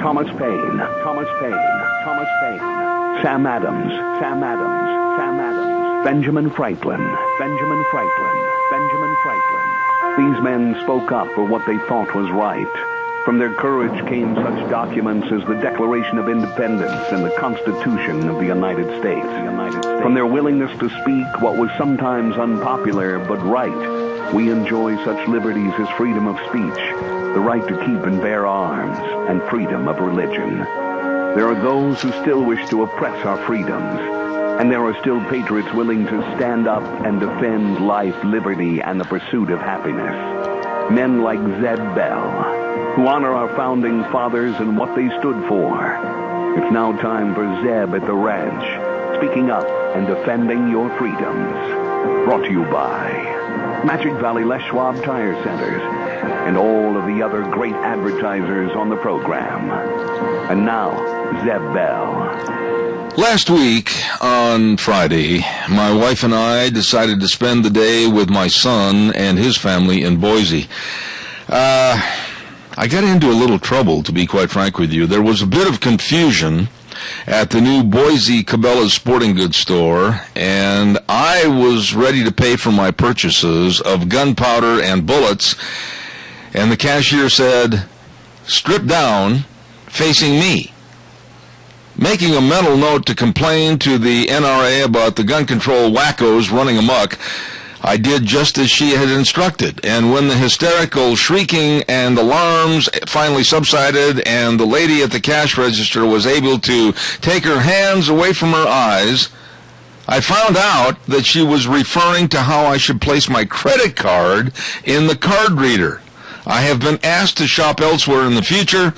Thomas Paine, Sam Adams, Benjamin Franklin. These men spoke up for what they thought was right. From their courage came such documents as the Declaration of Independence and the Constitution of the United States. From their willingness to speak what was sometimes unpopular but right, we enjoy such liberties as freedom of speech, the right to keep and bear arms, and freedom of religion. There are those who still wish to oppress our freedoms, and there are still patriots willing to stand up and defend life, liberty, and the pursuit of happiness. Men like Zeb Bell, who honor our founding fathers and what they stood for. It's now time for Zeb at the Ranch, speaking up and defending your freedoms. Brought to you by Magic Valley Les Schwab Tire Centers and all of the other great advertisers on the program. And now, Zeb Bell. Last week, on Friday, my wife and I decided to spend the day with my son and his family in Boise. I got into a little trouble, to be quite frank with you. There was a bit of confusion at the new Boise Cabela's sporting goods store, and I was ready to pay for my purchases of gunpowder and bullets, and the cashier said, "Strip down, facing me." Making a mental note to complain to the NRA about the gun control wackos running amok, I did just as she had instructed, and when the hysterical shrieking and alarms finally subsided and the lady at the cash register was able to take her hands away from her eyes, I found out that she was referring to how I should place my credit card in the card reader. I have been asked to shop elsewhere in the future,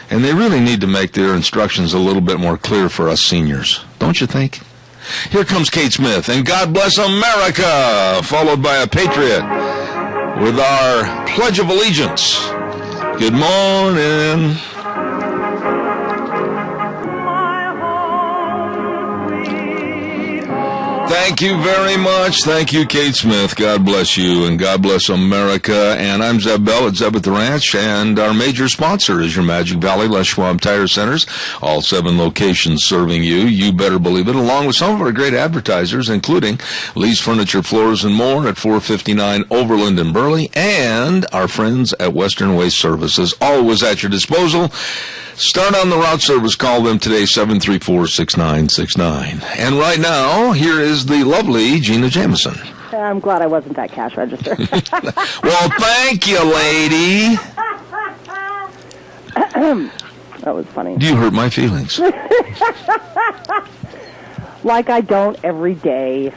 and they really need to make their instructions a little bit more clear for us seniors, don't you think? Here comes Kate Smith, and God Bless America, followed by a Patriot with our Pledge of Allegiance. Good morning. Thank you very much. Thank you, Kate Smith. God bless you, and God bless America. And I'm Zeb Bell at Zeb at the Ranch, and our major sponsor is your Magic Valley Les Schwab Tire Centers, all 7 locations serving you. You better believe it, along with some of our great advertisers, including Lee's Furniture, Floors, and More at 459 Overland in Burley, and our friends at Western Waste Services, always at your disposal. Start on the route service. Call them today, 734-6969. And right now, here is the lovely Gina Jameson. I'm glad I wasn't at cash register. Well, thank you, lady. That was funny. You hurt my feelings. Like I don't every day.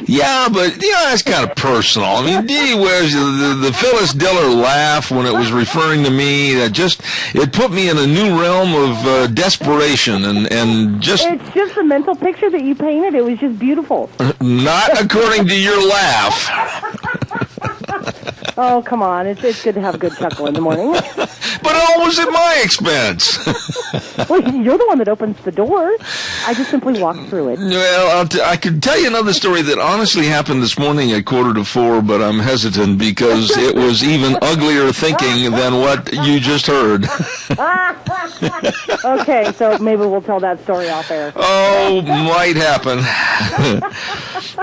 Yeah, but, that's kind of personal. I mean, gee whiz, the Phyllis Diller laugh when it was referring to me, it put me in a new realm of desperation and just... It's just the mental picture that you painted. It was just beautiful. Not according to your laugh. Oh, come on. It's good to have a good chuckle in the morning. But always at my expense. Well, you're the one that opens the door. I just simply walk through it. Well, I could tell you another story that honestly happened this morning at 3:45, but I'm hesitant because it was even uglier thinking than what you just heard. Okay, so maybe we'll tell that story off air. Oh, might happen.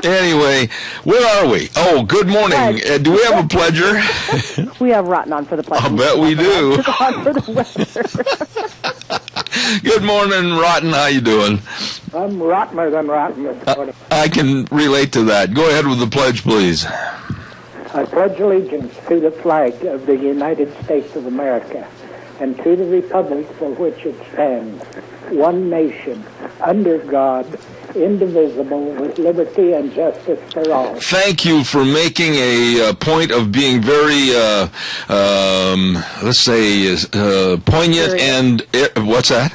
Anyway, where are we? Oh, good morning. Do we have a pledger? We have Rotten on for the pledge. I'll bet we do. On for the weather. Good morning, Rotten. How you doing? I'm rottener than rotten this morning. I can relate to that. Go ahead with the pledge, please. I pledge allegiance to the flag of the United States of America and to the republic for which it stands, one nation, under God, indivisible, with liberty and justice for all. Thank you for making a point of being very, let's say, poignant serious. And... what's that?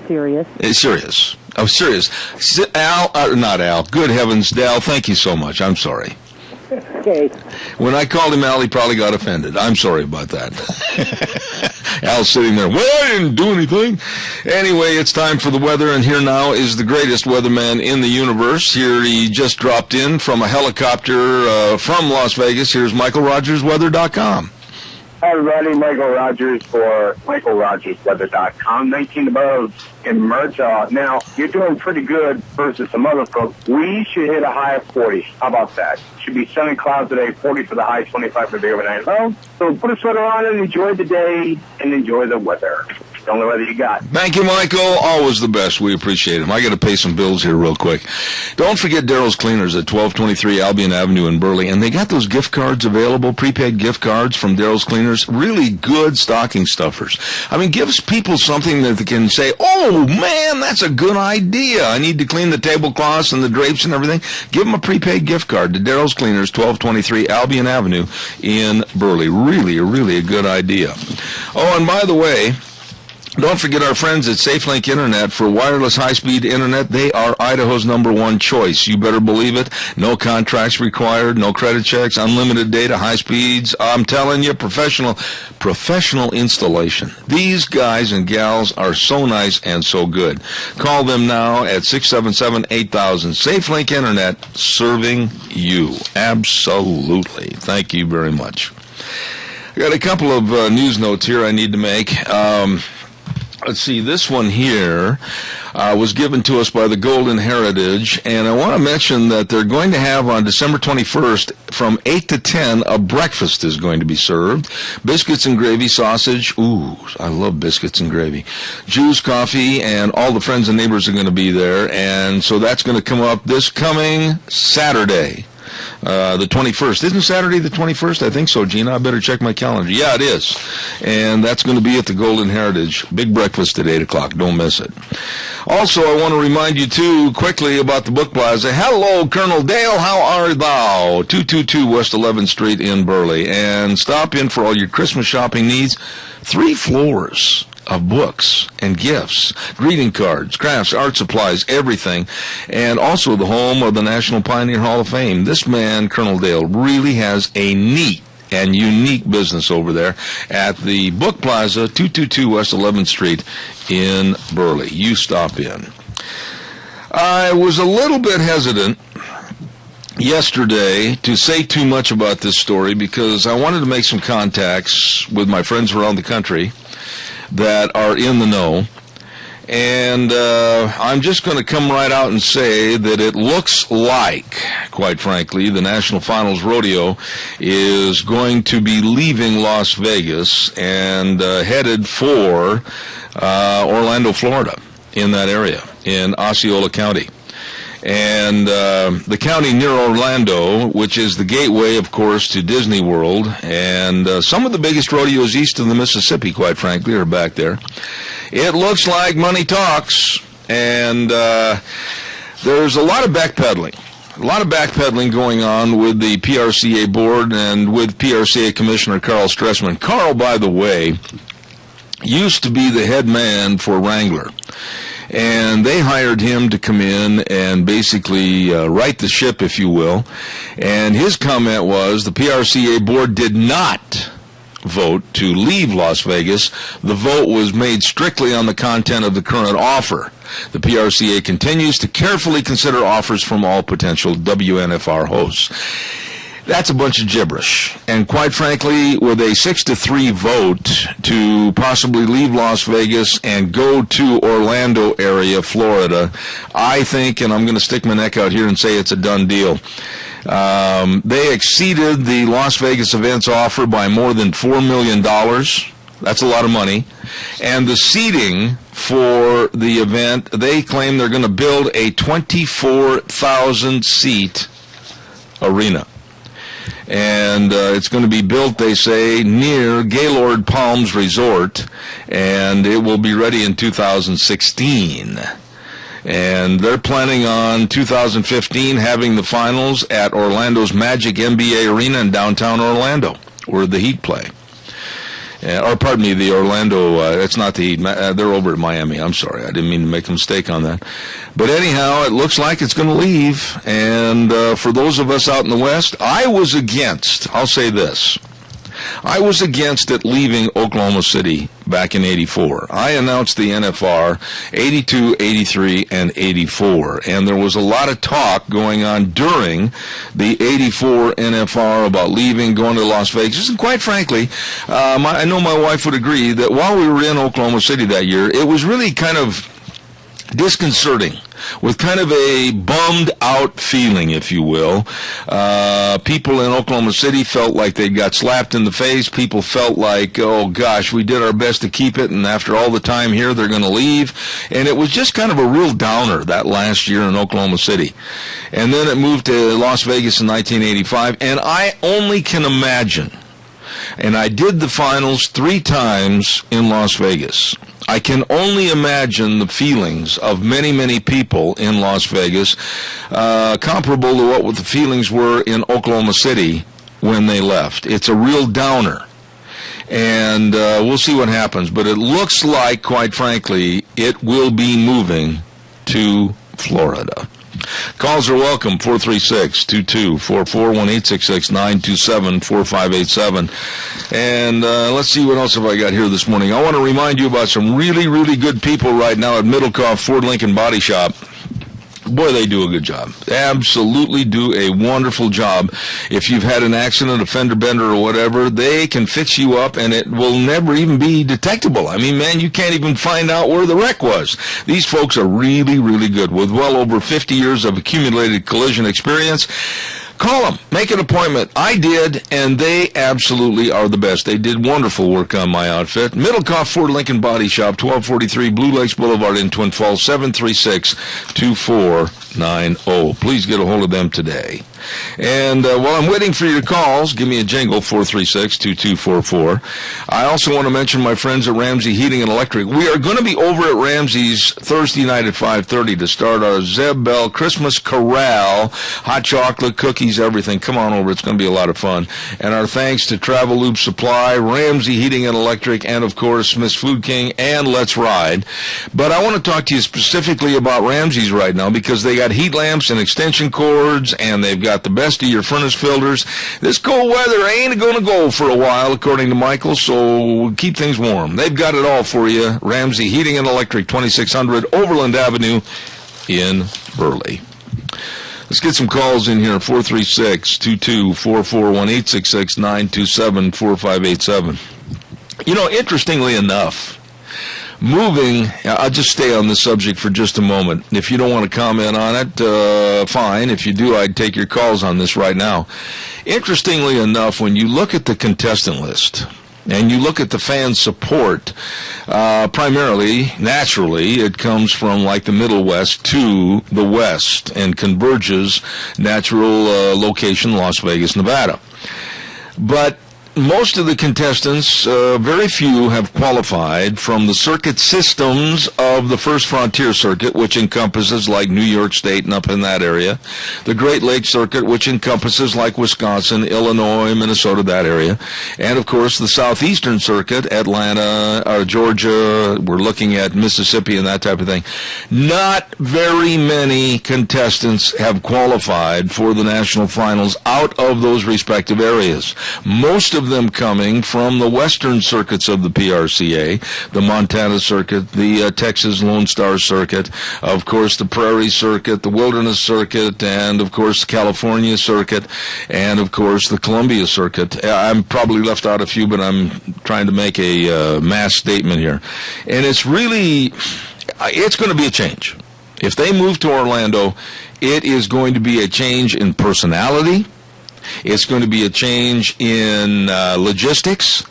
Serious. Serious. Oh, serious. Al, not Al. Good heavens, Dal, thank you so much. I'm sorry. Okay. When I called him Al, he probably got offended. I'm sorry about that. Al's sitting there, well, I didn't do anything. Anyway, it's time for the weather, and here now is the greatest weatherman in the universe. Here he just dropped in from a helicopter from Las Vegas. Here's MichaelRogersWeather.com. Hi, everybody. Michael Rogers for MichaelRogersWeather.com. 19 above in Murtaugh. Now, you're doing pretty good versus some other folks. We should hit a high of 40. How about that? Should be sunny clouds today, 40 for the high, 25 for the overnight low. So put a sweater on and enjoy the day and enjoy the weather. The only weather you got. Thank you, Michael. Always the best. We appreciate him. I got to pay some bills here real quick. Don't forget Daryl's Cleaners at 1223 Albion Avenue in Burley. And they got those gift cards available, prepaid gift cards from Daryl's Cleaners. Really good stocking stuffers. I mean, gives people something that they can say, oh, man, that's a good idea. I need to clean the tablecloths and the drapes and everything. Give them a prepaid gift card to Daryl's Cleaners, 1223 Albion Avenue in Burley. Really a good idea. Oh, and by the way, don't forget our friends at SafeLink Internet for wireless high-speed internet. They are Idaho's #1 choice. You better believe it. No contracts required, no credit checks, unlimited data, high speeds. I'm telling you, professional installation. These guys and gals are so nice and so good. Call them now at 677-8000. SafeLink Internet, serving you. Absolutely. Thank you very much. I got a couple of news notes here I need to make. Let's see, this one here was given to us by the Golden Heritage, and I want to mention that they're going to have on December 21st from 8 to 10, a breakfast is going to be served. Biscuits and gravy, sausage, ooh, I love biscuits and gravy. Juice, coffee, and all the friends and neighbors are going to be there, and so that's going to come up this coming Saturday. The 21st. Isn't Saturday the 21st? I think so, Gina. I better check my calendar. Yeah, it is. And that's going to be at the Golden Heritage. Big breakfast at 8 o'clock. Don't miss it. Also, I want to remind you, too, quickly about the Book Plaza. Hello, Colonel Dale. How are thou? 222 West 11th Street in Burley. And stop in for all your Christmas shopping needs. 3 floors of books and gifts, greeting cards, crafts, art supplies, everything, and also the home of the National Pioneer Hall of Fame. This man, Colonel Dale, really has a neat and unique business over there at the Book Plaza, 222 West 11th Street in Burley. You stop in. I was a little bit hesitant yesterday to say too much about this story because I wanted to make some contacts with my friends around the country that are in the know, and I'm just going to come right out and say that it looks like, quite frankly, the National Finals Rodeo is going to be leaving Las Vegas and headed for Orlando, Florida, in that area, in Osceola County. And the county near Orlando, which is the gateway, of course, to Disney World, and some of the biggest rodeos east of the Mississippi, quite frankly, are back there. It looks like money talks, and there's a lot of backpedaling going on with the PRCA board and with PRCA Commissioner Carl Stressman. Carl, by the way, used to be the head man for Wrangler. And they hired him to come in and basically right the ship, if you will. And his comment was the PRCA board did not vote to leave Las Vegas. The vote was made strictly on the content of the current offer. The PRCA continues to carefully consider offers from all potential WNFR hosts. That's a bunch of gibberish. And quite frankly, with a 6-3 vote to possibly leave Las Vegas and go to Orlando area, Florida, I think, and I'm going to stick my neck out here and say it's a done deal. They exceeded the Las Vegas events offer by more than $4 million. That's a lot of money. And the seating for the event, they claim they're going to build a 24,000-seat arena. And it's going to be built, they say, near Gaylord Palms Resort, and it will be ready in 2016. And they're planning on 2015 having the finals at Orlando's Magic NBA Arena in downtown Orlando, where the Heat play. The Orlando, it's not the Heat, they're over at Miami. I'm sorry, I didn't mean to make a mistake on that. But anyhow, it looks like it's going to leave, and for those of us out in the West, I was against, I'll say this, I was against it leaving Oklahoma City back in 84. I announced the NFR 82, 83, and 84. And there was a lot of talk going on during the 84 NFR about leaving, going to Las Vegas. And quite frankly, I know my wife would agree that while we were in Oklahoma City that year, it was really kind of disconcerting, with kind of a bummed out feeling, if you will. People in Oklahoma City felt like they got slapped in the face. People felt like, oh gosh, we did our best to keep it, and after all the time here, they're going to leave. And it was just kind of a real downer that last year in Oklahoma City. And then it moved to Las Vegas in 1985, and I only can imagine, and I did the finals 3 times in Las Vegas. I can only imagine the feelings of many, many people in Las Vegas, comparable to what the feelings were in Oklahoma City when they left. It's a real downer. And we'll see what happens. But it looks like, quite frankly, it will be moving to Florida. Calls are welcome, 436-2244, 1-866-927-4587. And let's see, what else have I got here this morning. I want to remind you about some really, really good people right now at Middlecoff Ford Lincoln Body Shop. Boy, they do a good job. They absolutely do a wonderful job. If you've had an accident, a fender bender or whatever, they can fix you up and it will never even be detectable. I mean, man, you can't even find out where the wreck was. These folks are really, really good with well over 50 years of accumulated collision experience. Call them. Make an appointment. I did, and they absolutely are the best. They did wonderful work on my outfit. Middlecoff Ford Lincoln Body Shop, 1243 Blue Lakes Boulevard in Twin Falls, 736-2490. Please get a hold of them today. And while I'm waiting for your calls, give me a jingle, 436-2244. I also want to mention my friends at Ramsey Heating and Electric. We are going to be over at Ramsey's Thursday night at 5:30 to start our Zeb Bell Christmas Corral, hot chocolate, cookies, everything. Come on over. It's going to be a lot of fun. And our thanks to Travel Loop Supply, Ramsey Heating and Electric, and, of course, Smith's Food King, and Let's Ride. But I want to talk to you specifically about Ramsey's right now because they got heat lamps and extension cords, and they've got the best of your furnace filters. This cold weather ain't going to go for a while, according to Michael, so keep things warm. They've got it all for you. Ramsey Heating and Electric, 2600 Overland Avenue in Burley. Let's get some calls in here, 436-2244, 1-866-927-4587. You know, interestingly enough, moving, I'll just stay on this subject for just a moment. If you don't want to comment on it, fine. If you do, I'd take your calls on this right now. Interestingly enough, when you look at the contestant list and you look at the fan support, primarily, naturally, it comes from like the Middle West to the West and converges natural location, Las Vegas, Nevada. But most of the contestants, very few, have qualified from the circuit systems of the First Frontier Circuit, which encompasses like New York State and up in that area, the Great Lakes Circuit, which encompasses like Wisconsin, Illinois, Minnesota, that area, and of course the Southeastern Circuit, Atlanta, Georgia, we're looking at Mississippi and that type of thing. Not very many contestants have qualified for the national finals out of those respective areas. Most of them coming from the western circuits of the PRCA, the Montana Circuit, the Texas Lone Star Circuit, of course the Prairie Circuit, the Wilderness Circuit, and of course the California Circuit, and of course the Columbia Circuit. I'm probably left out a few, but I'm trying to make a mass statement here. And it's really, it's going to be a change. If they move to Orlando, it is going to be a change in personality. It's going to be a change in logistics,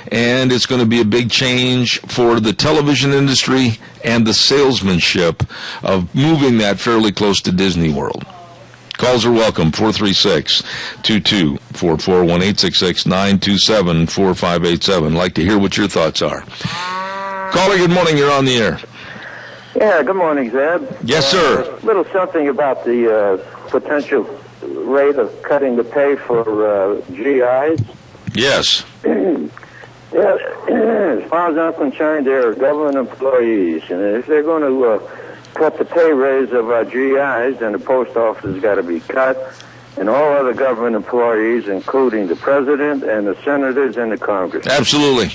and it's going to be a big change for the television industry and the salesmanship of moving that fairly close to Disney World. Calls are welcome, 436-2244, 1-866-927-4587. Like to hear what your thoughts are. Caller, good morning. You're on the air. Yeah, good morning, Zeb. Yes, sir. A little something about the potential rate of cutting the pay for GIs. Yes. Yeah, as far as I'm concerned, they're government employees, and if they're going to cut the pay raise of our GIs, then the post office has got to be cut, and all other government employees, including the President and the Senators and the Congress. Absolutely.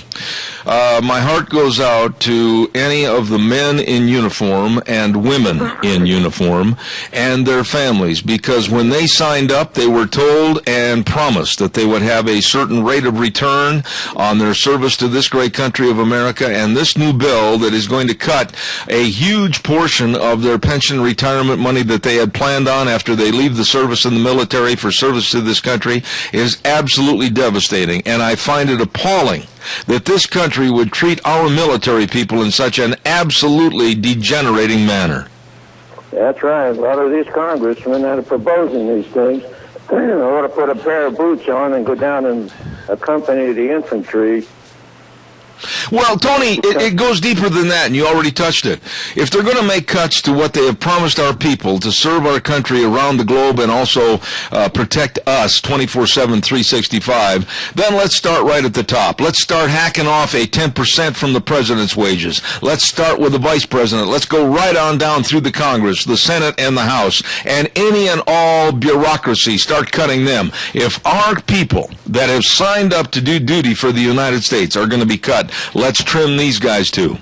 My heart goes out to any of the men in uniform and women in uniform and their families, because when they signed up, they were told and promised that they would have a certain rate of return on their service to this great country of America, and this new bill that is going to cut a huge portion of their pension retirement money that they had planned on after they leave the service in the military for service to this country is absolutely devastating, and I find it appalling that this country would treat our military people in such an absolutely degenerating manner. That's right. A lot of these congressmen that are proposing these things ought to put a pair of boots on and go down and accompany the infantry. Well, Tony, it goes deeper than that, and you already touched it. If they're going to make cuts to what they have promised our people to serve our country around the globe and also protect us 24/7, 365, then let's start right at the top. Let's start hacking off a 10% from the president's wages. Let's start with the vice president. Let's go right on down through the Congress, the Senate, and the House, and any and all bureaucracy. Start cutting them. If our people that have signed up to do duty for the United States are going to be cut, let's trim these guys too.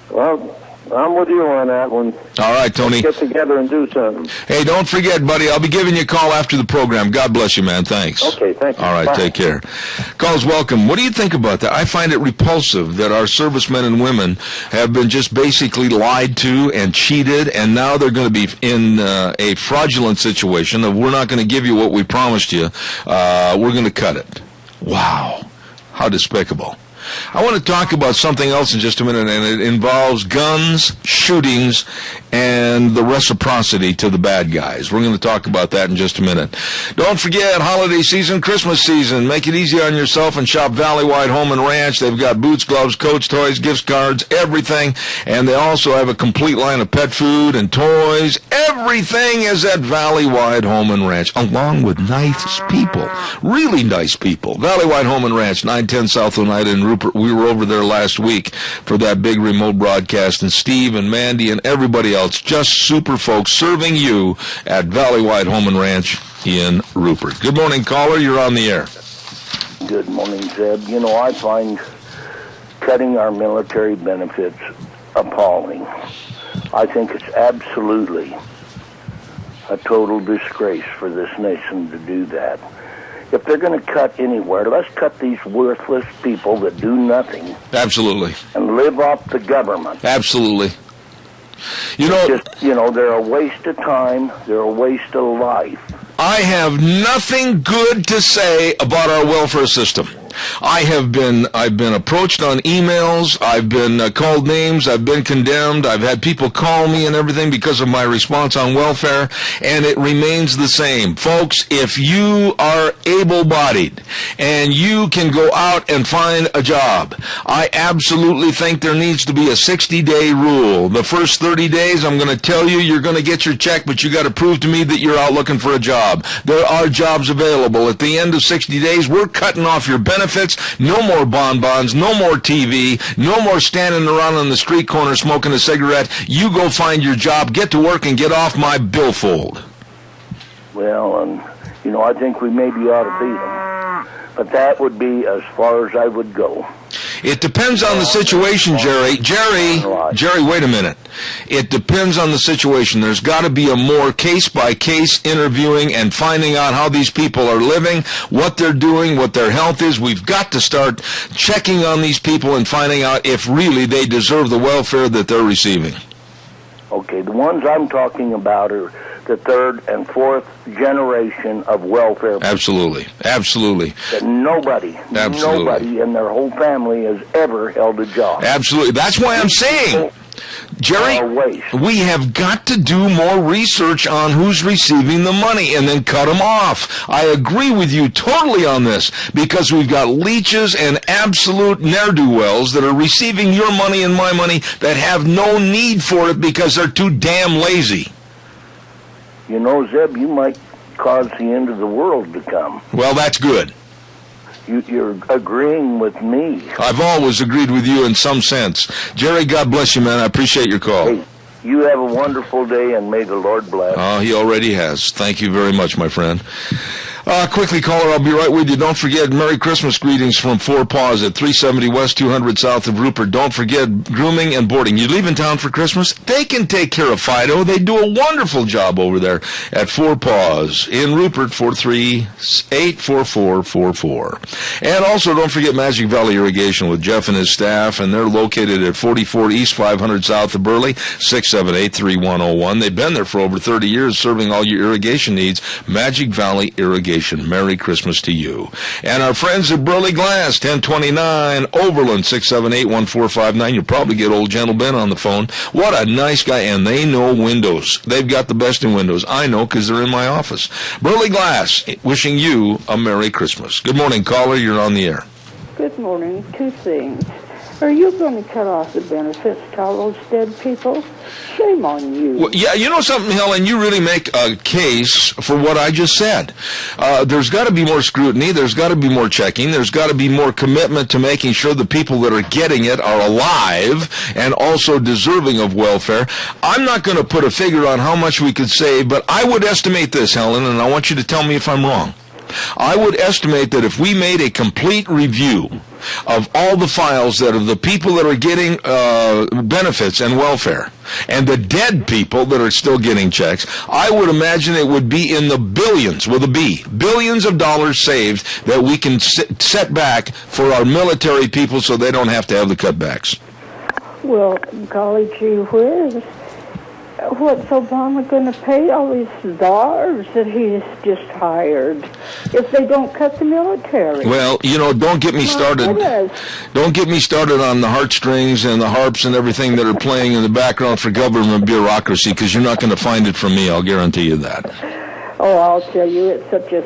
Well, I'm with you on that one. All right, Tony. Let's get together and do something. Hey, don't forget, buddy, I'll be giving you a call after the program. God bless you, man. Thanks. Okay, thank you. All right, Bye. Take care. Calls welcome. What do you think about that? I find it repulsive that our servicemen and women have been just basically lied to and cheated, and now they're going to be in a fraudulent situation of we're not going to give you what we promised you. We're going to cut it. Wow. How despicable. I want to talk about something else in just a minute, and it involves guns, shootings, and the reciprocity to the bad guys. We're going to talk about that in just a minute. Don't forget, holiday season, Christmas season. Make it easy on yourself and shop Valley-Wide Home and Ranch. They've got boots, gloves, coats, toys, gift cards, everything. And they also have a complete line of pet food and toys. Everything is at Valley-Wide Home and Ranch, along with nice people, really nice people. Valley-Wide Home and Ranch, 910 South Oneida in Rupert. We were over there last week for that big remote broadcast, and Steve and Mandy and everybody else, just super folks serving you at Valley-Wide Home and Ranch in Rupert. Good morning, caller. You're on the air. Good morning, Zeb. You know, I find cutting our military benefits appalling. I think it's absolutely a total disgrace for this nation to do that. If they're going to cut anywhere, let's cut these worthless people that do nothing. Absolutely. And live off the government. Absolutely. They're a waste of time. They're a waste of life. I have nothing good to say about our welfare system. I've been approached on emails, I've been called names, I've been condemned, I've had people call me and everything because of my response on welfare, and it remains the same. Folks, if you are able-bodied and you can go out and find a job, I absolutely think there needs to be a 60-day rule. The first 30 days, I'm going to tell you, you're going to get your check, but you got to prove to me that you're out looking for a job. There are jobs available. At the end of 60 days, we're cutting off your benefits. No more bonbons, no more TV, no more standing around on the street corner smoking a cigarette. You go find your job, get to work, and get off my billfold. Well, I think we maybe ought to beat them. But that would be as far as I would go. It depends on the situation, Jerry. Jerry, wait a minute. It depends on the situation. There's got to be a more case-by-case interviewing and finding out how these people are living, what they're doing, what their health is. We've got to start checking on these people and finding out if really they deserve the welfare that they're receiving. Okay, the ones I'm talking about are the third and fourth generation of welfare. Absolutely. That nobody in their whole family has ever held a job. Absolutely. That's why I'm saying, Jerry, we have got to do more research on who's receiving the money and then cut them off. I agree with you totally on this, because we've got leeches and absolute ne'er-do-wells that are receiving your money and my money that have no need for it because they're too damn lazy. You know, Zeb, you might cause the end of the world to come. Well, that's good. You're agreeing with me. I've always agreed with you in some sense. Jerry, God bless you, man. I appreciate your call. Hey, You have a wonderful day, and may the Lord bless. He already has. Thank you very much, my friend. Quickly, caller, I'll be right with you. Don't forget, Merry Christmas greetings from Four Paws at 370 West 200 south of Rupert. Don't forget grooming and boarding. You leaving town for Christmas? They can take care of Fido. They do a wonderful job over there at Four Paws in Rupert, 438-4444. And also, don't forget Magic Valley Irrigation with Jeff and his staff, and they're located at 44 East 500 south of Burley, 678-3101. They've been there for over 30 years serving all your irrigation needs. Magic Valley Irrigation. Merry Christmas to you. And our friends at Burley Glass, 1029 Overland, 678-1459. You'll probably get old Gentle Ben on the phone. What a nice guy, and they know windows. They've got the best in windows. I know because they're in my office. Burley Glass, wishing you a Merry Christmas. Good morning, caller. You're on the air. Good morning. Two things. Are you going to cut off the benefits to all those dead people? Shame on you. Well, yeah, you know something, Helen? You really make a case for what I just said. There's got to be more scrutiny. There's got to be more checking. There's got to be more commitment to making sure the people that are getting it are alive and also deserving of welfare. I'm not going to put a figure on how much we could save, but I would estimate this, Helen, and I want you to tell me if I'm wrong. I would estimate that if we made a complete review of all the files that are the people that are getting benefits and welfare and the dead people that are still getting checks, I would imagine it would be in the billions, with a B, billions of dollars saved that we can set back for our military people so they don't have to have the cutbacks. Well, golly gee whiz. What's Obama going to pay all these czars that he's just hired if they don't cut the military? Well, you know, don't get me started. Don't get me started on the heartstrings and the harps and everything that are playing in the background for government bureaucracy, because you're not going to find it from me. I'll guarantee you that. Oh, I'll tell you, it's such a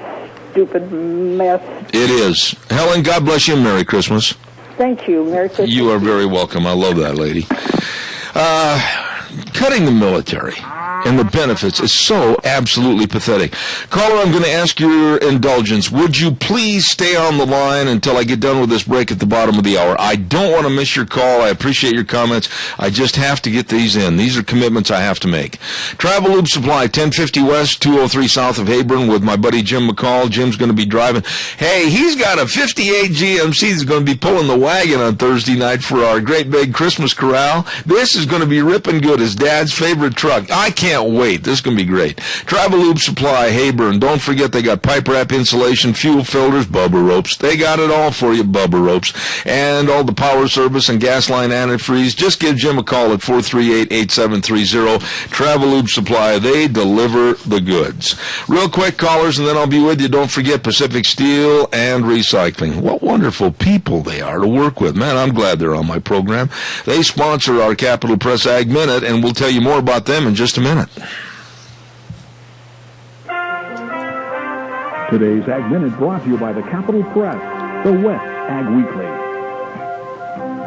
stupid mess. It is. Helen, God bless you and Merry Christmas. Thank you. Merry Christmas. You are very welcome. I love that lady. Cutting the military and the benefits is so absolutely pathetic. Caller, I'm going to ask your indulgence. Would you please stay on the line until I get done with this break at the bottom of the hour? I don't want to miss your call. I appreciate your comments. I just have to get these in. These are commitments I have to make. Travel Lube Supply, 1050 West, 203 south of Hayburn with my buddy Jim McCall. Jim's going to be driving. Hey, he's got a 58 GMC that's going to be pulling the wagon on Thursday night for our great big Christmas corral. This is going to be ripping good. His dad's favorite truck. I can't wait. This is going to be great. Travel Lube Supply, Hayburn. Don't forget they got pipe wrap insulation, fuel filters, Bubba ropes. They got it all for you, Bubba ropes. And all the power service and gas line antifreeze. Just give Jim a call at 438-8730. Travel Lube Supply. They deliver the goods. Real quick, callers, and then I'll be with you. Don't forget Pacific Steel and Recycling. What wonderful people they are to work with. Man, I'm glad they're on my program. They sponsor our Capital Press Ag Minute, and we'll tell you more about them in just a minute. Today's Ag Minute brought to you by the Capital Press, the West Ag Weekly.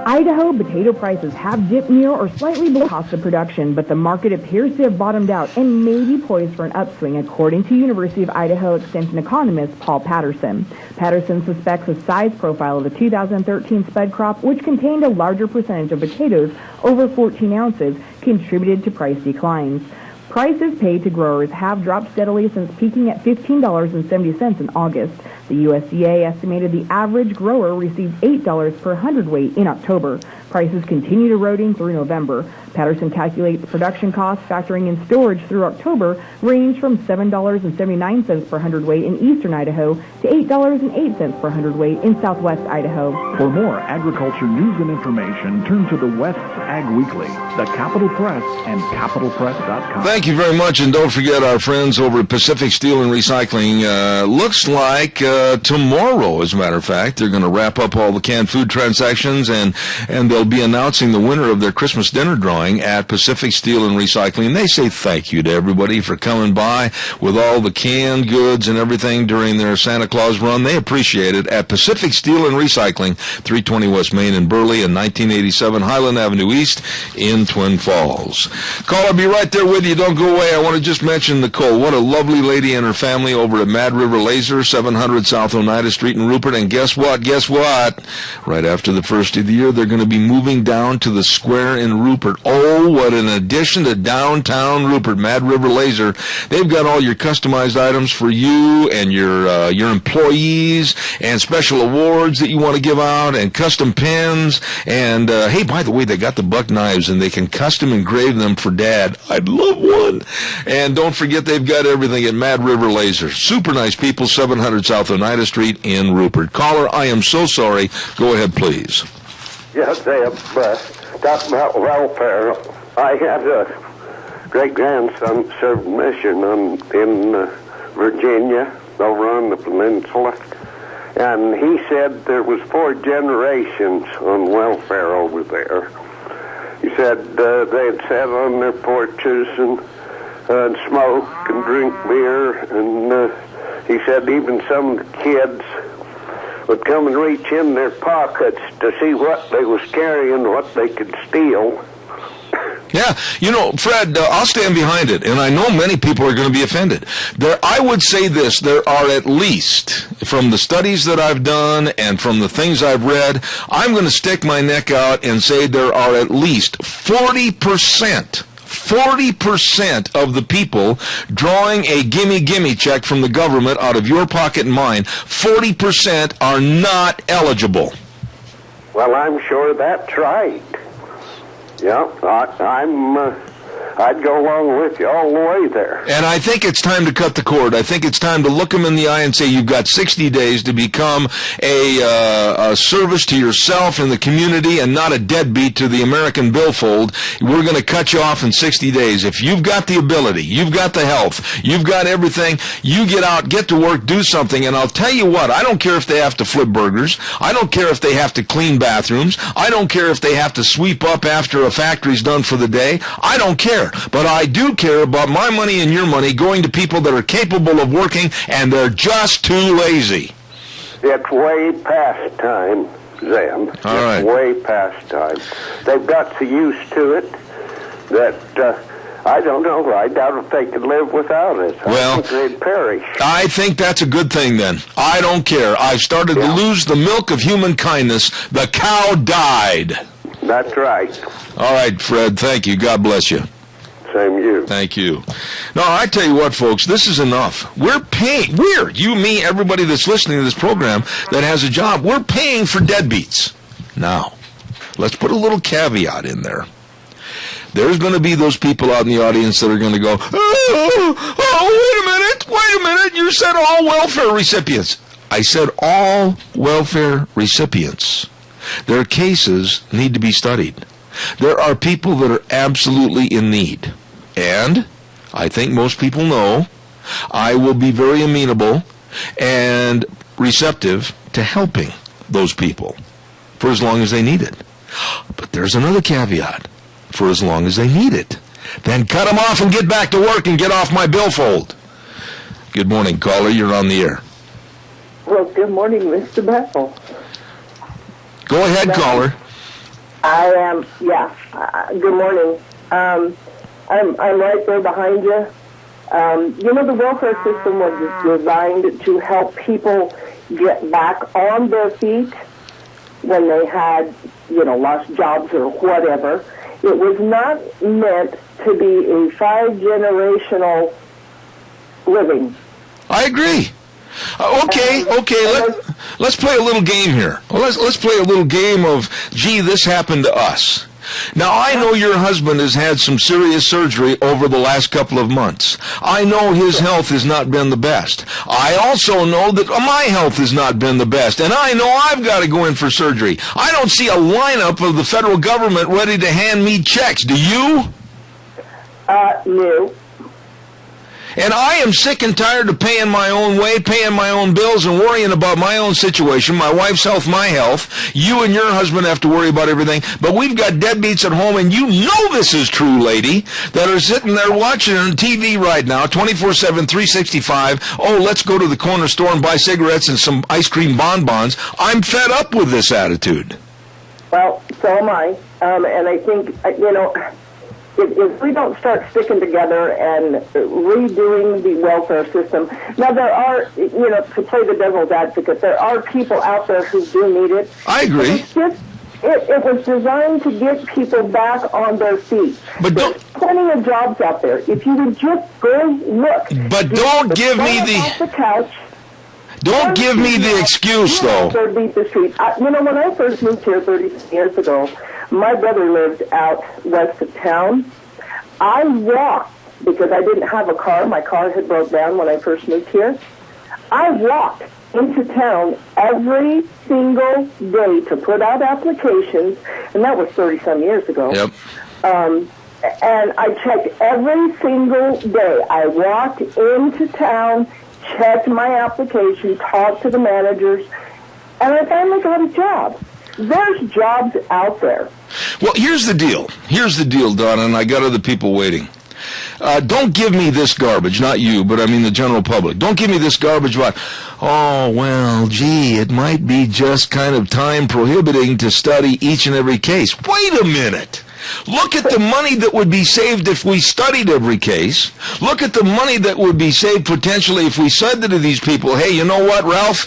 Idaho potato prices have dipped near or slightly below cost of production, but the market appears to have bottomed out and may be poised for an upswing, according to University of Idaho Extension economist Paul Patterson. Patterson suspects a size profile of the 2013 spud crop, which contained a larger percentage of potatoes, over 14 ounces, contributed to price declines. Prices paid to growers have dropped steadily since peaking at $15.70 in August. The USDA estimated the average grower received $8 per hundredweight in October. Prices continued eroding through November. Patterson calculates production costs factoring in storage through October range from $7.79 per hundredweight in eastern Idaho to $8.08 per hundredweight in southwest Idaho. For more agriculture news and information, turn to the West Ag Weekly, the Capital Press, and capitalpress.com. Thank you very much, and don't forget our friends over at Pacific Steel and Recycling. Looks like tomorrow, as a matter of fact, they're going to wrap up all the canned food transactions, and they'll be announcing the winner of their Christmas dinner drawing at Pacific Steel and Recycling. They say thank you to everybody for coming by with all the canned goods and everything during their Santa Claus run. They appreciate it at Pacific Steel and Recycling, 320 West Main in Burley and 1987 Highland Avenue East in Twin Falls. Call, I'll be right there with you. Don't don't go away, I want to just mention Nicole. What a lovely lady and her family over at Mad River Laser, 700 South Oneida Street in Rupert. And guess what? Right after the first of the year, they're going to be moving down to the square in Rupert. Oh, what an addition to downtown Rupert. Mad River Laser. They've got all your customized items for you and your employees, and special awards that you want to give out, and custom pins. And hey, by the way, they got the buck knives, and they can custom engrave them for Dad. I'd love one. And don't forget, they've got everything at Mad River Laser. Super nice people, 700 South Oneida Street in Rupert. Caller, I am so sorry. Go ahead, please. Yes, Deb, talking about welfare. I had a great-grandson served mission in Virginia, over on the peninsula, and he said there was 4 generations on welfare over there. He said they'd sat on their porches and smoke and drink beer, and he said even some kids would come and reach in their pockets to see what they was carrying, what they could steal. Yeah, Fred, I'll stand behind it, and I know many people are going to be offended. I would say this, there are at least, from the studies that I've done and from the things I've read, I'm going to stick my neck out and say there are at least 40% of the people drawing a gimme check from the government out of your pocket and mine, 40% are not eligible. Well, I'm sure that's right. Yeah, I'd go along with you all the way there. And I think it's time to cut the cord. I think it's time to look them in the eye and say you've got 60 days to become a service to yourself and the community and not a deadbeat to the American Billfold. We're going to cut you off in 60 days. If you've got the ability, you've got the health, you've got everything, you get out, get to work, do something. And I'll tell you what, I don't care if they have to flip burgers. I don't care if they have to clean bathrooms. I don't care if they have to sweep up after a factory's done for the day. I don't care. But I do care about my money and your money going to people that are capable of working, and they're just too lazy. It's way past time, Zeb. All right. It's way past time. They've got so used to it that I don't know. I doubt if they could live without it. Well, I think they'd perish. I think that's a good thing then. I don't care. I've started to lose the milk of human kindness. The cow died. That's right. All right, Fred. Thank you. God bless you. Same you. Thank you. No, I tell you what, folks, this is enough. We're paying, you, me, everybody that's listening to this program that has a job, we're paying for deadbeats. Now, let's put a little caveat in there. There's going to be those people out in the audience that are going to go, wait a minute, you said all welfare recipients. I said all welfare recipients. Their cases need to be studied. There are people that are absolutely in need. And I think most people know I will be very amenable and receptive to helping those people for as long as they need it. But there's another caveat. For as long as they need it. Then cut them off and get back to work and get off my billfold. Good morning, caller. You're on the air. Well, good morning, Mr. Bethel. Go ahead, caller. I am, good morning. I'm right there behind you. The welfare system was designed to help people get back on their feet when they had, lost jobs or whatever. It was not meant to be a 5-generational living. I agree. Okay. Let's play a little game here. Let's play a little game of, gee, this happened to us. Now, I know your husband has had some serious surgery over the last couple of months. I know his health has not been the best. I also know that my health has not been the best, and I know I've got to go in for surgery. I don't see a lineup of the federal government ready to hand me checks. Do you? No. And I am sick and tired of paying my own way, paying my own bills, and worrying about my own situation, my wife's health, my health. You and your husband have to worry about everything. But we've got deadbeats at home, and you know this is true, lady, that are sitting there watching on TV right now, 24/7, 365. Oh, let's go to the corner store and buy cigarettes and some ice cream bonbons. I'm fed up with this attitude. Well, so am I. And I think, if we don't start sticking together and redoing the welfare system. Now, there are, to play the devil's advocate, there are people out there who do need it. I agree. It was designed to get people back on their feet. But There's plenty of jobs out there. If you would just go look. But don't give me the couch. Don't give me the excuse, though. Beat the street. When I first moved here 30 years ago, my brother lived out west of town. I walked because I didn't have a car. My car had broke down when I first moved here. I walked into town every single day to put out applications, and that was 30-some years ago. Yep. And I checked every single day. I walked into town, checked my application, talked to the managers, and I finally got a job. There's jobs out there. Well, here's the deal. Here's the deal, Donna, and I got other people waiting. Don't give me this garbage, not you, but I mean the general public. Don't give me this garbage about, it might be just kind of time prohibiting to study each and every case. Wait a minute. Look at the money that would be saved if we studied every case. Look at the money that would be saved potentially if we said to these people, hey, you know what, Ralph,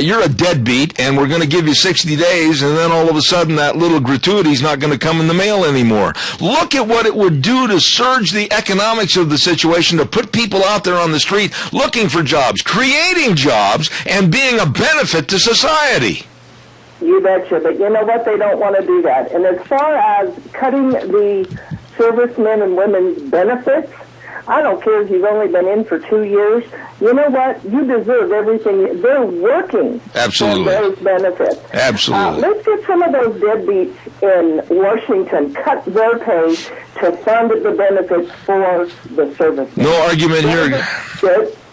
you're a deadbeat, and we're going to give you 60 days, and then all of a sudden that little gratuity is not going to come in the mail anymore. Look at what it would do to surge the economics of the situation, to put people out there on the street looking for jobs, creating jobs, and being a benefit to society. You betcha, but you know what? They don't want to do that. And as far as cutting the servicemen and women's benefits, I don't care if you've only been in for 2 years. You know what? You deserve everything. They're working Absolutely. for those benefits. Absolutely. Let's get some of those deadbeats in Washington, cut their pay to fund the benefits for the servicemen. No argument here.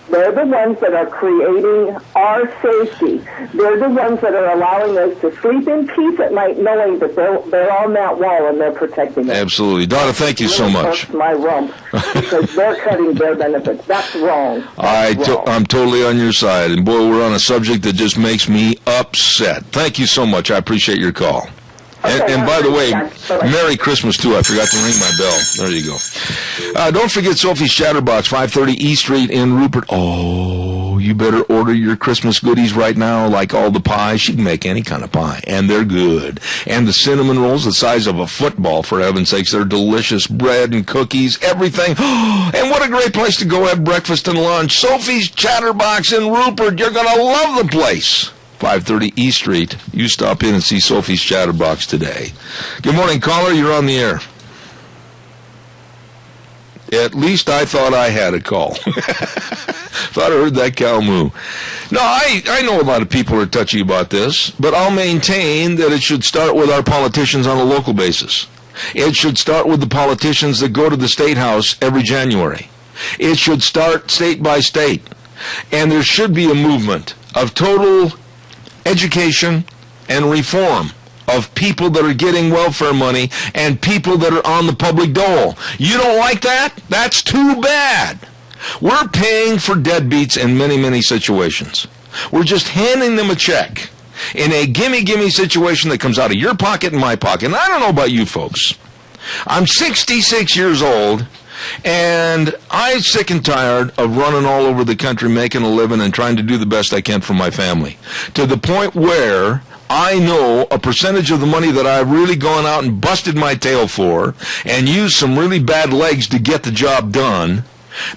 They're the ones that are creating our safety. They're the ones that are allowing us to sleep in peace at night, knowing that they're on that wall and they're protecting us. Absolutely. Donna, thank you so much. That's my rump, because they're cutting their benefits. That's wrong. I'm totally on your side. And, boy, we're on a subject that just makes me upset. Thank you so much. I appreciate your call. And by the way, Merry Christmas, too. I forgot to ring my bell. There you go. Don't forget Sophie's Chatterbox, 530 East Street in Rupert. Oh, you better order your Christmas goodies right now, like all the pies. She can make any kind of pie, and they're good. And the cinnamon rolls, the size of a football, for heaven's sakes. They're delicious. Bread and cookies, everything. And what a great place to go have breakfast and lunch. Sophie's Chatterbox in Rupert. You're going to love the place. 530 East Street. You stop in and see Sophie's Chatterbox today. Good morning, caller. You're on the air. At least I thought I had a call. Thought I heard that cow moo. No, I know a lot of people are touchy about this, but I'll maintain that it should start with our politicians on a local basis. It should start with the politicians that go to the State House every January. It should start state by state. And there should be a movement of total education and reform of people that are getting welfare money and people that are on the public dole. You don't like that? That's too bad. We're paying for deadbeats in many, many situations. We're just handing them a check in a gimme situation that comes out of your pocket and my pocket. And I don't know about you folks. I'm 66 years old, and I'm sick and tired of running all over the country making a living and trying to do the best I can for my family, to the point where I know a percentage of the money that I've really gone out and busted my tail for and used some really bad legs to get the job done,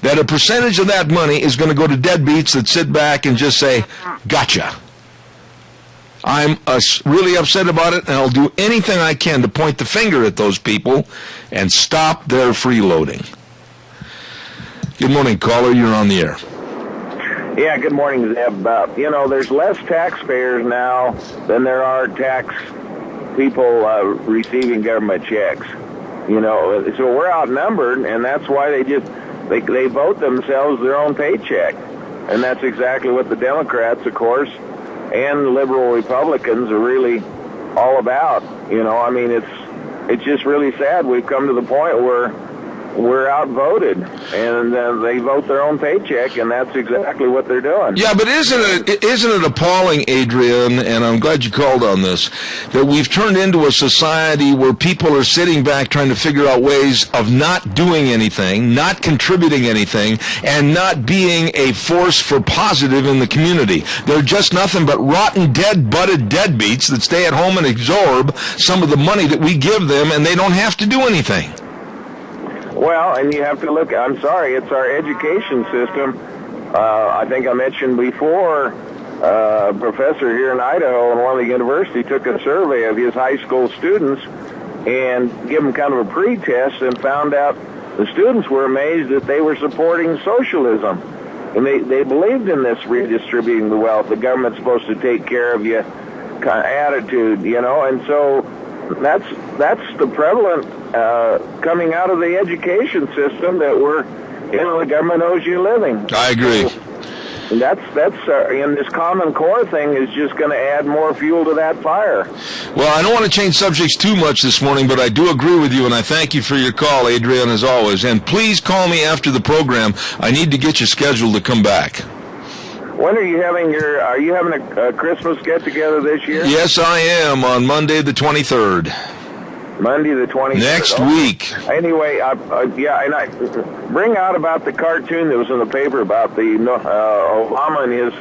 that a percentage of that money is going to go to deadbeats that sit back and just say, gotcha. I'm really upset about it, and I'll do anything I can to point the finger at those people and stop their freeloading. Good morning, caller. You're on the air. Yeah, good morning, Zeb. There's less taxpayers now than there are tax people receiving government checks. So we're outnumbered, and that's why they vote themselves their own paycheck. And that's exactly what the Democrats, of course, and liberal Republicans are really all about. It's just really sad. We've come to the point where we're outvoted, and they vote their own paycheck, and that's exactly what they're doing. Yeah, but isn't it appalling, Adrian, and I'm glad you called on this, that we've turned into a society where people are sitting back trying to figure out ways of not doing anything, not contributing anything, and not being a force for positive in the community. They're just nothing but rotten, dead-butted deadbeats that stay at home and absorb some of the money that we give them, and they don't have to do anything. Well, and you have to look, I'm sorry, it's our education system. I think I mentioned before, a professor here in Idaho in one of the universities took a survey of his high school students and gave them kind of a pre-test and found out the students were amazed that they were supporting socialism. And they believed in this redistributing the wealth, the government's supposed to take care of you kind of attitude, and so that's the prevalent coming out of the education system that the government owes you a living. I agree. And that's and this Common Core thing is just going to add more fuel to that fire. Well, I don't want to change subjects too much this morning, but I do agree with you, and I thank you for your call, Adrian, as always. And please call me after the program. I need to get you scheduled to come back. When are you having a Christmas get-together this year? Yes, I am, on Monday the 23rd. Monday the 23rd. Next week. Anyway, and I bring out about the cartoon that was in the paper about the Obama and his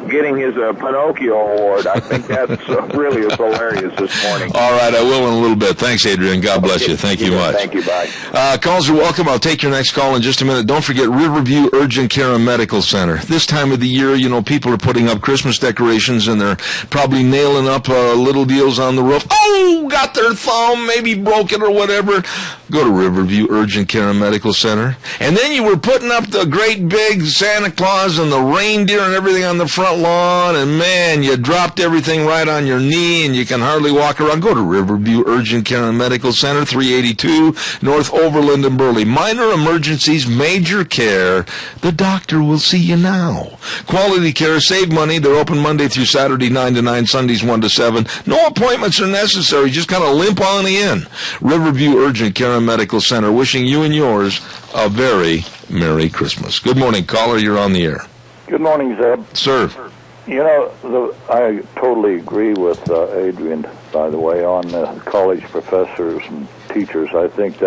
getting his Pinocchio Award. I think that's really is hilarious this morning. All right, I will in a little bit. Thanks, Adrian. God bless you. Thank you much. Thank you. Bye. Calls are welcome. I'll take your next call in just a minute. Don't forget Riverview Urgent Care and Medical Center. This time of the year, people are putting up Christmas decorations, and they're probably nailing up little deals on the roof. Oh, got their thumb, maybe broke it or whatever. Go to Riverview Urgent Care and Medical Center. And then you were putting up the great big Santa Claus and the reindeer and everything on the front lawn, and man, you dropped everything right on your knee, and you can hardly walk around. Go to Riverview Urgent Care and Medical Center, 382 North Overland in Burley. Minor emergencies, major care. The doctor will see you now. Quality care, save money. They're open Monday through Saturday, 9 to 9, Sundays 1 to 7. No appointments are necessary. Just kind of limp on in. Riverview Urgent Care and Medical Center, wishing you and yours a very Merry Christmas. Good morning, caller. You're on the air. Good morning, Zeb. Sir. I totally agree with Adrian, by the way, on college professors and teachers. I think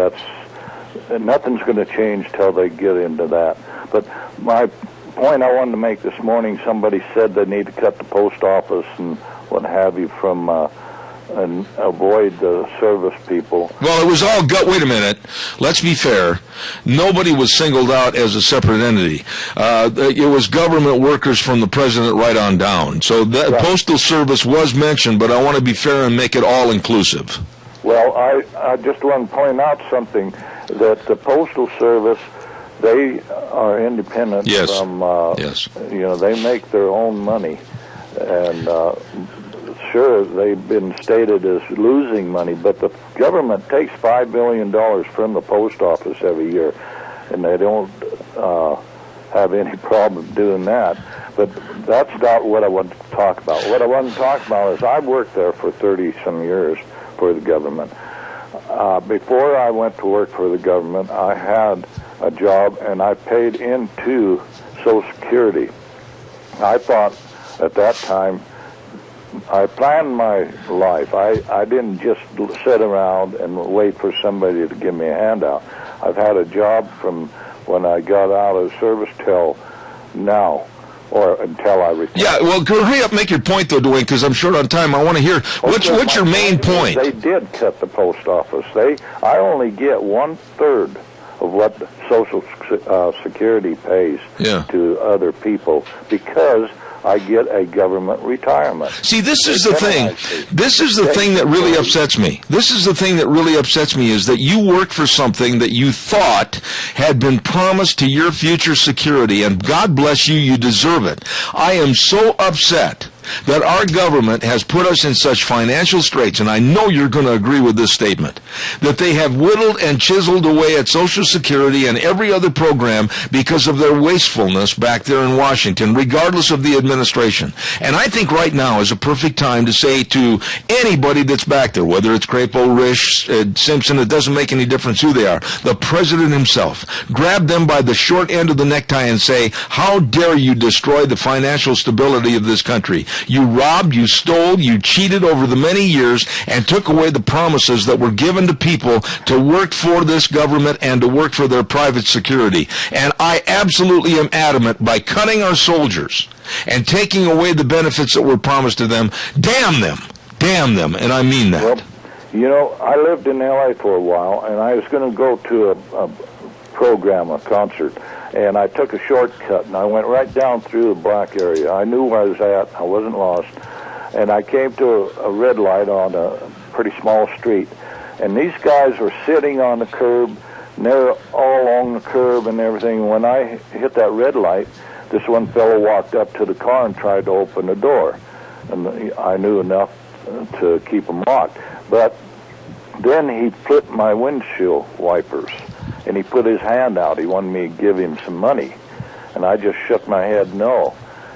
nothing's going to change till they get into that. But my point I wanted to make this morning, somebody said they need to cut the post office and what have you from and avoid the service people. Well, it was all wait a minute. Let's be fair. Nobody was singled out as a separate entity. It was government workers from the president right on down. So the Postal Service was mentioned, but I want to be fair and make it all inclusive. Well, I just want to point out something, that the Postal Service, they are independent from, they make their own money. And sure, they've been stated as losing money, but the government takes $5 billion from the post office every year, and they don't have any problem doing that. But that's not what I want to talk about. What I want to talk about is I've worked there for 30-some years for the government. Before I went to work for the government, I had a job, and I paid into Social Security. I thought at that time, I planned my life. I didn't just sit around and wait for somebody to give me a handout. I've had a job from when I got out of service till now, or until I retired. Yeah, well, hurry up, make your point, though, Dwayne, because I'm short on time. I want to hear, what's your main point? They did cut the post office. I only get 1/3 of what Social Security pays to other people because I get a government retirement. See, this is the thing. This is the thing that really upsets me. This is the thing that really upsets me, is that you work for something that you thought had been promised to your future security, and God bless you, you deserve it. I am so upset that our government has put us in such financial straits, and I know you're going to agree with this statement, that they have whittled and chiseled away at Social Security and every other program because of their wastefulness back there in Washington, regardless of the administration. And I think right now is a perfect time to say to anybody that's back there, whether it's Crapo, Risch, Simpson, it doesn't make any difference who they are, the president himself, grab them by the short end of the necktie and say, how dare you destroy the financial stability of this country? You robbed, you stole, you cheated over the many years and took away the promises that were given to people to work for this government and to work for their private security. And I absolutely am adamant, by cutting our soldiers and taking away the benefits that were promised to them, damn them, and I mean that. Well, you know, I lived in L.A. for a while, and I was going to go to a program, a concert, and I took a shortcut, and I went right down through the black area. I knew where I was at. I wasn't lost. And I came to a red light on a pretty small street, and these guys were sitting on the curb, and they're all along the curb and everything. When I hit that red light, this one fellow walked up to the car and tried to open the door, and I knew enough to keep them locked. But then he flipped my windshield wipers, and he put his hand out. He wanted me to give him some money, and I just shook my head no.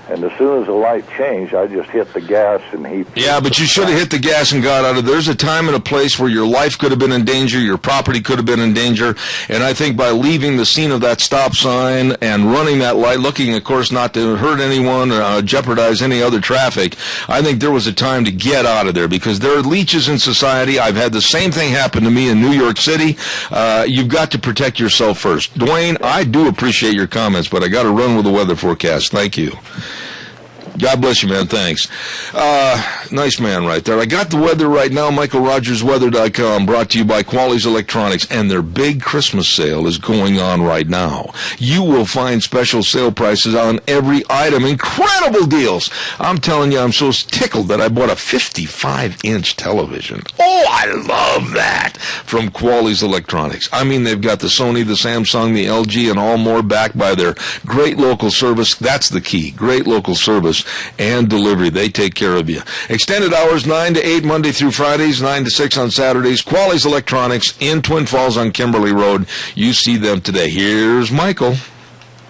And as soon as the light changed, I just hit the gas, and he... Yeah, but you should have hit the gas and got out of there. There's a time and a place where your life could have been in danger, your property could have been in danger, and I think by leaving the scene of that stop sign and running that light, looking, of course, not to hurt anyone or jeopardize any other traffic, I think there was a time to get out of there, because there are leeches in society. I've had the same thing happen to me in New York City. You've got to protect yourself first. Dwayne, I do appreciate your comments, but I got to run with the weather forecast. Thank you. God bless you, man. Thanks. Nice man right there. I got the weather right now. MichaelRogersWeather.com, brought to you by Quality's Electronics, and their big Christmas sale is going on right now. You will find special sale prices on every item. Incredible deals. I'm telling you, I'm so tickled that I bought a 55-inch television. Oh, I love that from Quality's Electronics. I mean, they've got the Sony, the Samsung, the LG, and all more, backed by their great local service. That's the key. Great local service and delivery. They take care of you. Extended hours 9 to 8 Monday through Fridays, 9 to 6 on Saturdays. Quality's Electronics in Twin Falls on Kimberly Road. You see them today. Here's Michael.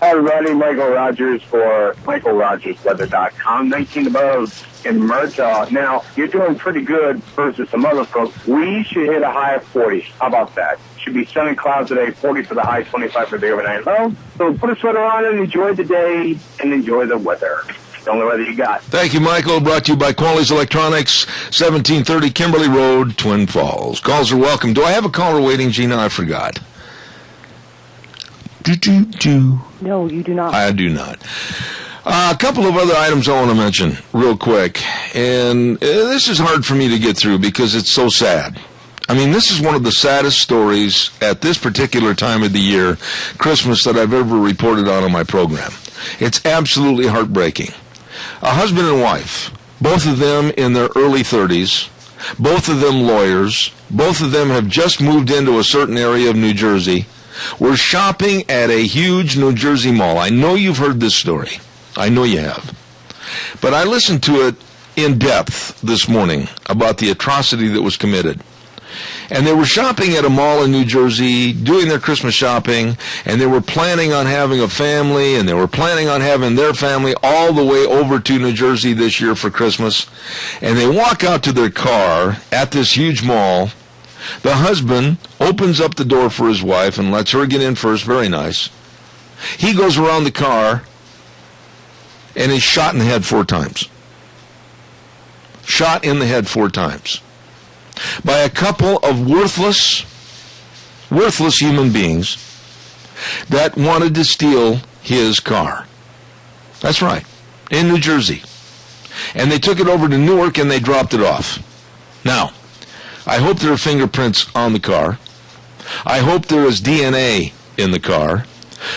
Hi, everybody. Michael Rogers for MichaelRogersWeather.com. 19 above in Murtaugh. Now, you're doing pretty good versus some other folks. We should hit a high of 40. How about that? Should be sunny clouds today, 40 for the high, 25 for the overnight low. So put a sweater on and enjoy the day and enjoy the weather. The only weather you got. Thank you, Michael. Brought to you by Quality's Electronics, 1730 Kimberly Road, Twin Falls. Calls are welcome. Do I have a caller waiting, Gina? I forgot. No, you do not. I do not. A couple of other items I want to mention real quick. And this is hard for me to get through because it's so sad. I mean, this is one of the saddest stories at this particular time of the year, Christmas, that I've ever reported on my program. It's absolutely heartbreaking. A husband and wife, both of them in their early 30s, both of them lawyers, both of them have just moved into a certain area of New Jersey, were shopping at a huge New Jersey mall. I know you've heard this story. I know you have. But I listened to it in depth this morning about the atrocity that was committed. And they were shopping at a mall in New Jersey, doing their Christmas shopping, and they were planning on having a family, and they were planning on having their family all the way over to New Jersey this year for Christmas. And they walk out to their car at this huge mall. The husband opens up the door for his wife and lets her get in first. Very nice. He goes around the car, and is shot in the head 4 times. Shot in the head 4 times. By a couple of worthless human beings that wanted to steal his car. That's right, in New Jersey. And they took it over to Newark and they dropped it off. Now, I hope there are fingerprints on the car. I hope there is DNA in the car.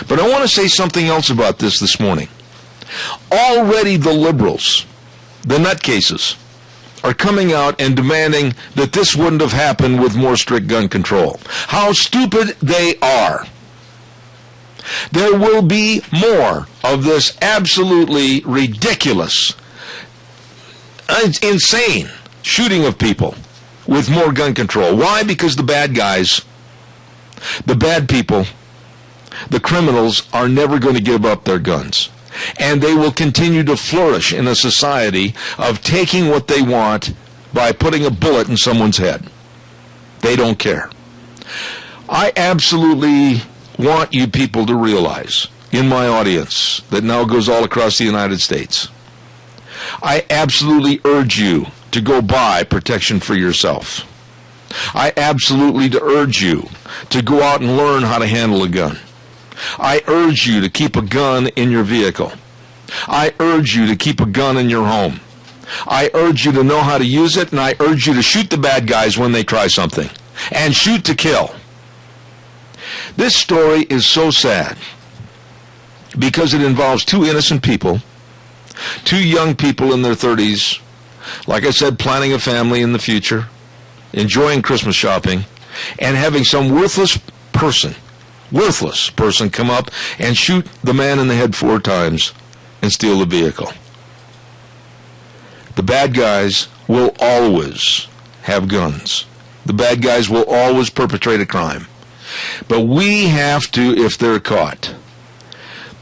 But I want to say something else about this morning. Already the liberals, the nutcases, are coming out and demanding that this wouldn't have happened with more strict gun control. How stupid they are. There will be more of this absolutely ridiculous It's insane shooting of people with more gun control. Why? Because the bad guys, the bad people, the criminals are never going to give up their guns. And they will continue to flourish in a society of taking what they want by putting a bullet in someone's head. They don't care. I absolutely want you people to realize, in my audience that now goes all across the United States, I absolutely urge you to go buy protection for yourself. I absolutely urge you to go out and learn how to handle a gun. I urge you to keep a gun in your vehicle. I urge you to keep a gun in your home. I urge you to know how to use it, and I urge you to shoot the bad guys when they try something. And shoot to kill. This story is so sad because it involves two innocent people, two young people in their 30s, like I said, planning a family in the future, enjoying Christmas shopping, and having some worthless person come up and shoot the man in the head 4 times and steal the vehicle. The bad guys will always have guns. The bad guys will always perpetrate a crime. But we have to, if they're caught,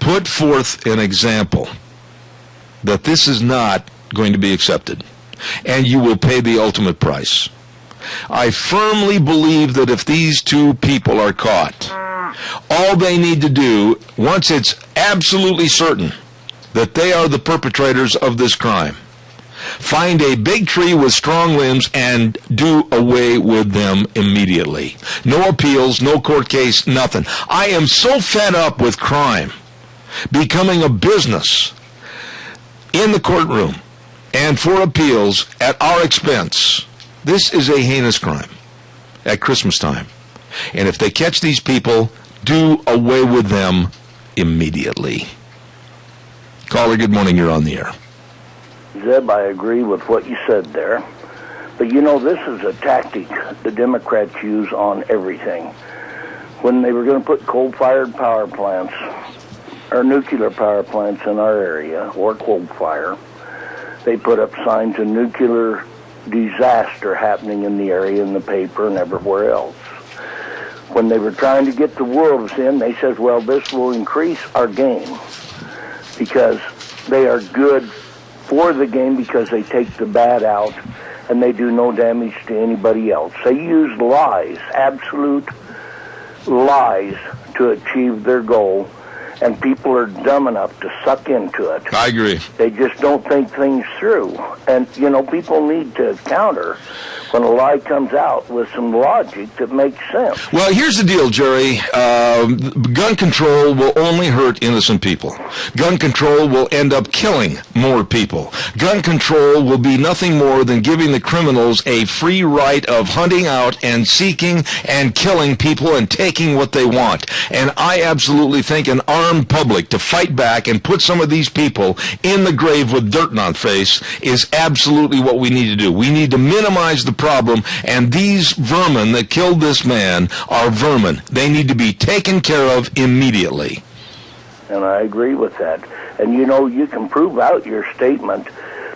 put forth an example that this is not going to be accepted, and you will pay the ultimate price. I firmly believe that if these two people are caught, all they need to do, once it's absolutely certain that they are the perpetrators of this crime, find a big tree with strong limbs and do away with them immediately. No appeals, no court case, nothing. I am so fed up with crime becoming a business in the courtroom and for appeals at our expense. This is a heinous crime at Christmas time. And if they catch these people, do away with them immediately. Caller, good morning. You're on the air. Zeb, I agree with what you said there. But you know, this is a tactic the Democrats use on everything. When they were going to put coal-fired power plants or nuclear power plants in our area, or coal-fire, they put up signs of nuclear disaster happening in the area in the paper and everywhere else. When they were trying to get the wolves in, they said, well, this will increase our game because they are good for the game because they take the bad out and they do no damage to anybody else. They use lies, absolute lies, to achieve their goal, and people are dumb enough to suck into it. I agree. They just don't think things through. And, you know, people need to counter when a lie comes out with some logic that makes sense. Well, here's the deal, Jerry. Gun control will only hurt innocent people. Gun control will end up killing more people. Gun control will be nothing more than giving the criminals a free right of hunting out and seeking and killing people and taking what they want. And I absolutely think an armed public to fight back and put some of these people in the grave with dirt on face is absolutely what we need to do. We need to minimize the problem, and these vermin that killed this man are vermin. They need to be taken care of immediately. And I agree with that. And you know, you can prove out your statement.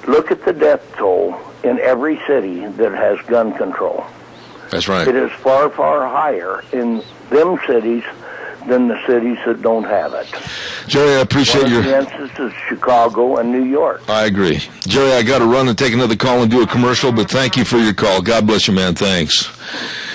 Look at the death toll in every city that has gun control. That's right. It is far, far higher in them cities than the cities that don't have it. Jerry, I appreciate your... One of the instances is Chicago and New York. I agree. Jerry, I got to run and take another call and do a commercial, but thank you for your call. God bless you, man. Thanks.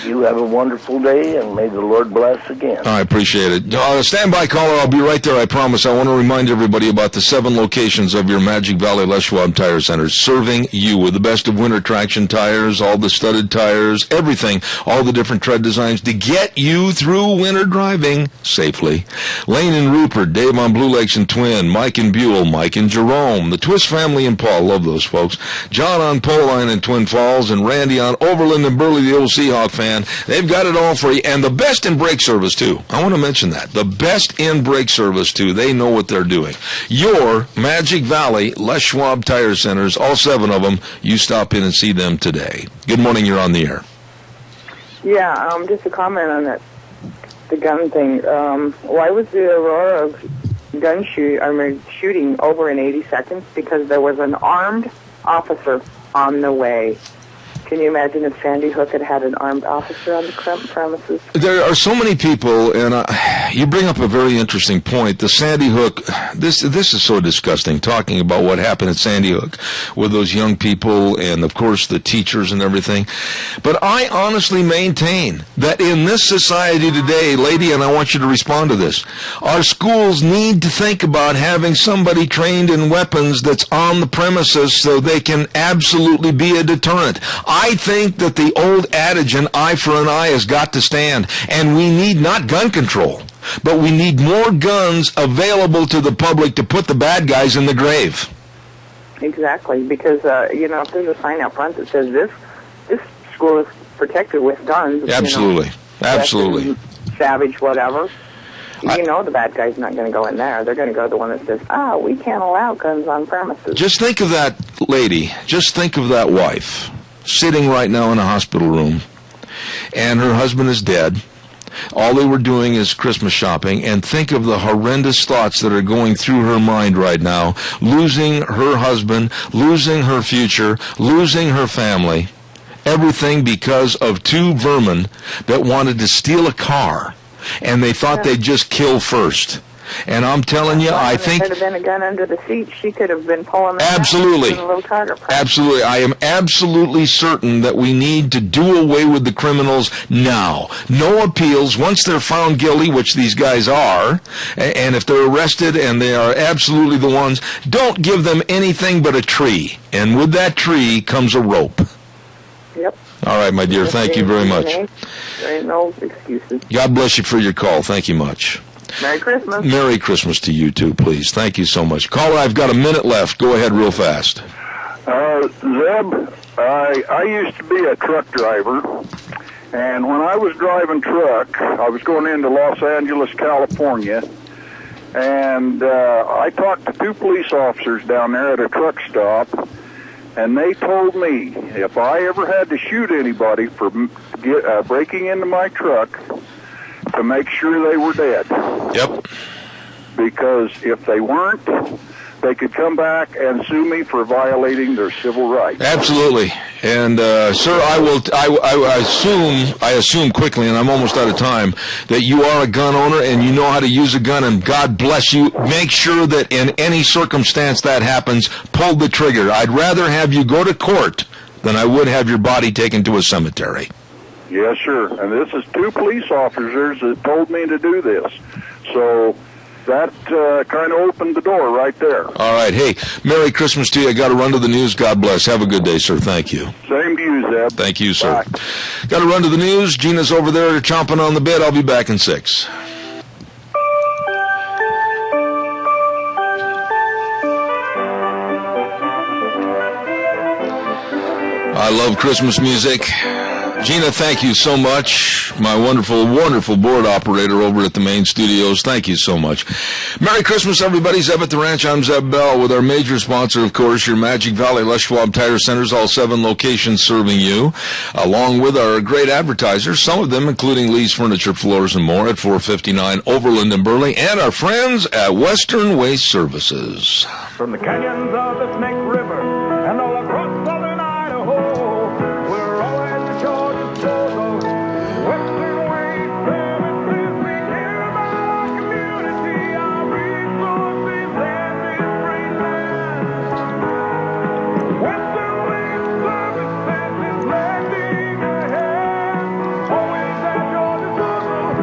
You have a wonderful day, and may the Lord bless again. I appreciate it. Stand by, caller. I'll be right there, I promise. I want to remind everybody about the 7 locations of your Magic Valley Les Schwab Tire Centers, serving you with the best of winter traction tires, all the studded tires, everything, all the different tread designs to get you through winter driving safely. Lane and Rupert, Dave on Blue Lakes and Twin, Mike and Buell, Mike and Jerome, the Twist family and Paul, love those folks, John on Poline and Twin Falls, and Randy on Overland and Burley, the old Seahawk fan. They've got it all for you, and the best in brake service, too. I want to mention that. The best in brake service, too. They know what they're doing. Your Magic Valley Les Schwab Tire Centers, all 7 of them, you stop in and see them today. Good morning, you're on the air. Yeah, just a comment on that, the gun thing. Why was the Aurora shooting over in 80 seconds? Because there was an armed officer on the way. Can you imagine if Sandy Hook had had an armed officer on the premises? There are so many people, and you bring up a very interesting point. The Sandy Hook, this is so disgusting, talking about what happened at Sandy Hook with those young people and, of course, the teachers and everything. But I honestly maintain that in this society today, lady, and I want you to respond to this, our schools need to think about having somebody trained in weapons that's on the premises so they can absolutely be a deterrent. I think that the old adage, an eye for an eye, has got to stand. And we need not gun control, but we need more guns available to the public to put the bad guys in the grave. Exactly, because, if there's a sign out front that says this school is protected with guns. Absolutely. Absolutely. Savage, whatever. The bad guy's not going to go in there. They're going to go to the one that says, we can't allow guns on premises. Just think of that lady. Just think of that wife sitting right now in a hospital room, and her husband is dead. All they were doing is Christmas shopping, and think of the horrendous thoughts that are going through her mind right now, losing her husband, losing her future, losing her family, everything because of two vermin that wanted to steal a car, and they thought they'd just kill first. And I'm telling you, I think... If there had been a gun under the seat, she could have been pulling that absolutely. Out a little target practice. Absolutely. I am absolutely certain that we need to do away with the criminals now. No appeals. Once they're found guilty, which these guys are, and if they're arrested and they are absolutely the ones, don't give them anything but a tree. And with that tree comes a rope. Yep. All right, my dear. Thank you very much. There ain't no excuses. God bless you for your call. Thank you much. Merry Christmas. Merry Christmas to you, too, please. Thank you so much. Caller, I've got a minute left. Go ahead real fast. Zeb, I used to be a truck driver, and when I was driving truck, I was going into Los Angeles, California, and I talked to two police officers down there at a truck stop, and they told me if I ever had to shoot anybody for breaking into my truck, to make sure they were dead. Yep. Because if they weren't, they could come back and sue me for violating their civil rights. Absolutely. And, sir, I assume quickly, and I'm almost out of time, that you are a gun owner and you know how to use a gun, and God bless you. Make sure that in any circumstance that happens, pull the trigger. I'd rather have you go to court than I would have your body taken to a cemetery. Yes, sir. And this is two police officers that told me to do this. So that kind of opened the door right there. All right. Hey, Merry Christmas to you. I got to run to the news. God bless. Have a good day, sir. Thank you. Same to you, Zeb. Thank you, sir. Bye. Got to run to the news. Gina's over there chomping on the bed. I'll be back in 6. I love Christmas music. Gina, thank you so much. My wonderful, wonderful board operator over at the main studios. Thank you so much. Merry Christmas, everybody. Zeb at the Ranch. I'm Zeb Bell with our major sponsor, of course, your Magic Valley Les Schwab Tire Centers, all 7 locations serving you, along with our great advertisers, some of them including Lee's Furniture, Floors, and More at 459 Overland and Burley, and our friends at Western Waste Services. From the canyons of the Snake River and all across southern Idaho, we're always at your disposal. Western Waste Services, we care about our community, our resources, and this great land. Western Waste Services is lending a hand, always at your disposal.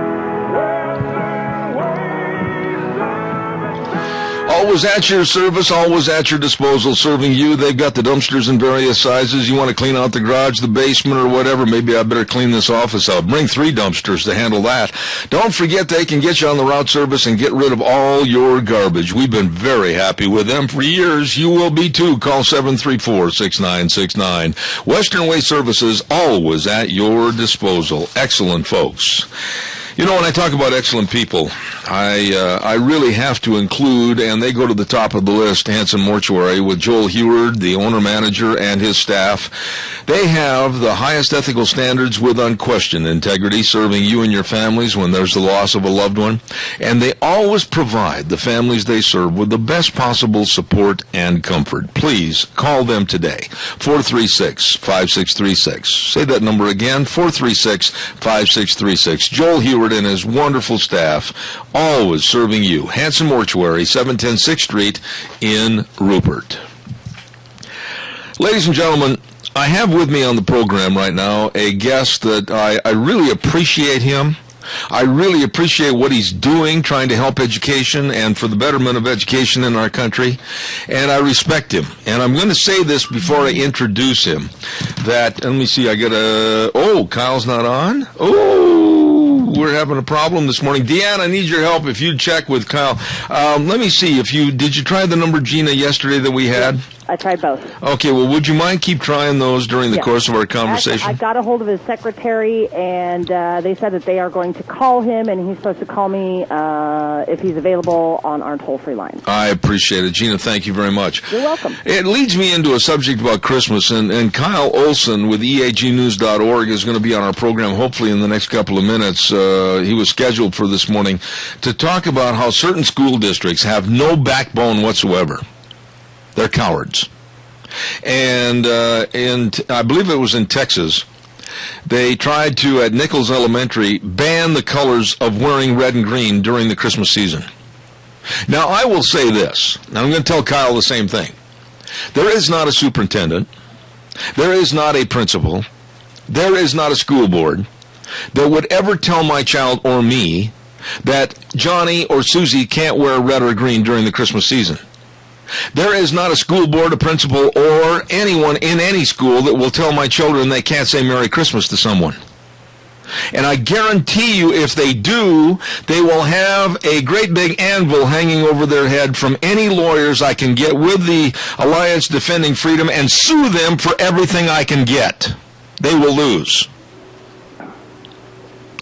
Western Waste Services. Always at your service, always at your disposal, serving you. They've got the dumpsters in various sizes. You want to clean out the garage, the basement, or whatever. Maybe I better clean this office out. Bring 3 dumpsters to handle that. Don't forget they can get you on the route service and get rid of all your garbage. We've been very happy with them for years. You will be too. Call 734-6969. Western Waste Services, always at your disposal. Excellent folks. You know, when I talk about excellent people, I really have to include, and they go to the top of the list, Hanson Mortuary, with Joel Heward, the owner-manager, and his staff. They have the highest ethical standards with unquestioned integrity, serving you and your families when there's the loss of a loved one. And they always provide the families they serve with the best possible support and comfort. Please call them today, 436-5636. Say that number again, 436-5636. Joel Heward and his wonderful staff, always serving you. Hanson Mortuary, 710 6th Street in Rupert. Ladies and gentlemen, I have with me on the program right now a guest that I really appreciate him. I really appreciate what he's doing, trying to help education and for the betterment of education in our country. And I respect him. And I'm going to say this before I introduce him, that, let me see, Kyle's not on? Oh, we're having a problem this morning. Deanne, I need your help if you'd check with Kyle. Let me see, did you try the number Gina yesterday that we had? I tried both. Okay, well, would you mind keep trying those during the course of our conversation? I got a hold of his secretary, and they said that they are going to call him, and he's supposed to call me if he's available on our toll-free line. I appreciate it. Gina, thank you very much. You're welcome. It leads me into a subject about Christmas, and Kyle Olson with EAGnews.org is going to be on our program hopefully in the next couple of minutes. He was scheduled for this morning to talk about how certain school districts have no backbone whatsoever. They're cowards. And I believe it was in Texas, they tried to, at Nichols Elementary, ban the colors of wearing red and green during the Christmas season. Now, I will say this, and I'm going to tell Kyle the same thing. There is not a superintendent, there is not a principal, there is not a school board that would ever tell my child or me that Johnny or Susie can't wear red or green during the Christmas season. There is not a school board, a principal, or anyone in any school that will tell my children they can't say Merry Christmas to someone. And I guarantee you, if they do, they will have a great big anvil hanging over their head from any lawyers I can get with the Alliance Defending Freedom and sue them for everything I can get. They will lose.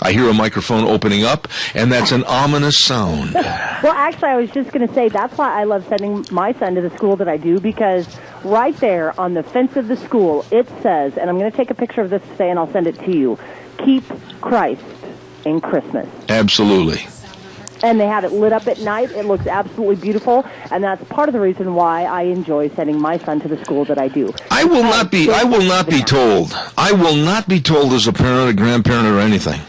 I hear a microphone opening up, and that's an ominous sound. Well, actually, I was just going to say that's why I love sending my son to the school that I do, because right there on the fence of the school, it says, and I'm going to take a picture of this today and I'll send it to you, keep Christ in Christmas. Absolutely. And they have it lit up at night. It looks absolutely beautiful, and that's part of the reason why I enjoy sending my son to the school that I do. I will not be told as a parent, a grandparent, or anything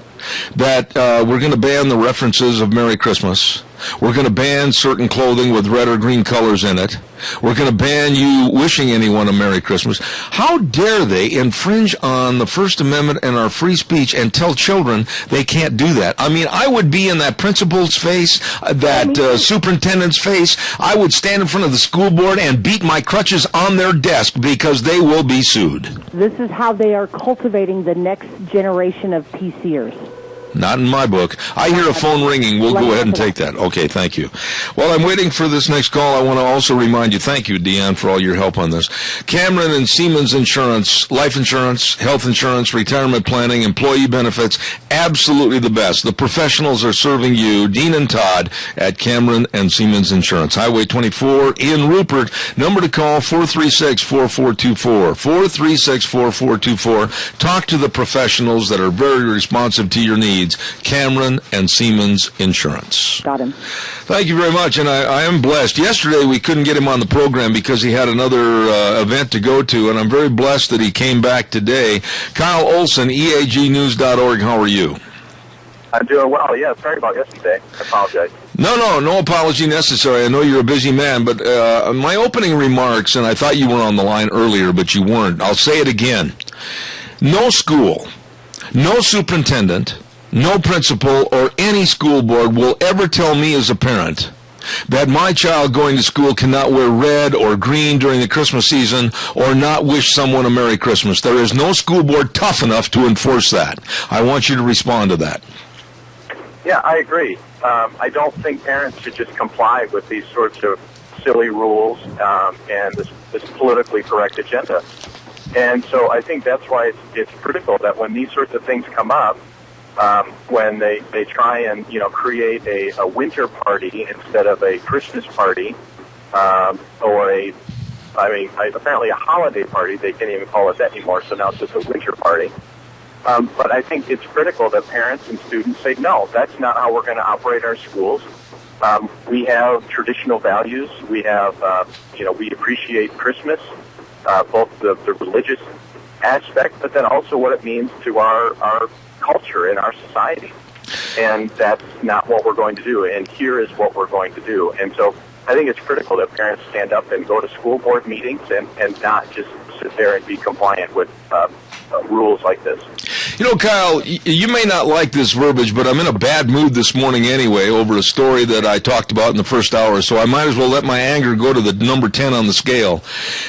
that we're going to ban the references of Merry Christmas. We're going to ban certain clothing with red or green colors in it. We're going to ban you wishing anyone a Merry Christmas. How dare they infringe on the First Amendment and our free speech and tell children they can't do that? I mean, I would be in that principal's face, that superintendent's face. I would stand in front of the school board and beat my crutches on their desk because they will be sued. This is how they are cultivating the next generation of PCers. Not in my book. I hear a phone ringing. We'll go ahead and take that. Okay, thank you. While I'm waiting for this next call, I want to also remind you, thank you, Deanne, for all your help on this. Cameron and Siemens Insurance, life insurance, health insurance, retirement planning, employee benefits, absolutely the best. The professionals are serving you, Dean and Todd, at Cameron and Siemens Insurance. Highway 24 in Rupert. Number to call, 436-4424. 436-4424. Talk to the professionals that are very responsive to your needs. Cameron and Siemens Insurance. Got him. Thank you very much, and I am blessed. Yesterday we couldn't get him on the program because he had another event to go to, and I'm very blessed that he came back today. Kyle Olson, EAGnews.org, how are you? I'm doing well. Yeah, sorry about yesterday. I apologize. No apology necessary. I know you're a busy man, but my opening remarks, and I thought you were on the line earlier, but you weren't. I'll say it again. No school, no superintendent, no principal or any school board will ever tell me as a parent that my child going to school cannot wear red or green during the Christmas season or not wish someone a Merry Christmas. There is no school board tough enough to enforce that. I want you to respond to that. Yeah, I agree. I don't think parents should just comply with these sorts of silly rules and this politically correct agenda. And so I think that's why it's critical that when these sorts of things come up, when they try and, create a winter party instead of a Christmas party, or apparently a holiday party. They can't even call it that anymore, so now it's just a winter party. But I think it's critical that parents and students say, no, that's not how we're going to operate our schools. We have traditional values. We have, we appreciate Christmas, both the religious aspect, but then also what it means to our culture and our society. And that's not what we're going to do. And here is what we're going to do. And so I think it's critical that parents stand up and go to school board meetings and not just sit there and be compliant with rules like this. Kyle, you may not like this verbiage, but I'm in a bad mood this morning anyway over a story that I talked about in the first hour, so I might as well let my anger go to the number 10 on the scale.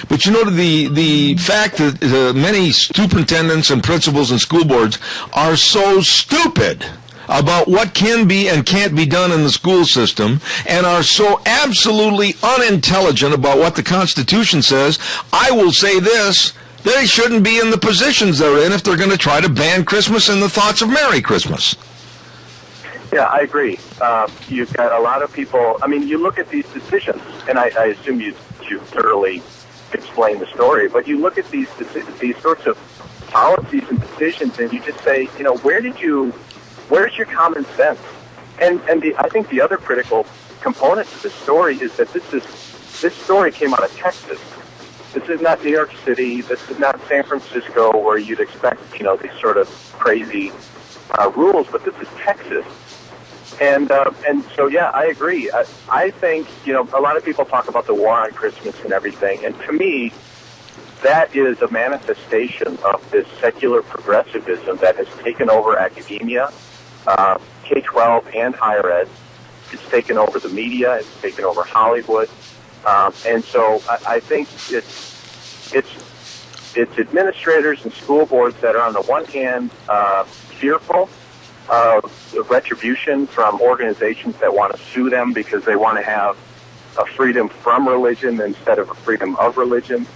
But the fact that many superintendents and principals and school boards are so stupid about what can be and can't be done in the school system, and are so absolutely unintelligent about what the Constitution says, I will say this: they shouldn't be in the positions they're in if they're going to try to ban Christmas and the thoughts of Merry Christmas. Yeah, I agree. You've got a lot of people. I mean, you look at these decisions, and I assume you thoroughly explained the story, but you look at these sorts of policies and decisions, and you just say, where's your common sense? And I think the other critical component to this story is that this story came out of Texas. This is not New York City. This is not San Francisco, where you'd expect, these sort of crazy rules. But this is Texas, and so yeah, I agree. I think a lot of people talk about the war on Christmas and everything, and to me, that is a manifestation of this secular progressivism that has taken over academia, K-12 and higher ed. It's taken over the media. It's taken over Hollywood. And so I think it's administrators and school boards that are on the one hand fearful of the retribution from organizations that want to sue them because they want to have a freedom from religion instead of a freedom of religion.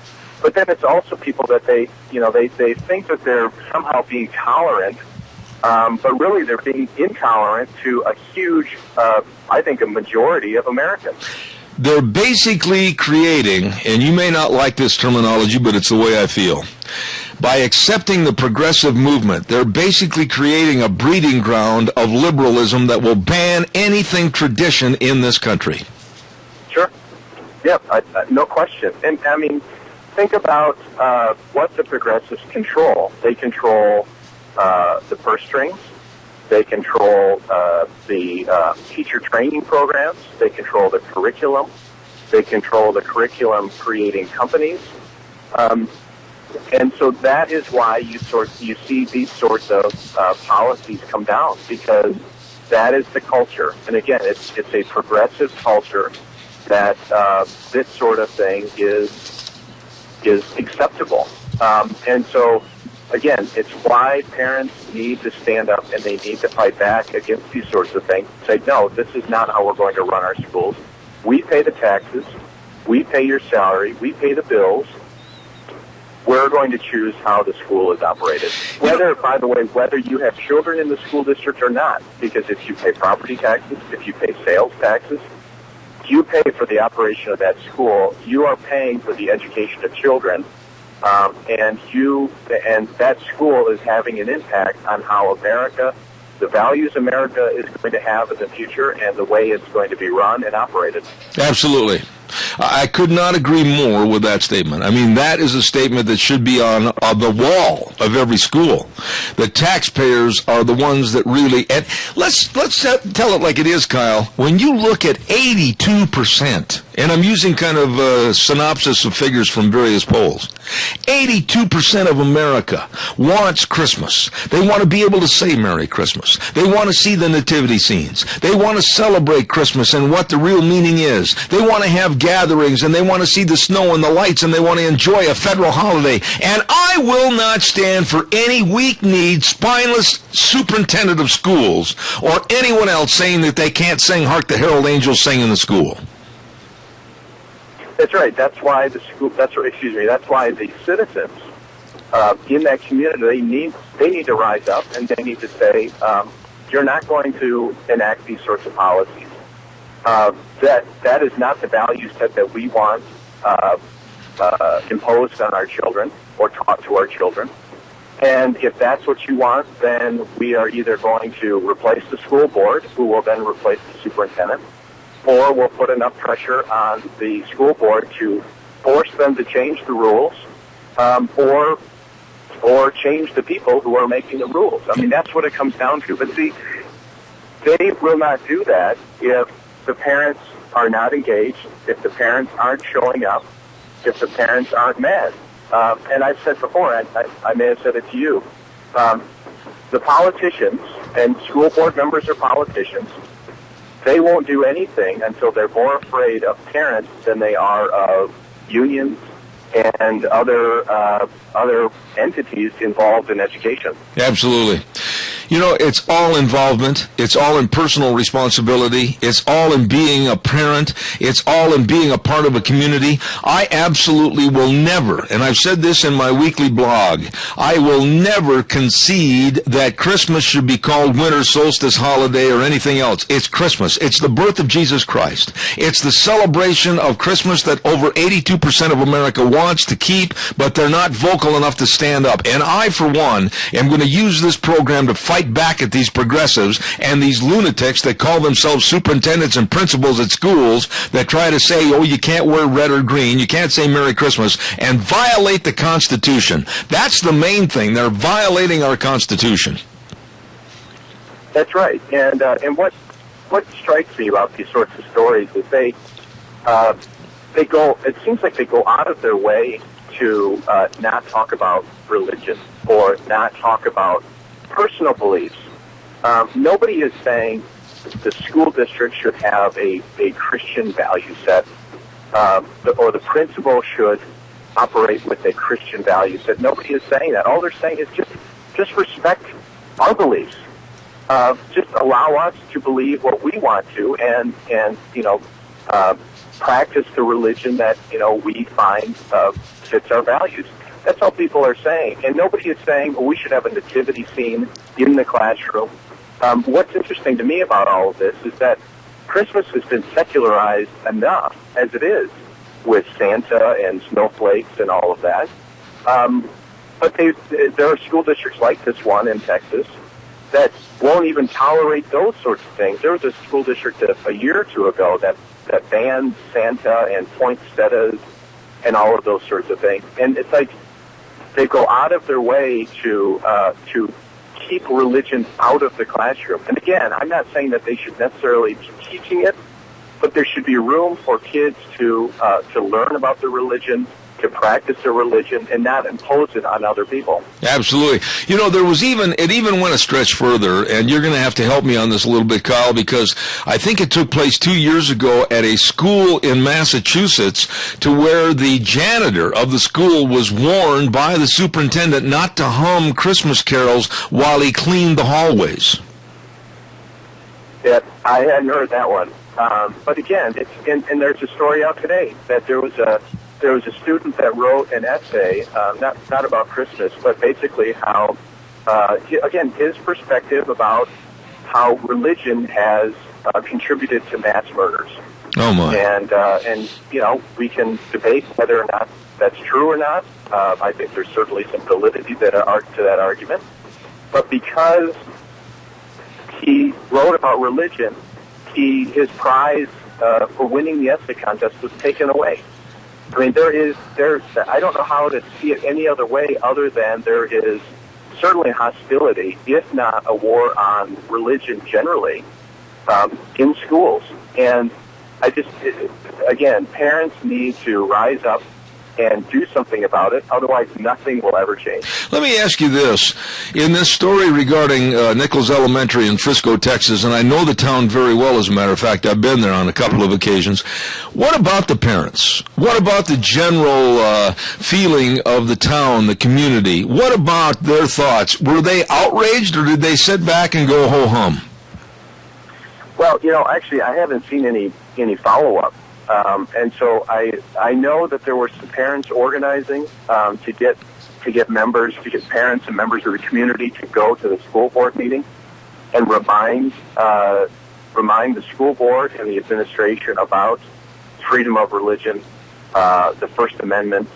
But then it's also people that they think that they're somehow being tolerant, but really they're being intolerant to a huge, I think, a majority of Americans. They're basically creating, and you may not like this terminology, but it's the way I feel. By accepting the progressive movement, they're basically creating a breeding ground of liberalism that will ban anything tradition in this country. Sure. Yeah, no question. And, I mean, think about what the progressives control. They control the purse strings. They control the teacher training programs. They control the curriculum. They control the curriculum creating companies. And so that is why you see these sorts of policies come down, because that is the culture. And again, it's a progressive culture that this sort of thing is acceptable. And so, again, it's why parents need to stand up and they need to fight back against these sorts of things. Say, no, this is not how we're going to run our schools. We pay the taxes. We pay your salary. We pay the bills. We're going to choose how the school is operated. Whether, by the way, whether you have children in the school district or not, because if you pay property taxes, if you pay sales taxes, you pay for the operation of that school. You are paying for the education of children. And that school is having an impact on how America, the values America is going to have in the future, and the way it's going to be run and operated. Absolutely. I could not agree more with that statement. I mean, that is a statement that should be on the wall of every school. The taxpayers are the ones that really, and let's tell it like it is, Kyle. When you look at 82%, and I'm using kind of a synopsis of figures from various polls, 82% of America wants Christmas. They want to be able to say Merry Christmas. They want to see the nativity scenes. They want to celebrate Christmas and what the real meaning is. They want to have gatherings, and they want to see the snow and the lights, and they want to enjoy a federal holiday. And I will not stand for any weak-kneed, spineless superintendent of schools or anyone else saying that they can't sing Hark the Herald Angels Sing in the school. That's right. That's why the school. That's why the citizens in that community, they need to rise up and they need to say, you're not going to enact these sorts of policies. That is not the value set that we want imposed on our children or taught to our children. And if that's what you want, then we are either going to replace the school board, who will then replace the superintendent, or we'll put enough pressure on the school board to force them to change the rules, or change the people who are making the rules. I mean, that's what it comes down to. But see, they will not do that if the parents are not engaged, if the parents aren't showing up, if the parents aren't mad. And I've said before, I may have said it to you, the politicians, and school board members are politicians, they won't do anything until they're more afraid of parents than they are of unions and other entities involved in education. Absolutely. You know, it's all involvement. It's all in personal responsibility. It's all in being a parent. It's all in being a part of a community. I absolutely will never, and I've said this in my weekly blog, I will never concede that Christmas should be called winter solstice holiday or anything else. It's Christmas. It's the birth of Jesus Christ. It's the celebration of Christmas that over 82% of America wants to keep, but they're not vocal enough to stand up. And I, for one, am going to use this program to fight back at these progressives and these lunatics that call themselves superintendents and principals at schools that try to say, oh, you can't wear red or green, you can't say Merry Christmas, and violate the Constitution. That's the main thing. They're violating our Constitution. That's right. And what strikes me about these sorts of stories is they go, it seems like they go out of their way to not talk about religion or not talk about personal beliefs. Nobody is saying the school district should have a Christian value set, or the principal should operate with a Christian value set. Nobody is saying that. All they're saying is just respect our beliefs. Just allow us to believe what we want to, and practice the religion that we find fits our values. That's all people are saying. And nobody is saying, well, we should have a nativity scene in the classroom. What's interesting to me about all of this is that Christmas has been secularized enough as it is, with Santa and snowflakes and all of that. But there are school districts like this one in Texas that won't even tolerate those sorts of things. There was a school district a year or two ago that banned Santa and poinsettias and all of those sorts of things. And it's like they go out of their way to keep religion out of the classroom. And again, I'm not saying that they should necessarily be teaching it, but there should be room for kids to learn about the religion, to practice their religion, and not impose it on other people. Absolutely. It even went a stretch further, and you're going to have to help me on this a little bit, Kyle, because I think it took place 2 years ago at a school in Massachusetts to where the janitor of the school was warned by the superintendent not to hum Christmas carols while he cleaned the hallways. Yeah, I hadn't heard that one. But again, and there's a story out today that there was a student that wrote an essay, not about Christmas, but basically how, again, his perspective about how religion has contributed to mass murders. Oh my! And we can debate whether or not that's true or not. I think there's certainly some validity to that argument. But because he wrote about religion, his prize for winning the essay contest was taken away. I mean, I don't know how to see it any other way other than there is certainly hostility, if not a war on religion generally, in schools. And again, parents need to rise up and do something about it. Otherwise, nothing will ever change. Let me ask you this. In this story regarding Nichols Elementary in Frisco, Texas, and I know the town very well, as a matter of fact, I've been there on a couple of occasions, what about the parents? What about the general feeling of the town, the community? What about their thoughts? Were they outraged, or did they sit back and go ho-hum? Well, actually, I haven't seen any follow-up. And so I know that there were some parents organizing to to get parents and members of the community to go to the school board meeting and remind the school board and the administration about freedom of religion, the First Amendment,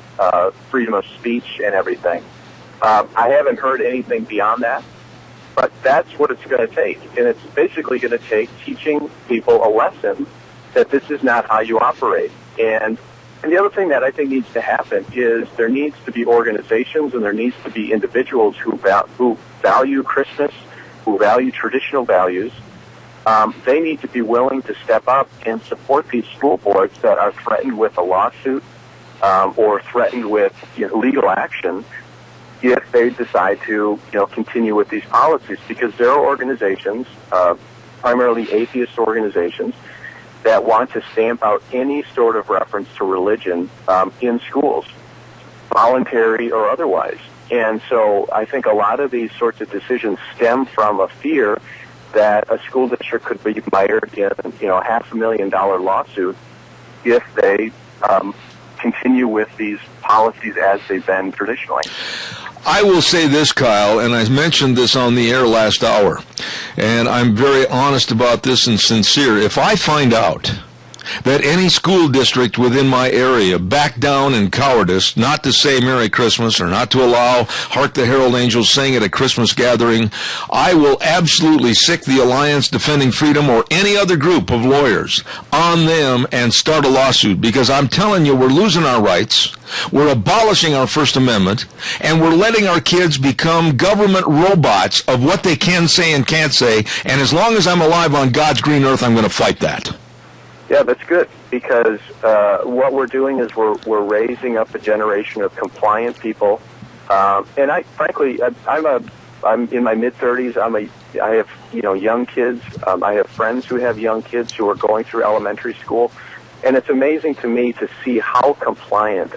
freedom of speech, and everything. I haven't heard anything beyond that, but that's what it's going to take. And it's basically going to take teaching people a lesson that this is not how you operate. And the other thing that I think needs to happen is there needs to be organizations and there needs to be individuals who value Christmas, who value traditional values. They need to be willing to step up and support these school boards that are threatened with a lawsuit or threatened with legal action if they decide to continue with these policies, because there are organizations, primarily atheist organizations, that want to stamp out any sort of reference to religion in schools, voluntary or otherwise. And so I think a lot of these sorts of decisions stem from a fear that a school district could be mired in, a $500,000 lawsuit if they continue with these policies as they've been traditionally. I will say this, Kyle, and I mentioned this on the air last hour, and I'm very honest about this and sincere. If I find out that any school district within my area backed down in cowardice not to say Merry Christmas or not to allow Hark the Herald Angels sing at a Christmas gathering, I will absolutely sick the Alliance Defending Freedom or any other group of lawyers on them and start a lawsuit, because I'm telling you, we're losing our rights, we're abolishing our First Amendment, and we're letting our kids become government robots of what they can say and can't say, and as long as I'm alive on God's green earth, I'm going to fight that. Yeah, that's good, because what we're doing is we're raising up a generation of compliant people, and I'm in my mid-30s. I have young kids. I have friends who have young kids who are going through elementary school, and it's amazing to me to see how compliant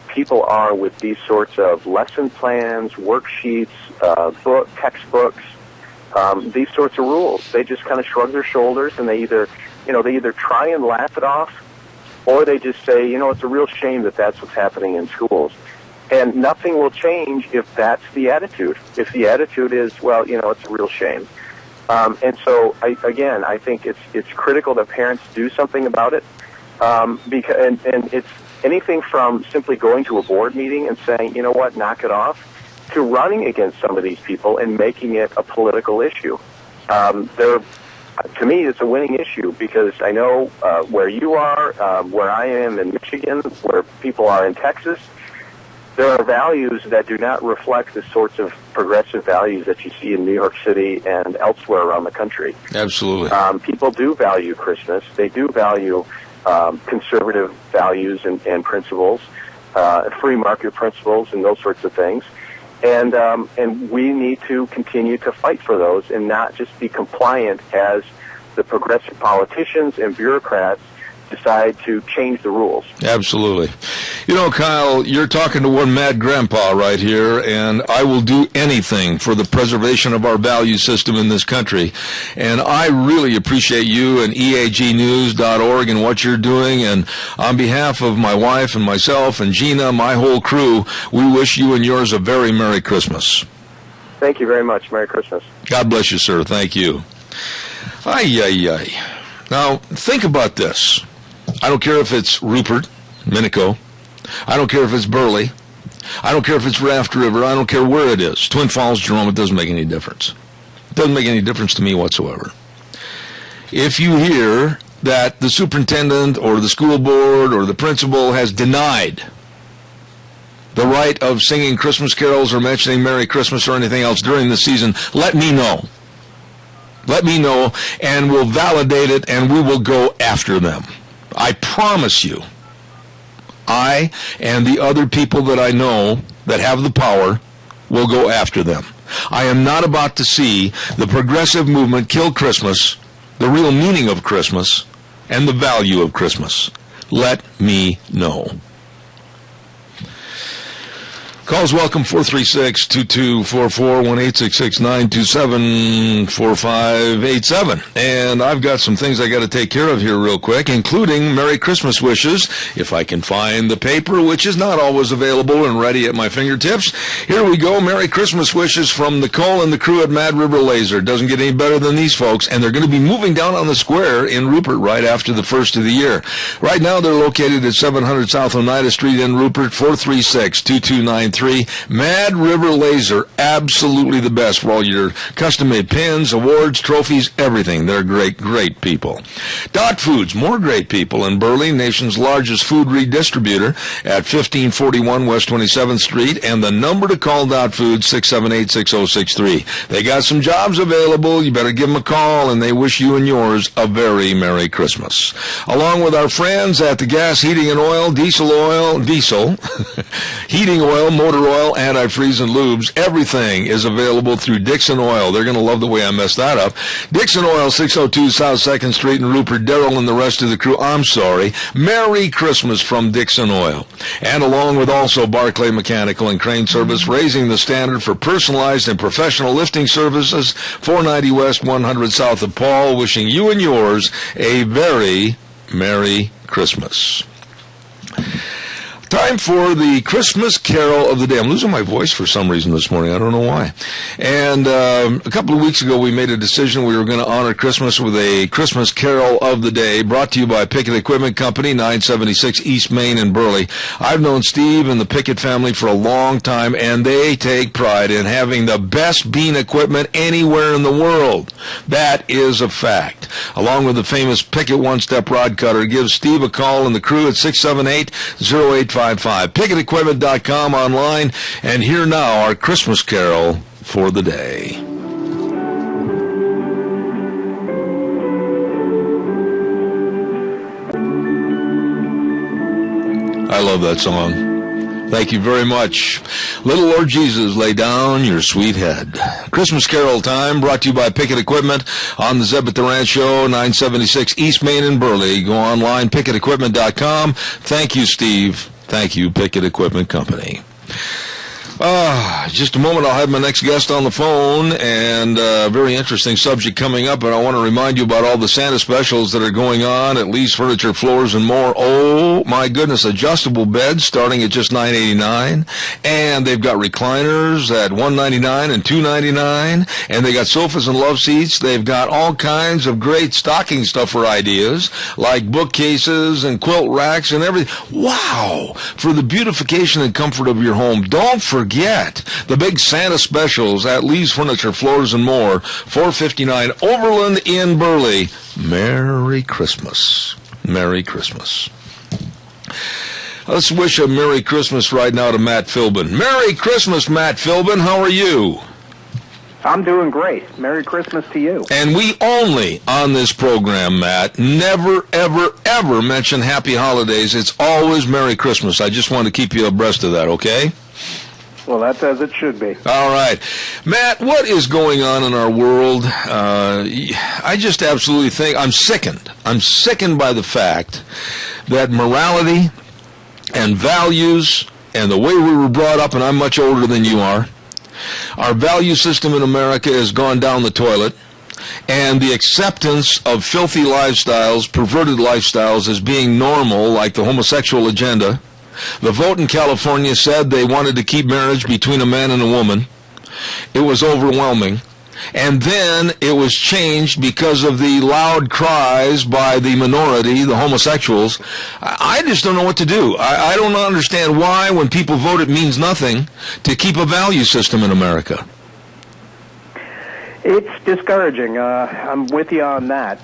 people are with these sorts of lesson plans, worksheets, textbooks, these sorts of rules. They just kind of shrug their shoulders, and they either try and laugh it off, or they just say, it's a real shame that that's what's happening in schools. And nothing will change if that's the attitude. If the attitude is, well, it's a real shame. And so, I think it's critical that parents do something about it, because it's anything from simply going to a board meeting and saying, knock it off, to running against some of these people and making it a political issue. To me, it's a winning issue, because I know where you are, where I am in Michigan, where people are in Texas, there are values that do not reflect the sorts of progressive values that you see in New York City and elsewhere around the country. Absolutely. People do value Christmas. They do value conservative values and principles, free market principles, and those sorts of things. And we need to continue to fight for those and not just be compliant as the progressive politicians and bureaucrats decide to change the rules. Absolutely. Kyle, you're talking to one mad grandpa right here, and I will do anything for the preservation of our value system in this country. And I really appreciate you and EAGnews.org and what you're doing. And on behalf of my wife and myself and Gina, my whole crew, we wish you and yours a very Merry Christmas. Thank you very much. Merry Christmas. God bless you, sir. Thank you. Ay, ay, ay. Now, think about this. I don't care if it's Rupert, Minico. I don't care if it's Burley. I don't care if it's Raft River. I don't care where it is. Twin Falls, Jerome, it doesn't make any difference. It doesn't make any difference to me whatsoever. If you hear that the superintendent or the school board or the principal has denied the right of singing Christmas carols or mentioning Merry Christmas or anything else during the season, let me know. Let me know, and we'll validate it, and we will go after them. I promise you, I and the other people that I know that have the power will go after them. I am not about to see the progressive movement kill Christmas, the real meaning of Christmas, and the value of Christmas. Let me know. Calls welcome, 436-2244, 1-866-927-4587. And I've got some things I got to take care of here real quick, including Merry Christmas wishes, if I can find the paper, which is not always available and ready at my fingertips. Here we go, Merry Christmas wishes from Nicole and the crew at Mad River Laser. Doesn't get any better than these folks, and they're going to be moving down on the square in Rupert right after the first of the year. Right now, they're located at 700 South Oneida Street in Rupert, 436-2293. Mad River Laser, absolutely the best for all your custom-made pins, awards, trophies, everything. They're great, great people. Dot Foods, more great people in Burley, nation's largest food redistributor at 1541 West 27th Street, and the number to call Dot Foods, 678-6063. They got some jobs available. You better give them a call, and they wish you and yours a very Merry Christmas. Along with our friends at the Gas, Heating, and Oil, Diesel, Heating Oil, Motor Oil, Antifreeze, and Lubes, everything is available through Dixon Oil. They're going to love the way I messed that up. Dixon Oil, 602 South 2nd Street in Rupert. Daryl and the rest of the crew, I'm sorry. Merry Christmas from Dixon Oil. And along with also Barclay Mechanical and Crane Service, raising the standard for personalized and professional lifting services, 490 West, 100 South of Paul, wishing you and yours a very Merry Christmas. Time for the Christmas Carol of the Day. I'm losing my voice for some reason this morning. I don't know why. And a couple of weeks ago, we made a decision we were going to honor Christmas with a Christmas Carol of the Day, brought to you by Pickett Equipment Company, 976 East Main in Burley. I've known Steve and the Pickett family for a long time, and they take pride in having the best bean equipment anywhere in the world. That is a fact. Along with the famous Pickett one-step rod cutter, give Steve a call and the crew at 678-0855. PickettEquipment.com online, and here now our Christmas Carol for the day. I love that song. Thank you very much. Little Lord Jesus, lay down your sweet head. Christmas Carol time brought to you by Pickett Equipment on the Zeb at the Ranch Show, 976 East Main in Burley. Go online, PickettEquipment.com. Thank you, Steve. Thank you, Pickett Equipment Company. Just a moment, I'll have my next guest on the phone, and a very interesting subject coming up, and I want to remind you about all the Santa specials that are going on at Lee's Furniture, Floors, and More. Oh, my goodness, adjustable beds starting at just $9.89, and they've got recliners at $199 and $299, and they got sofas and love seats. They've got all kinds of great stocking stuffer ideas, like bookcases and quilt racks and everything. Wow! For the beautification and comfort of your home, don't forget the big Santa specials at Lee's Furniture, Floors, and More, 459 Overland in Burley. Merry Christmas. Merry Christmas. Let's wish a Merry Christmas right now to Matt Philbin. Merry Christmas, Matt Philbin. How are you? I'm doing great. Merry Christmas to you. And we only, on this program, Matt, never, ever, ever mention Happy Holidays. It's always Merry Christmas. I just want to keep you abreast of that, okay? Well, that's as it should be. All right. Matt, what is going on in our world? I just absolutely think I'm sickened. I'm sickened by the fact that morality and values and the way we were brought up, and I'm much older than you are, our value system in America has gone down the toilet, and the acceptance of filthy lifestyles, perverted lifestyles as being normal, like the homosexual agenda. The vote in California said they wanted to keep marriage between a man and a woman. It was overwhelming. And then it was changed because of the loud cries by the minority, the homosexuals. I just don't know what to do. I don't understand why, when people vote, it means nothing to keep a value system in America. It's discouraging. I'm with you on that.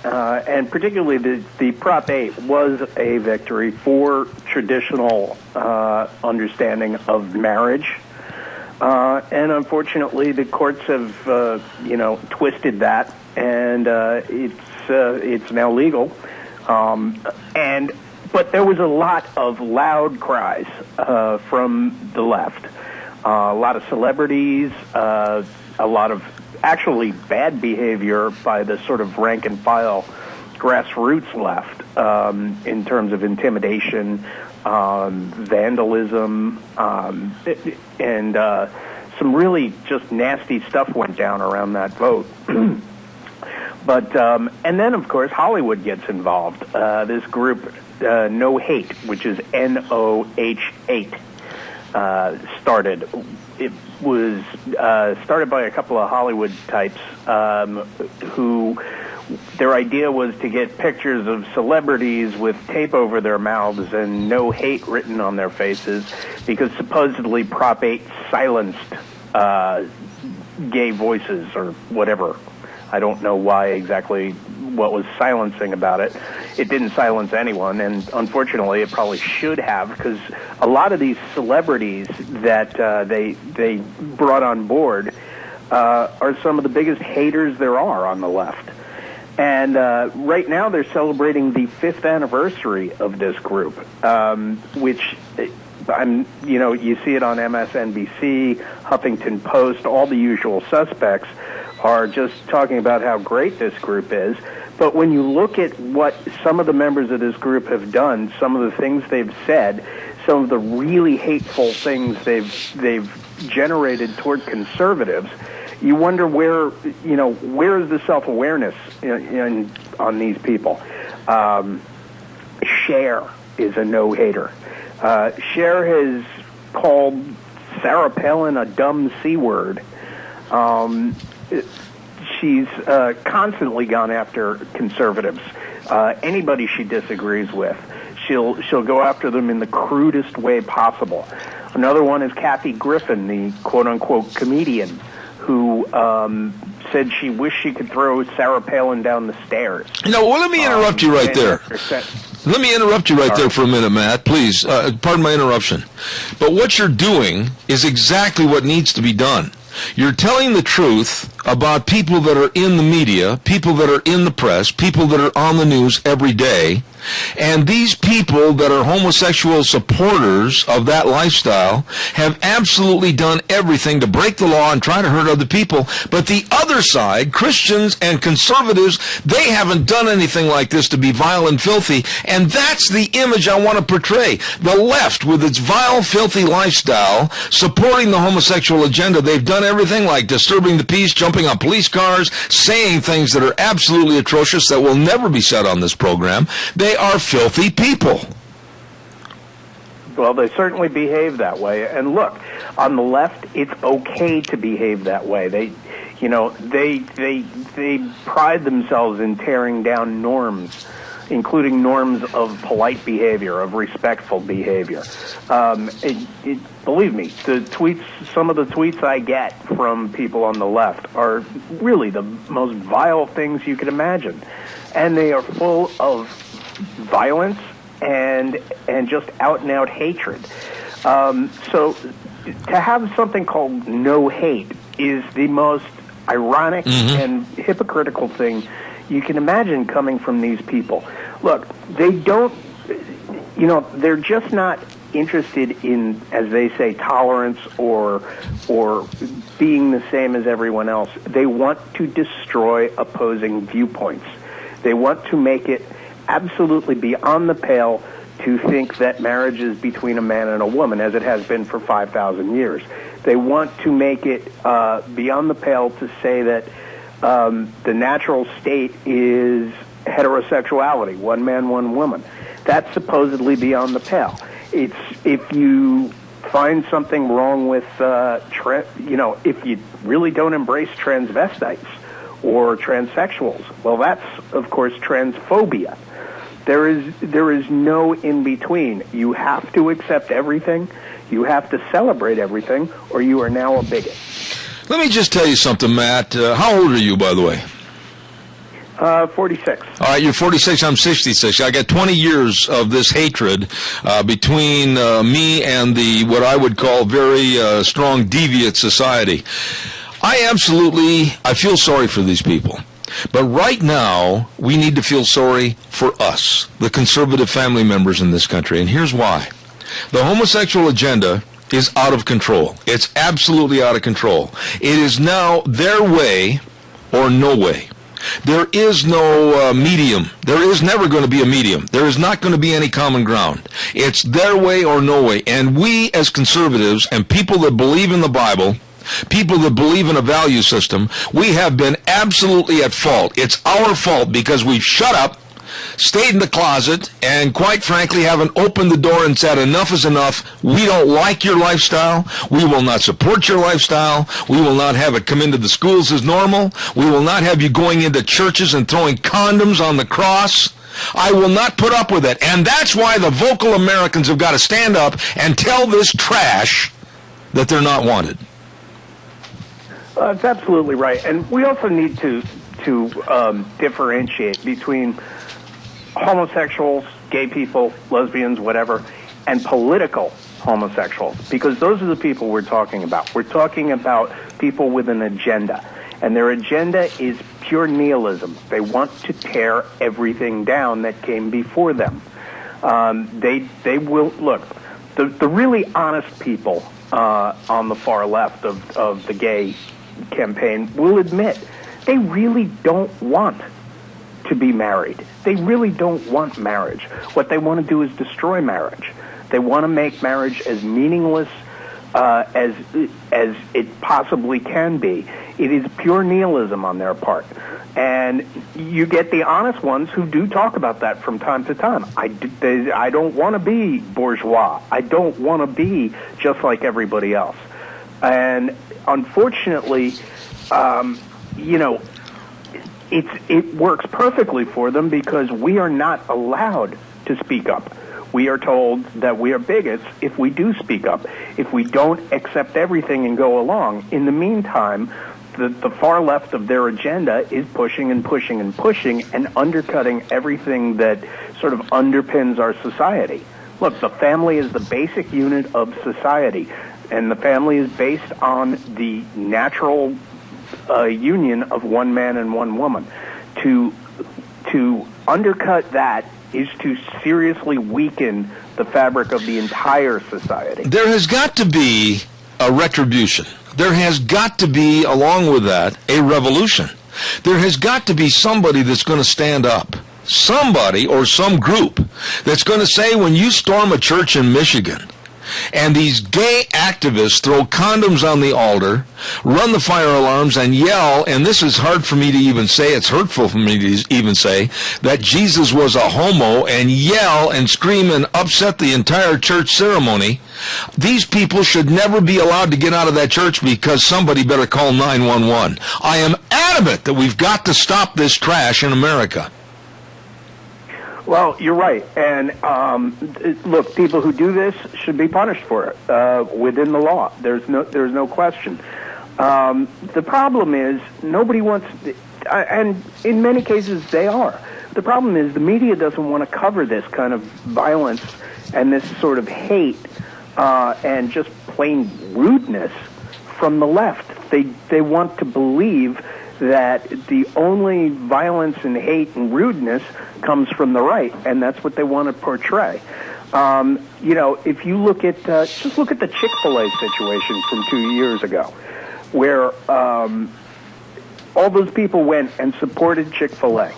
And particularly the Prop 8 was a victory for traditional understanding of marriage. And unfortunately, the courts have, twisted that, and it's now legal. But there was a lot of loud cries from the left. A lot of celebrities, a lot of actually bad behavior by the sort of rank and file grassroots left in terms of intimidation, vandalism, and some really just nasty stuff went down around that vote. But and then, of course, Hollywood gets involved. This group, No Hate, which is NOH8, started. It was started by a couple of Hollywood types who their idea was to get pictures of celebrities with tape over their mouths and no hate written on their faces, because supposedly Prop 8 silenced gay voices or whatever. I don't know why exactly what was silencing about it. It didn't silence anyone, and unfortunately it probably should have, because a lot of these celebrities that they brought on board are some of the biggest haters there are on the left. And right now they're celebrating the 5th anniversary of this group, which you see it on MSNBC, Huffington Post, all the usual suspects are just talking about how great this group is. But when you look at what some of the members of this group have done, some of the things they've said, some of the really hateful things they've generated toward conservatives, you wonder where is the self-awareness on these people. Cher is a no-hater. Cher has called Sarah Palin a dumb C-word. She's constantly gone after conservatives. Anybody she disagrees with, she'll go after them in the crudest way possible. Another one is Kathy Griffin, the quote-unquote comedian, who said she wished she could throw Sarah Palin down the stairs. No, well, let me interrupt you right there. Let me interrupt you right there for a minute, Matt, please. Pardon my interruption. But what you're doing is exactly what needs to be done. You're telling the truth about people that are in the media, people that are in the press, people that are on the news every day. And these people that are homosexual supporters of that lifestyle have absolutely done everything to break the law and try to hurt other people. But the other side, Christians and conservatives, they haven't done anything like this to be vile and filthy. And that's the image I want to portray. The left, with its vile, filthy lifestyle, supporting the homosexual agenda, they've done everything like disturbing the peace, jumping on police cars, saying things that are absolutely atrocious that will never be said on this program. They are filthy people. Well, they certainly behave that way. And look, on the left, it's okay to behave that way. They pride themselves in tearing down norms, including norms of polite behavior, of respectful behavior. Believe me, some of the tweets I get from people on the left are really the most vile things you could imagine. And they are full of violence and just out-and-out hatred. So to have something called no hate is the most ironic and hypocritical thing you can imagine coming from these people. Look, they don't, they're just not interested in, as they say, tolerance or being the same as everyone else. They want to destroy opposing viewpoints. They want to make it absolutely beyond the pale to think that marriage is between a man and a woman, as it has been for 5,000 years. They want to make it beyond the pale to say that the natural state is heterosexuality, one man, one woman. That's supposedly beyond the pale. It's if you find something wrong with, if you really don't embrace transvestites or transsexuals, well, that's, of course, transphobia. There is no in-between. You have to accept everything, you have to celebrate everything, or you are now a bigot. Let me just tell you something, Matt. How old are you, by the way? 46. All right, you're 46, I'm 66. I got 20 years of this hatred between me and the, what I would call, very strong deviant society. I feel sorry for these people. But right now, we need to feel sorry for us, the conservative family members in this country. And here's why. The homosexual agenda is out of control. It's absolutely out of control. It is now their way or no way. There is no medium. There is never going to be a medium. There is not going to be any common ground. It's their way or no way. And we as conservatives and people that believe in the Bible, people that believe in a value system, we have been absolutely at fault. It's our fault because we've shut up, stayed in the closet, and quite frankly haven't opened the door and said enough is enough. We don't like your lifestyle. We will not support your lifestyle. We will not have it come into the schools as normal. We will not have you going into churches and throwing condoms on the cross. I will not put up with it. And that's why the vocal Americans have got to stand up and tell this trash that they're not wanted. That's absolutely right. And we also need to differentiate between homosexuals, gay people, lesbians, whatever, and political homosexuals, because those are the people we're talking about. We're talking about people with an agenda, and their agenda is pure nihilism. They want to tear everything down that came before them. They will, look, the really honest people on the far left of the gay campaign will admit they really don't want to be married. They really don't want marriage. What they want to do is destroy marriage. They want to make marriage as meaningless as it possibly can be. It is pure nihilism on their part. And you get the honest ones who do talk about that from time to time. I don't want to be bourgeois. I don't want to be just like everybody else. And unfortunately, it works perfectly for them because we are not allowed to speak up. We are told that we are bigots if we do speak up, if we don't accept everything and go along. In the meantime, the far left of their agenda is pushing and pushing and pushing and undercutting everything that sort of underpins our society. Look, the family is the basic unit of society, and the family is based on the natural union of one man and one woman. To undercut that is to seriously weaken the fabric of the entire society. There has got to be a retribution. There has got to be, along with that, a revolution. There has got to be somebody that's going to stand up. Somebody or some group that's going to say, when you storm a church in Michigan and these gay activists throw condoms on the altar, run the fire alarms, and yell, and this is hard for me to even say, it's hurtful for me to even say, that Jesus was a homo, and yell and scream and upset the entire church ceremony, these people should never be allowed to get out of that church because somebody better call 911. I am adamant that we've got to stop this trash in America. Well, you're right. And look, people who do this should be punished for it within the law. There's no question. The problem is nobody wants, and in many cases they are. The problem is the media doesn't want to cover this kind of violence and this sort of hate and just plain rudeness from the left. They want to believe that the only violence and hate and rudeness comes from the right, and that's what they want to portray. If you look at just look at the Chick-fil-A situation from 2 years ago, where all those people went and supported Chick-fil-A,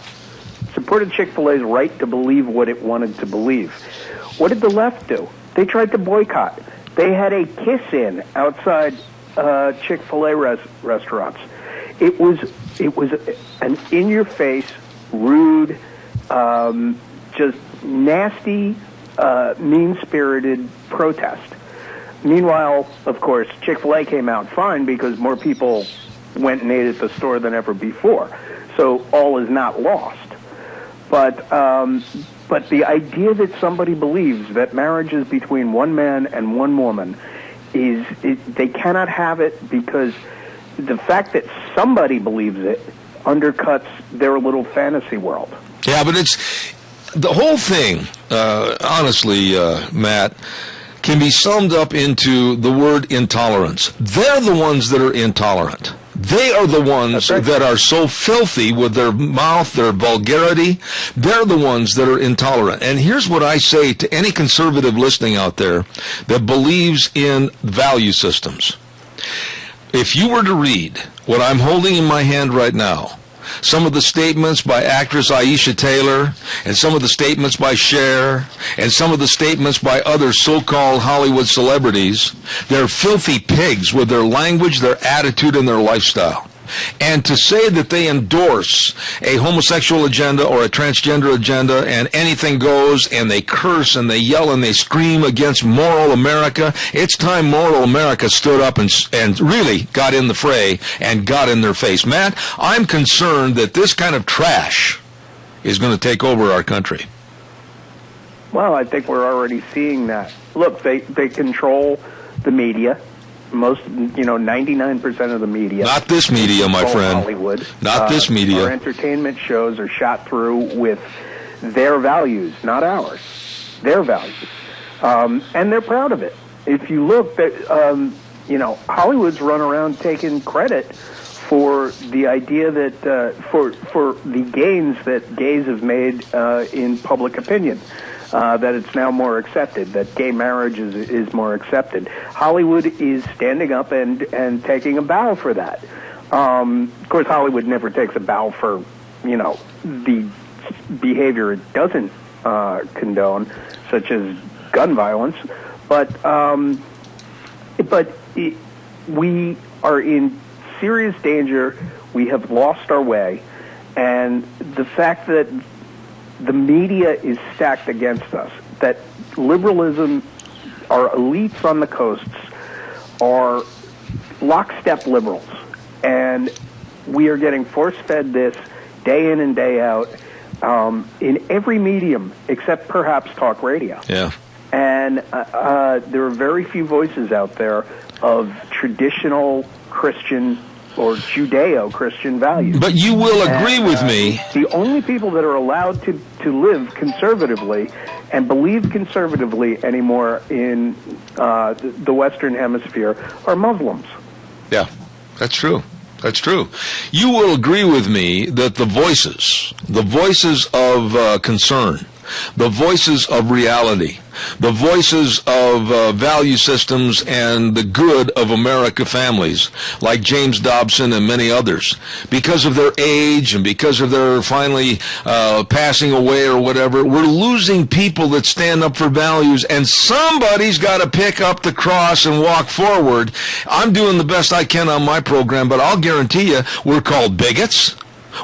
supported Chick-fil-A's right to believe what it wanted to believe. What did the left do? They tried to boycott. They had a kiss-in outside Chick-fil-A restaurants. It was an in-your-face, rude, just nasty, mean-spirited protest. Meanwhile, of course, Chick-fil-A came out fine because more people went and ate at the store than ever before. So all is not lost. But the idea that somebody believes that marriage is between one man and one woman they cannot have it, because the fact that somebody believes it undercuts their little fantasy world. Yeah, but it's the whole thing, honestly, Matt, can be summed up into the word intolerance. They're the ones that are intolerant. They are the ones that are so filthy with their mouth, their vulgarity. They're the ones that are intolerant. And here's what I say to any conservative listening out there that believes in value systems. If you were to read what I'm holding in my hand right now, some of the statements by actress Aisha Taylor, and some of the statements by Cher, and some of the statements by other so-called Hollywood celebrities, they're filthy pigs with their language, their attitude, and their lifestyle. And to say that they endorse a homosexual agenda or a transgender agenda and anything goes, and they curse and they yell and they scream against moral America, it's time moral America stood up and really got in the fray and got in their face. Matt, I'm concerned that this kind of trash is going to take over our country. Well, I think we're already seeing that. Look, they control the media. 99% of the media. Not this media, my friend. Hollywood. Not this media. Our entertainment shows are shot through with their values, not ours. Their values. And they're proud of it. If you look, Hollywood's run around taking credit for the idea that, for the gains that gays have made in public opinion. That it's now more accepted, that gay marriage is more accepted. Hollywood is standing up and taking a bow for that. Of course, Hollywood never takes a bow for, the behavior it doesn't condone, such as gun violence. But we are in serious danger. We have lost our way. And the fact that the media is stacked against us, that liberalism, our elites on the coasts are lockstep liberals, and we are getting force-fed this day in and day out in every medium except perhaps talk radio. Yeah. And there are very few voices out there of traditional Christian or Judeo-Christian values. But you will agree with me. The only people that are allowed to live conservatively and believe conservatively anymore in the Western Hemisphere are Muslims. Yeah, that's true. That's true. You will agree with me that the voices of concern, the voices of reality, the voices of value systems and the good of America families, like James Dobson and many others, because of their age and because of their finally passing away or whatever, we're losing people that stand up for values, and somebody's got to pick up the cross and walk forward. I'm doing the best I can on my program, but I'll guarantee you we're called bigots.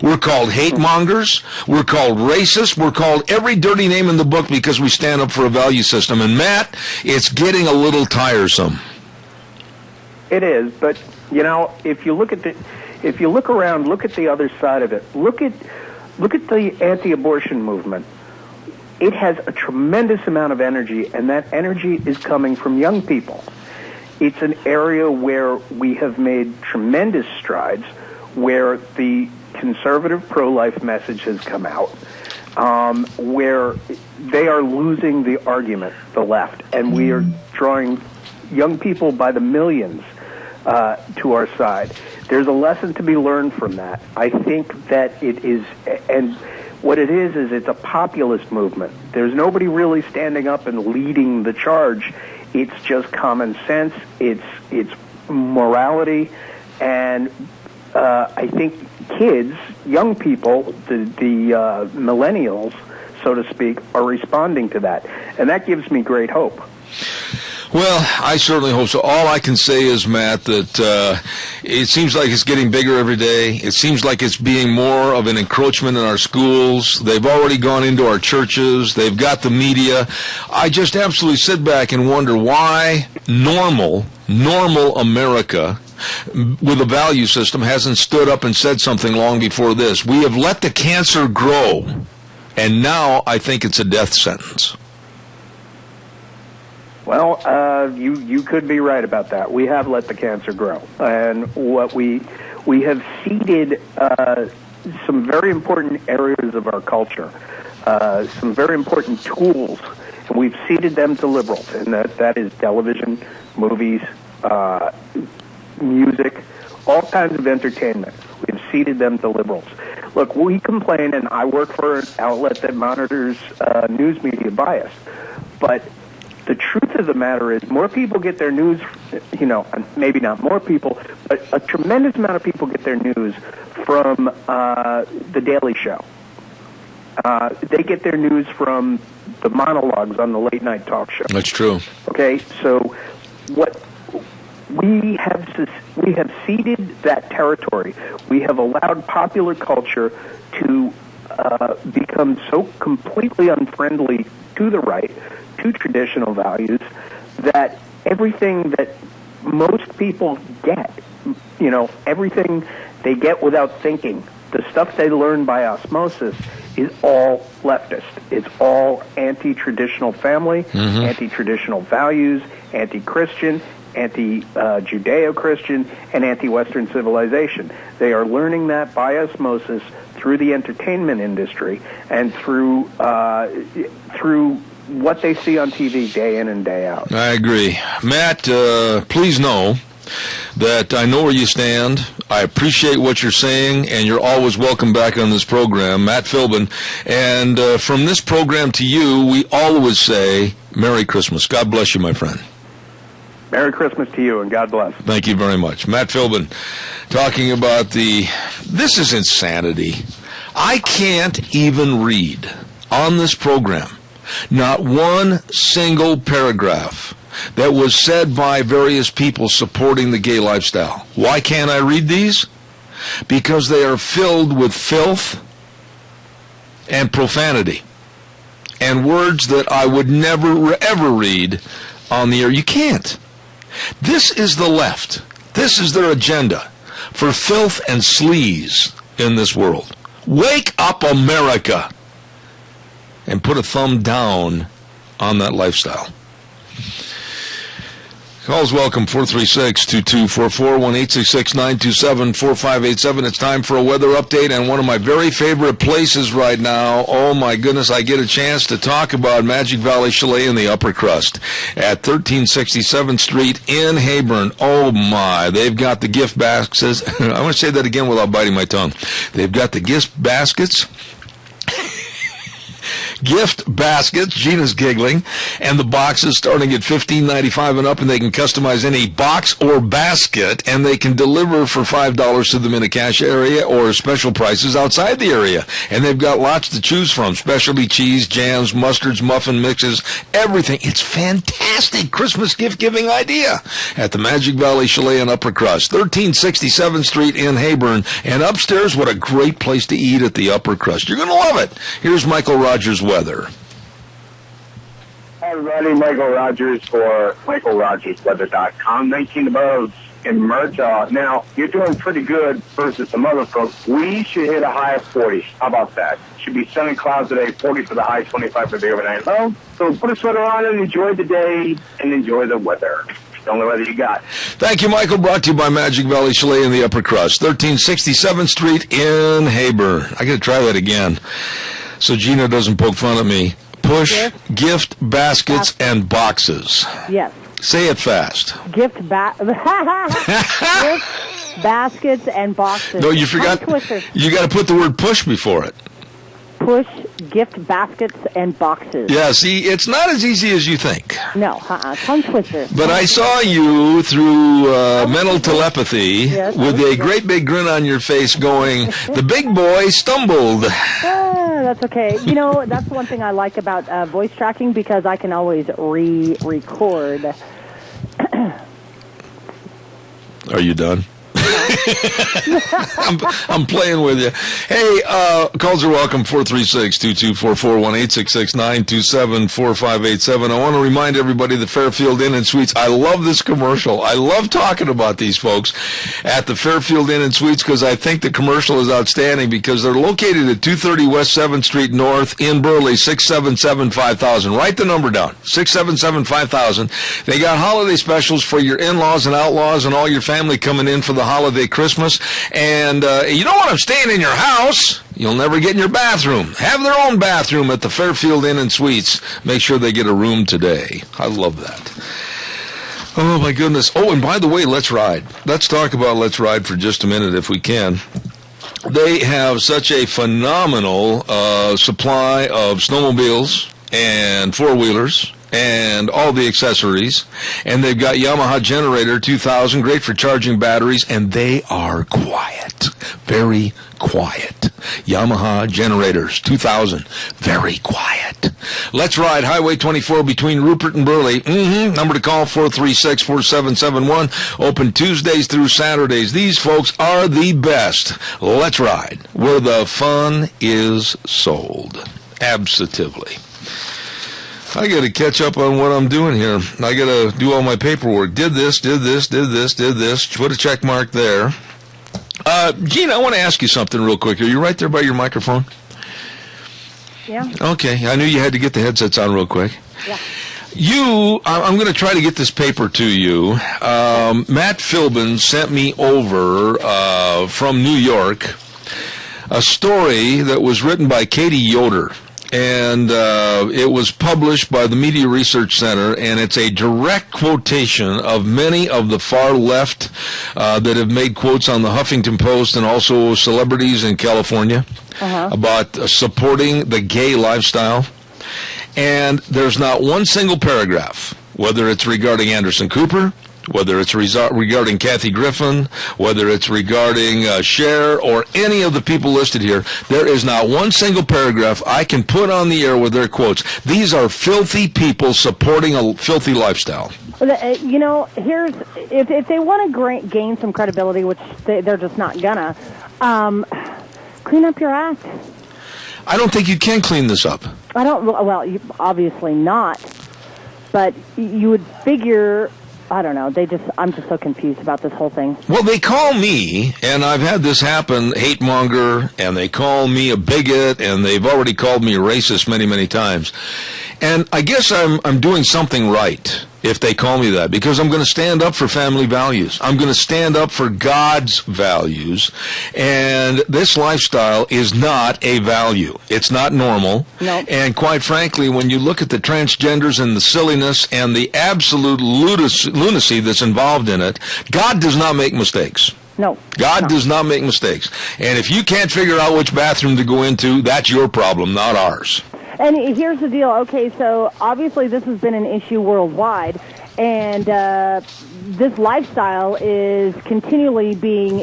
We're called hate mongers. We're called racists. We're called every dirty name in the book because we stand up for a value system. And Matt, it's getting a little tiresome. It is, but if you look around, look at the other side of it. Look at the anti-abortion movement. It has a tremendous amount of energy, and that energy is coming from young people. It's an area where we have made tremendous strides, where the conservative pro-life message has come out, where they are losing the argument, the left, and we are drawing young people by the millions to our side. There's a lesson to be learned from that. I think that it is, and what it is it's a populist movement. There's nobody really standing up and leading the charge. It's just common sense. It's morality, and I think kids, young people, the millennials, so to speak, are responding to that. And that gives me great hope. Well, I certainly hope so. All I can say is, Matt, that it seems like it's getting bigger every day. It seems like it's being more of an encroachment in our schools. They've already gone into our churches. They've got the media. I just absolutely sit back and wonder why normal America with a value system hasn't stood up and said something long before this. We have let the cancer grow, and now I think it's a death sentence. Well, you could be right about that. We have let the cancer grow, and what we have ceded some very important areas of our culture, some very important tools, and we've ceded them to liberals, and that is television, movies, music, all kinds of entertainment. We've ceded them to liberals. Look, we complain, and I work for an outlet that monitors news media bias, but the truth of the matter is more people get their news, maybe not more people, but a tremendous amount of people get their news from The Daily Show. They get their news from the monologues on the late-night talk show. That's true. Okay, so what we have ceded that territory. We have allowed popular culture to become so completely unfriendly to the right, to traditional values, that everything that most people get, everything they get without thinking, the stuff they learn by osmosis, is all leftist. It's all anti-traditional family, anti-traditional values, anti-Christian, anti-Judeo-Christian, and anti-Western civilization. They are learning that by osmosis through the entertainment industry and through what they see on TV day in and day out. I agree. Matt, please know that I know where you stand. I appreciate what you're saying, and you're always welcome back on this program. Matt Philbin. And from this program to you, we always say Merry Christmas. God bless you, my friend. Merry Christmas to you, and God bless. Thank you very much. Matt Philbin talking about this is insanity. I can't even read on this program not one single paragraph that was said by various people supporting the gay lifestyle. Why can't I read these? Because they are filled with filth and profanity and words that I would never, ever read on the air. You can't. This is the left. This is their agenda for filth and sleaze in this world. Wake up, America, and put a thumb down on that lifestyle. Calls welcome, 436-2244, 1-866-927-4587. It's time for a weather update, and one of my very favorite places right now, oh my goodness, I get a chance to talk about Magic Valley Chalet in the Upper Crust at 1367th Street in Heyburn. Oh my, they've got the gift baskets. I want to say that again without biting my tongue. They've got the gift baskets. Gift baskets, Gina's giggling, and the boxes starting at $15.95 and up, and they can customize any box or basket, and they can deliver for $5 to them in a cash area or special prices outside the area. And they've got lots to choose from, specialty cheese, jams, mustards, muffin mixes, everything. It's fantastic Christmas gift-giving idea at the Magic Valley Chalet in Upper Crust, 1367th Street in Heyburn, and upstairs, what a great place to eat at the Upper Crust. You're going to love it. Here's Michael Rogers' weather. Hi, everybody. Michael Rogers for MichaelRogersWeather.com. 19 above in Murtaugh. Now, you're doing pretty good versus some other folks. We should hit a high of 40. How about that? Should be sun and clouds today, 40 for the high, 25 for the overnight low. So put a sweater on and enjoy the day and enjoy the weather. The only weather you got. Thank you, Michael. Brought to you by Magic Valley Chalet in the Upper Crust, 1367th Street in Heyburn. I got to try that again so Gina doesn't poke fun at me. Push gift baskets and boxes. Yes. Say it fast. Gift baskets and boxes. No, you forgot. You got to put the word push before it. Push gift baskets and boxes. Yeah, see, it's not as easy as you think. No, tongue twister. But I saw you through mental telepathy with a great big grin on your face going, the big boy stumbled. That's okay. You know, that's one thing I like about voice tracking, because I can always re-record. Are you done? I'm playing with you. Hey, calls are welcome, 436-2244, 1-866-927-4587. I want to remind everybody the Fairfield Inn and Suites. I love this commercial. I love talking about these folks at the Fairfield Inn and Suites because I think the commercial is outstanding, because they're located at 230 West 7th Street North in Burley, 677-5000. Write the number down, 677-5000. They got holiday specials for your in-laws and outlaws and all your family coming in for the holiday Christmas. And you don't want them staying in your house. You'll never get in your bathroom. Have their own bathroom at the Fairfield Inn and Suites. Make sure they get a room today. I love that. Oh, my goodness. Oh, and by the way, Let's Ride. Let's talk about Let's Ride for just a minute if we can. They have such a phenomenal supply of snowmobiles and four-wheelers and all the accessories. And they've got Yamaha Generator 2000, great for charging batteries, and they are quiet. Very quiet. Yamaha Generators 2000, very quiet. Let's ride Highway 24 between Rupert and Burley. Number to call, 436-4771. Open Tuesdays through Saturdays. These folks are the best. Let's ride where the fun is sold. Absolutely. I got to catch up on what I'm doing here. I got to do all my paperwork. Did this. Put a check mark there. Gene, I want to ask you something real quick. Are you right there by your microphone? Yeah. Okay. I knew you had to get the headsets on real quick. Yeah. I'm going to try to get this paper to you. Matt Philbin sent me over from New York a story that was written by Katie Yoder. And it was published by the Media Research Center, and it's a direct quotation of many of the far left that have made quotes on the Huffington Post and also celebrities in California about supporting the gay lifestyle. And there's not one single paragraph, whether it's regarding Anderson Cooper, whether it's regarding Kathy Griffin, whether it's regarding Cher or any of the people listed here, there is not one single paragraph I can put on the air with their quotes. These are filthy people supporting a filthy lifestyle. You know, here's if they want to gain some credibility, which they're just not gonna, clean up your act. I don't think you can clean this up. I don't. Well, obviously not. But you would figure. I don't know. I'm just so confused about this whole thing. Well, they call me, and I've had this happen, hate monger, and they call me a bigot, and they've already called me a racist many, many times. And I guess I'm doing something right if they call me that, because I'm going to stand up for family values. I'm going to stand up for God's values, and this lifestyle is not a value. It's not normal. Nope. And quite frankly, when you look at the transgenders and the silliness and the absolute lunacy that's involved in it, God does not make mistakes. No. God does not make mistakes. And if you can't figure out which bathroom to go into, that's your problem, not ours. And here's the deal. Okay, so obviously this has been an issue worldwide, and this lifestyle is continually being,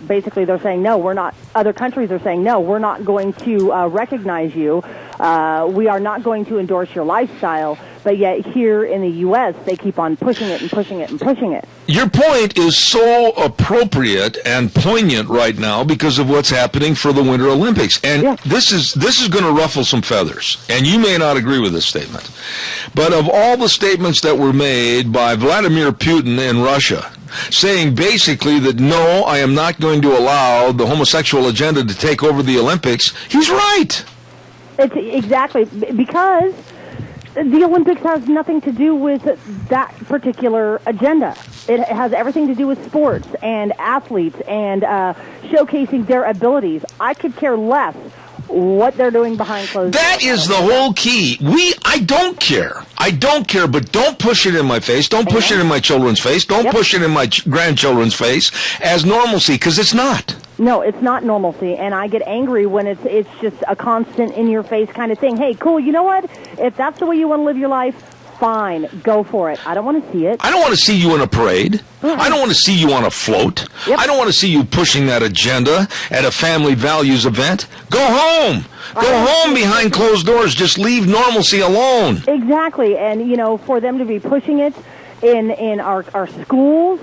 basically they're saying, no, we're not, other countries are saying, no, we're not going to recognize you. We are not going to endorse your lifestyle. But yet here in the U.S., they keep on pushing it and pushing it and pushing it. Your point is so appropriate and poignant right now because of what's happening for the Winter Olympics. And this is going to ruffle some feathers. And you may not agree with this statement. But of all the statements that were made by Vladimir Putin in Russia, saying basically that, no, I am not going to allow the homosexual agenda to take over the Olympics, he's right. It's exactly, because the Olympics has nothing to do with that particular agenda. It has everything to do with sports and athletes and showcasing their abilities. I could care less what they're doing behind closed doors. That is the whole key. I don't care. I don't care, but don't push it in my face. Don't push it in my children's face. Don't push it in my grandchildren's face as normalcy, because it's not. No, it's not normalcy, and I get angry when it's just a constant in-your-face kind of thing. Hey, cool, you know what? If that's the way you want to live your life, fine, go for it. I don't want to see it. I don't want to see you in a parade. I don't want to see you on a float. I don't want to see you pushing that agenda at a family values event. Go home. Go home behind closed doors. Just leave normalcy alone. Exactly, and, for them to be pushing it in our schools,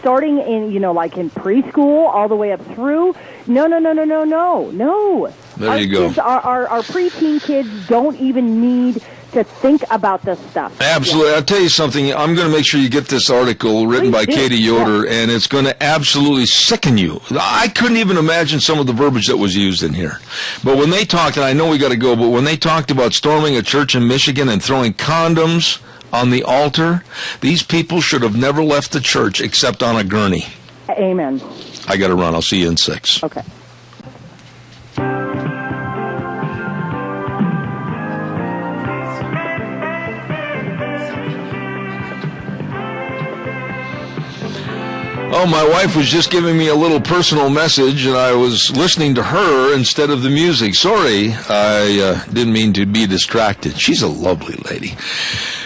starting in, like in preschool all the way up through. No. There you go. Kids, our preteen kids don't even need to think about this stuff. Absolutely. I'll tell you something. I'm going to make sure you get this article written by Katie Yoder, and it's going to absolutely sicken you. I couldn't even imagine some of the verbiage that was used in here. But when they talked, and I know we got to go, but when they talked about storming a church in Michigan and throwing condoms on the altar, these people should have never left the church except on a gurney. Amen. I got to run. I'll see you in 6. Okay. Oh, my wife was just giving me a little personal message, and I was listening to her instead of the music. Sorry, I didn't mean to be distracted. She's a lovely lady.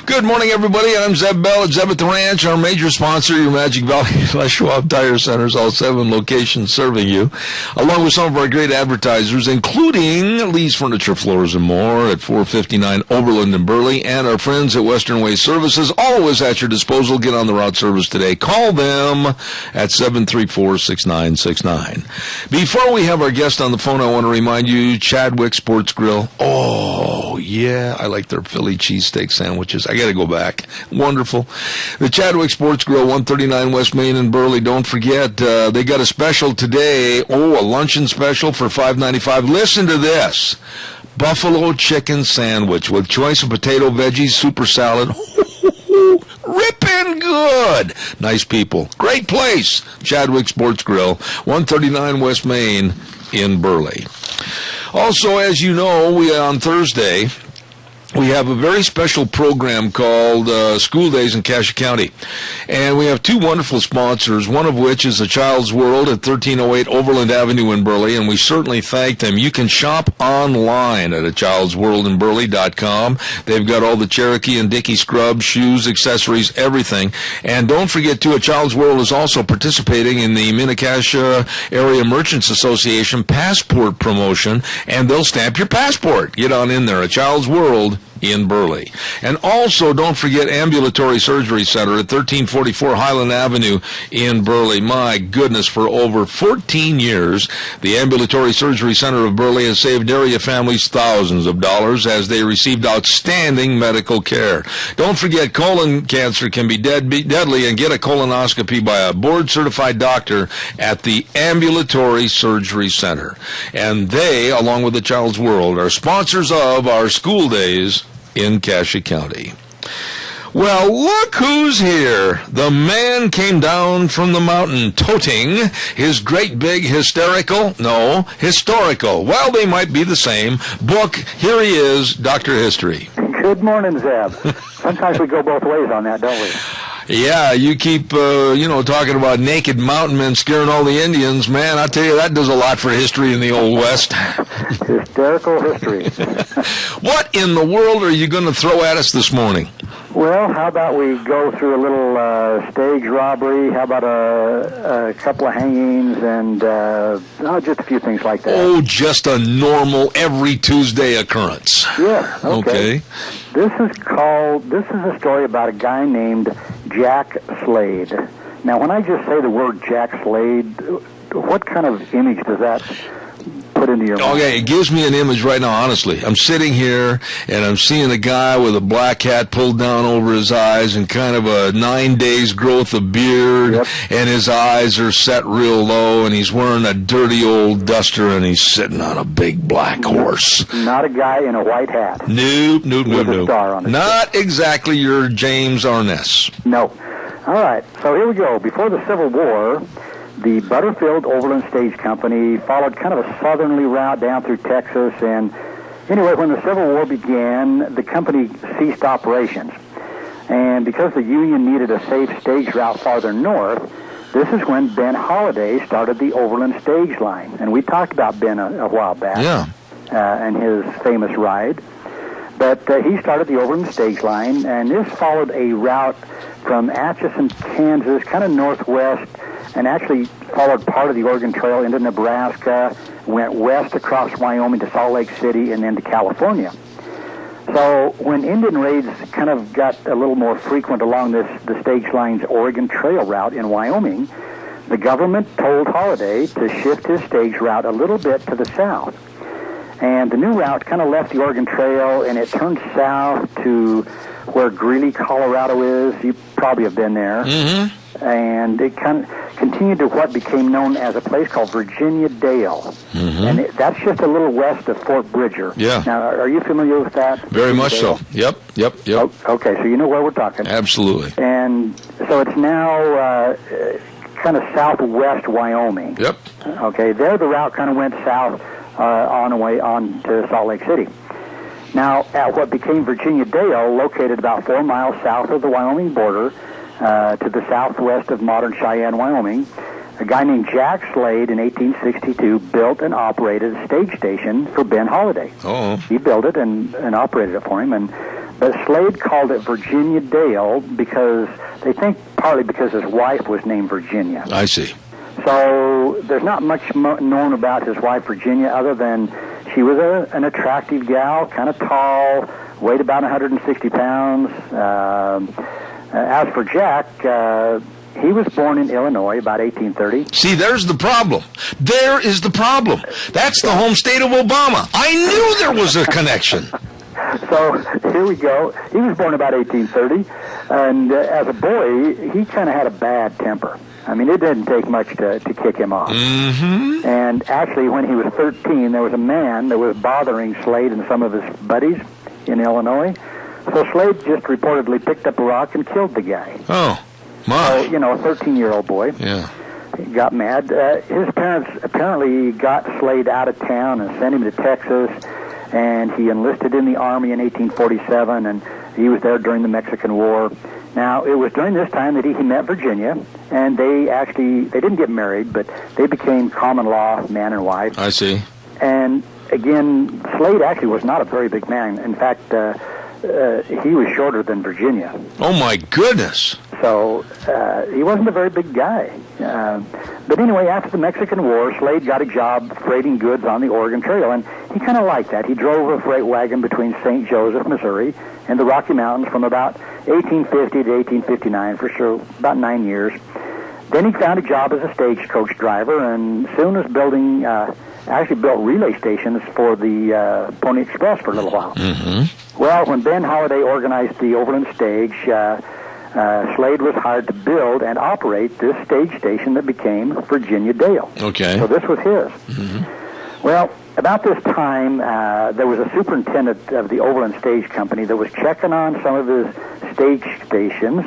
Good morning, everybody. I'm Zeb Bell at Zeb at the Ranch, our major sponsor, your Magic Valley Les Schwab Tire Centers, all 7 locations serving you, along with some of our great advertisers, including Lee's Furniture, Floors, and More at 459 Oberlin in Burley, and our friends at Western Way Services, always at your disposal. Get on the route service today. Call them at 734-6969. Before we have our guest on the phone, I want to remind you, Chadwick Sports Grill. Oh, yeah, I like their Philly cheesesteak sandwiches. I got to go back. Wonderful. The Chadwick Sports Grill, 139 West Main in Burley. Don't forget, they got a special today. Oh, a luncheon special for $5.95. Listen to this. Buffalo chicken sandwich with choice of potato, veggies, super salad. Rippin' good. Nice people. Great place. Chadwick Sports Grill, 139 West Main in Burley. Also, as you know, on Thursday, we have a very special program called School Days in Cassia County. And we have 2 wonderful sponsors, one of which is A Child's World at 1308 Overland Avenue in Burley, and we certainly thank them. You can shop online at achildsworldinburley.com. They've got all the Cherokee and Dickie scrubs, shoes, accessories, everything. And don't forget, too, A Child's World is also participating in the Minnecasia Area Merchants Association passport promotion, and they'll stamp your passport. Get on in there, A Child's World in Burley. And also, don't forget Ambulatory Surgery Center at 1344 Highland Avenue in Burley. My goodness, for over 14 years, the Ambulatory Surgery Center of Burley has saved area families thousands of dollars as they received outstanding medical care. Don't forget, colon cancer can be deadly, and get a colonoscopy by a board-certified doctor at the Ambulatory Surgery Center. And they, along with the Child's World, are sponsors of our School Days in Cassia County. Well, look who's here. The man came down from the mountain toting his great big historical, well, they might be the same, book. Here he is, Dr. History. Good morning, Zeb. Sometimes we go both ways on that, don't we? Yeah, you keep, talking about naked mountain men scaring all the Indians. Man, I tell you, that does a lot for history in the Old West. Hysterical history. What in the world are you going to throw at us this morning? Well, how about we go through a little stage robbery? How about a couple of hangings and just a few things like that? Oh, just a normal every Tuesday occurrence. Yeah, okay. This is a story about a guy named Jack Slade. Now, when I just say the word Jack Slade, what kind of image does that put into your mind? Okay, it gives me an image right now, honestly. I'm sitting here, and I'm seeing a guy with a black hat pulled down over his eyes and kind of a 9 days growth of beard, and his eyes are set real low, and he's wearing a dirty old duster, and he's sitting on a big black horse. Not a guy in a white hat. Nope. With a star on it. Not exactly your James Arness. No. All right, so here we go. Before the Civil War, the Butterfield Overland Stage Company followed kind of a southerly route down through Texas, and anyway, when the Civil War began, the company ceased operations. And because the Union needed a safe stage route farther north, this is when Ben Holliday started the Overland Stage Line. And we talked about Ben a while back, and his famous ride. But he started the Overland Stage Line, and this followed a route from Atchison, Kansas, kind of northwest, and actually followed part of the Oregon Trail into Nebraska, went west across Wyoming to Salt Lake City, and then to California. So when Indian raids kind of got a little more frequent along the stage line's Oregon Trail route in Wyoming, the government told Holliday to shift his stage route a little bit to the south. And the new route kind of left the Oregon Trail, and it turned south to where Greeley, Colorado is. You probably have been there. Mm-hmm. And it kind of continued to what became known as a place called Virginia Dale. Mm-hmm. And that's just a little west of Fort Bridger. Yeah. Now, are you familiar with that? Very much so. Yep. Okay, so you know where we're talking. Absolutely. And so it's now kind of southwest Wyoming. Yep. Okay, there the route kind of went south on to Salt Lake City. Now, at what became Virginia Dale, located about 4 miles south of the Wyoming border, to the southwest of modern Cheyenne, Wyoming. A guy named Jack Slade in 1862 built and operated a stage station for Ben Holiday. Oh. He built it and operated it for him. But Slade called it Virginia Dale because they think partly because his wife was named Virginia. I see. So there's not much known about his wife, Virginia, other than she was an attractive gal, kind of tall, weighed about 160 pounds. As for Jack, he was born in Illinois about 1830. See, there's the problem. There is the problem. That's the home state of Obama. I knew there was a connection. So here we go. He was born about 1830, and as a boy, he kind of had a bad temper. I mean, it didn't take much to kick him off. Mm-hmm. And actually, when he was 13, there was a man that was bothering Slade and some of his buddies in Illinois. So Slade just reportedly picked up a rock and killed the guy. Oh, my. So, you know, a 13-year-old boy. Yeah. He got mad. His parents apparently got Slade out of town and sent him to Texas, and he enlisted in the Army in 1847, and he was there during the Mexican War. Now, it was during this time that he met Virginia, and they didn't get married, but they became common law man and wife. I see. And again, Slade actually was not a very big man. In fact, he was shorter than Virginia. Oh, my goodness. So he wasn't a very big guy. But anyway, after the Mexican War, Slade got a job freighting goods on the Oregon Trail, and he kind of liked that. He drove a freight wagon between St. Joseph, Missouri, and the Rocky Mountains from about 1850 to 1859 for sure, about 9 years. Then he found a job as a stagecoach driver, and soon was actually built relay stations for the Pony Express for a little while. Mm-hmm. Well, when Ben Holiday organized the Overland Stage, Slade was hired to build and operate this stage station that became Virginia Dale. Okay. So this was his. Mm-hmm. Well, about this time, there was a superintendent of the Overland Stage Company that was checking on some of his stage stations,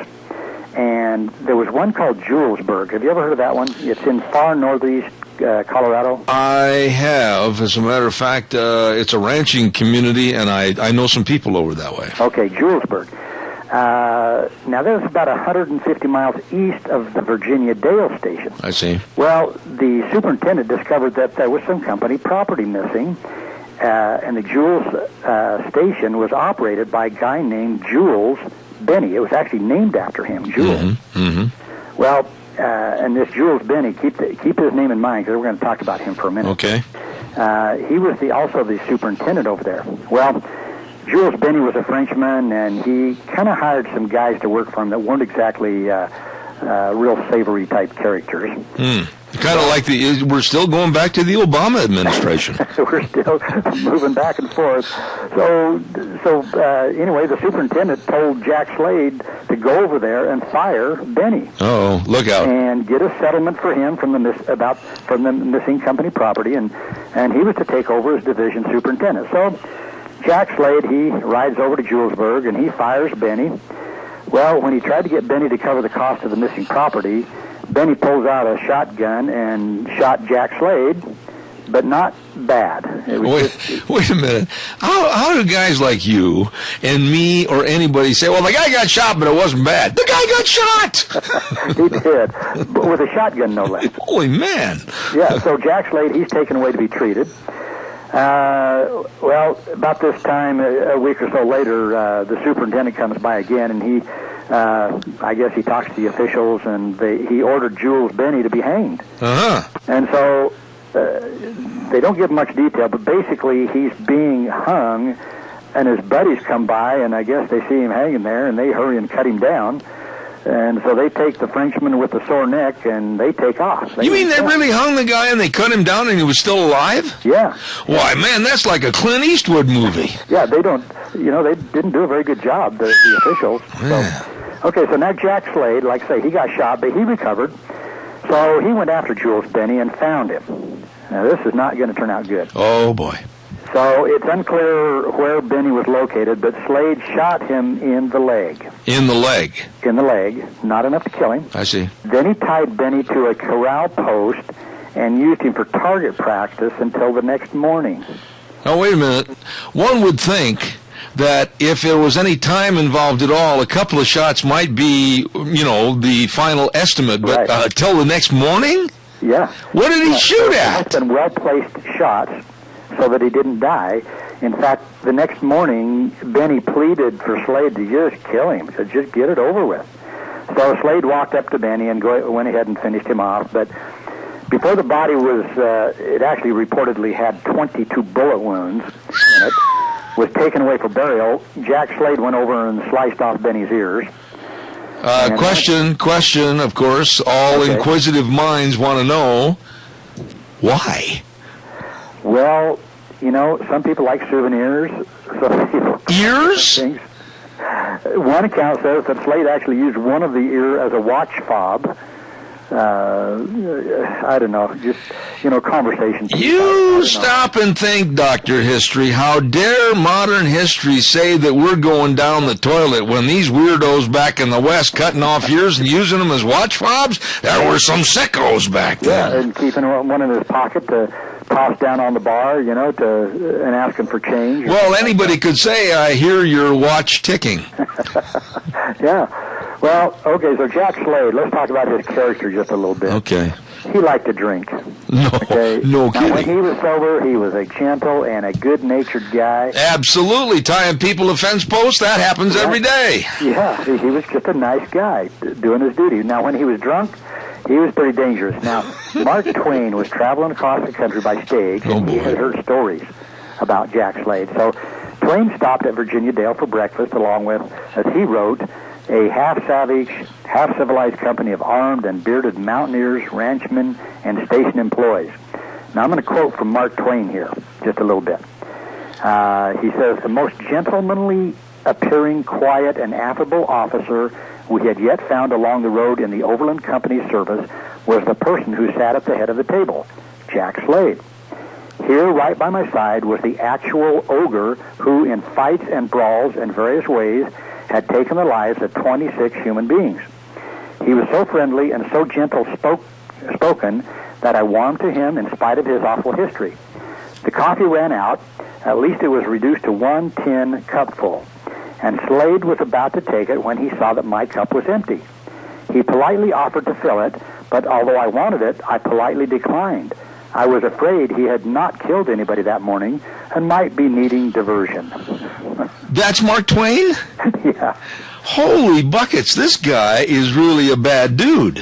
and there was one called Julesburg. Have you ever heard of that one? It's in far northeast Colorado. I have. As a matter of fact, it's a ranching community, and I know some people over that way. Okay, Julesburg. Now, there's about 150 miles east of the Virginia Dale station. I see. Well, the superintendent discovered that there was some company property missing, and the Jules station was operated by a guy named Jules Benny. It was actually named after him, Jules. Mm-hmm. Mm-hmm. Well, and this Jules Benny, keep his name in mind because we're going to talk about him for a minute. Okay. He was also the superintendent over there. Well, Jules Benny was a Frenchman, and he kind of hired some guys to work for him that weren't exactly real savory type characters. Kind of like we're still going back to the Obama administration. We're still moving back and forth. So anyway, the superintendent told Jack Slade to go over there and fire Benny. Oh, look out! And get a settlement for him from the missing company property, and he was to take over as division superintendent. So Jack Slade, he rides over to Julesburg, and he fires Benny. Well, when he tried to get Benny to cover the cost of the missing property, Benny pulls out a shotgun and shot Jack Slade, but not bad. Wait a minute. How do guys like you and me or anybody say, well, the guy got shot, but it wasn't bad? The guy got shot! He did, but with a shotgun, no less. Holy man. Yeah, so Jack Slade, he's taken away to be treated. Well, about this time, a week or so later, the superintendent comes by again, and he, I guess he talks to the officials, and he ordered Jules Benny to be hanged. Uh-huh. And so they don't give much detail, but basically he's being hung, and his buddies come by, and I guess they see him hanging there, and they hurry and cut him down. And so they take the Frenchman with the sore neck, and they take off. You mean they really hung the guy and they cut him down and he was still alive? Yeah. Why, man, that's like a Clint Eastwood movie. Yeah, they didn't do a very good job, the officials. Okay, so now Jack Slade, like I say, he got shot, but he recovered. So he went after Jules Benny and found him. Now, this is not going to turn out good. Oh, boy. So it's unclear where Benny was located, but Slade shot him in the leg. In the leg? In the leg. Not enough to kill him. I see. Then he tied Benny to a corral post and used him for target practice until the next morning. Oh, wait a minute. One would think that if there was any time involved at all, a couple of shots might be, the final estimate. But till the next morning? Yeah. What did he shoot at? It's been well-placed shots so that he didn't die. In fact, the next morning, Benny pleaded for Slade to just kill him, to just get it over with. So Slade walked up to Benny and went ahead and finished him off. But before the body was, it actually reportedly had 22 bullet wounds in it, was taken away for burial. Jack Slade went over and sliced off Benny's ears. Question, of course, all inquisitive minds want to know, why? Well, some people like souvenirs. Some people ears? Things. One account says that Slade actually used one of the ear as a watch fob. I don't know, just, conversation. You stop and think, Dr. History. How dare modern history say that we're going down the toilet when these weirdos back in the West cutting off ears and using them as watch fobs? There were some sickos back then. Yeah, and keeping one in his pocket to toss down on the bar, and asking for change. Well, anybody could say, I hear your watch ticking. Yeah. Well, okay, so Jack Slade, let's talk about his character just a little bit. Okay. He liked to drink. No kidding. Now, when he was sober, he was a gentle and a good-natured guy. Absolutely. Tying people to fence posts, that happens every day. Yeah, he was just a nice guy doing his duty. Now, when he was drunk, he was pretty dangerous. Now, Mark Twain was traveling across the country by stage, and he had heard stories about Jack Slade. So Twain stopped at Virginia Dale for breakfast, along with, as he wrote, a half-savage, half-civilized company of armed and bearded mountaineers, ranchmen, and station employees. Now, I'm going to quote from Mark Twain here, just a little bit. He says, the most gentlemanly appearing, quiet, and affable officer we had yet found along the road in the Overland Company's service was the person who sat at the head of the table, Jack Slade. Here, right by my side, was the actual ogre who, in fights and brawls in various ways, had taken the lives of 26 human beings. He was so friendly and so gentle spoken that I warmed to him in spite of his awful history. The coffee ran out. At least it was reduced to 1 tin cupful, and Slade was about to take it when he saw that my cup was empty. He politely offered to fill it, but although I wanted it, I politely declined. I was afraid he had not killed anybody that morning and might be needing diversion. That's Mark Twain? Yeah. Holy buckets, this guy is really a bad dude.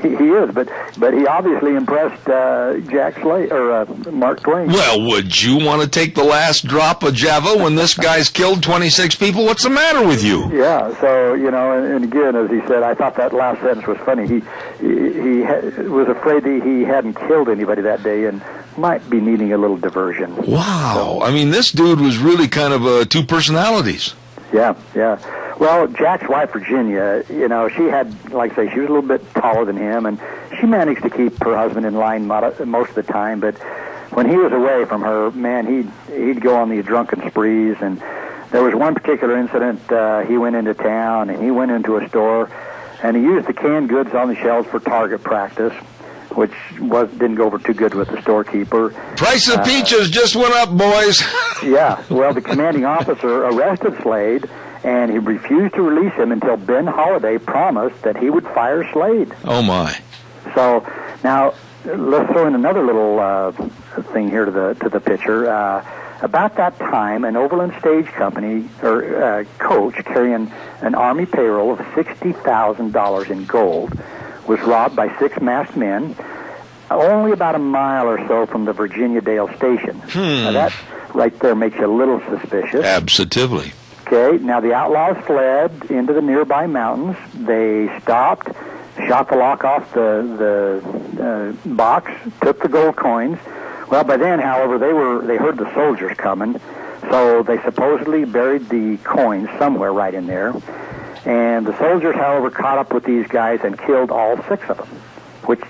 He is, but he obviously impressed Jack Slade, or Mark Twain. Well, would you want to take the last drop of Java when this guy's killed 26 people? What's the matter with you? Yeah, so, and again, as he said, I thought that last sentence was funny. He was afraid that he hadn't killed anybody that day and might be needing a little diversion. Wow. I mean, this dude was really kind of two personalities. Yeah. Well, Jack's wife, Virginia, she had, like I say, she was a little bit taller than him, and she managed to keep her husband in line most of the time, but when he was away from her, man, he'd go on these drunken sprees, and there was one particular incident, he went into town, and he went into a store, and he used the canned goods on the shelves for target practice, which didn't go over too good with the storekeeper. Price of peaches just went up, boys. Yeah, well, the commanding officer arrested Slade, and he refused to release him until Ben Holiday promised that he would fire Slade. Oh, my. So, now, let's throw in another little thing here to the picture. About that time, an Overland Stage Company coach carrying an Army payroll of $60,000 in gold was robbed by 6 masked men only about a mile or so from the Virginia Dale station. Now, that right there makes you a little suspicious. Absolutely. Okay, now the outlaws fled into the nearby mountains. They stopped, shot the lock off the box, took the gold coins. Well, by then, however, they heard the soldiers coming, so they supposedly buried the coins somewhere right in there. And the soldiers, however, caught up with these guys and killed all 6 of them, which,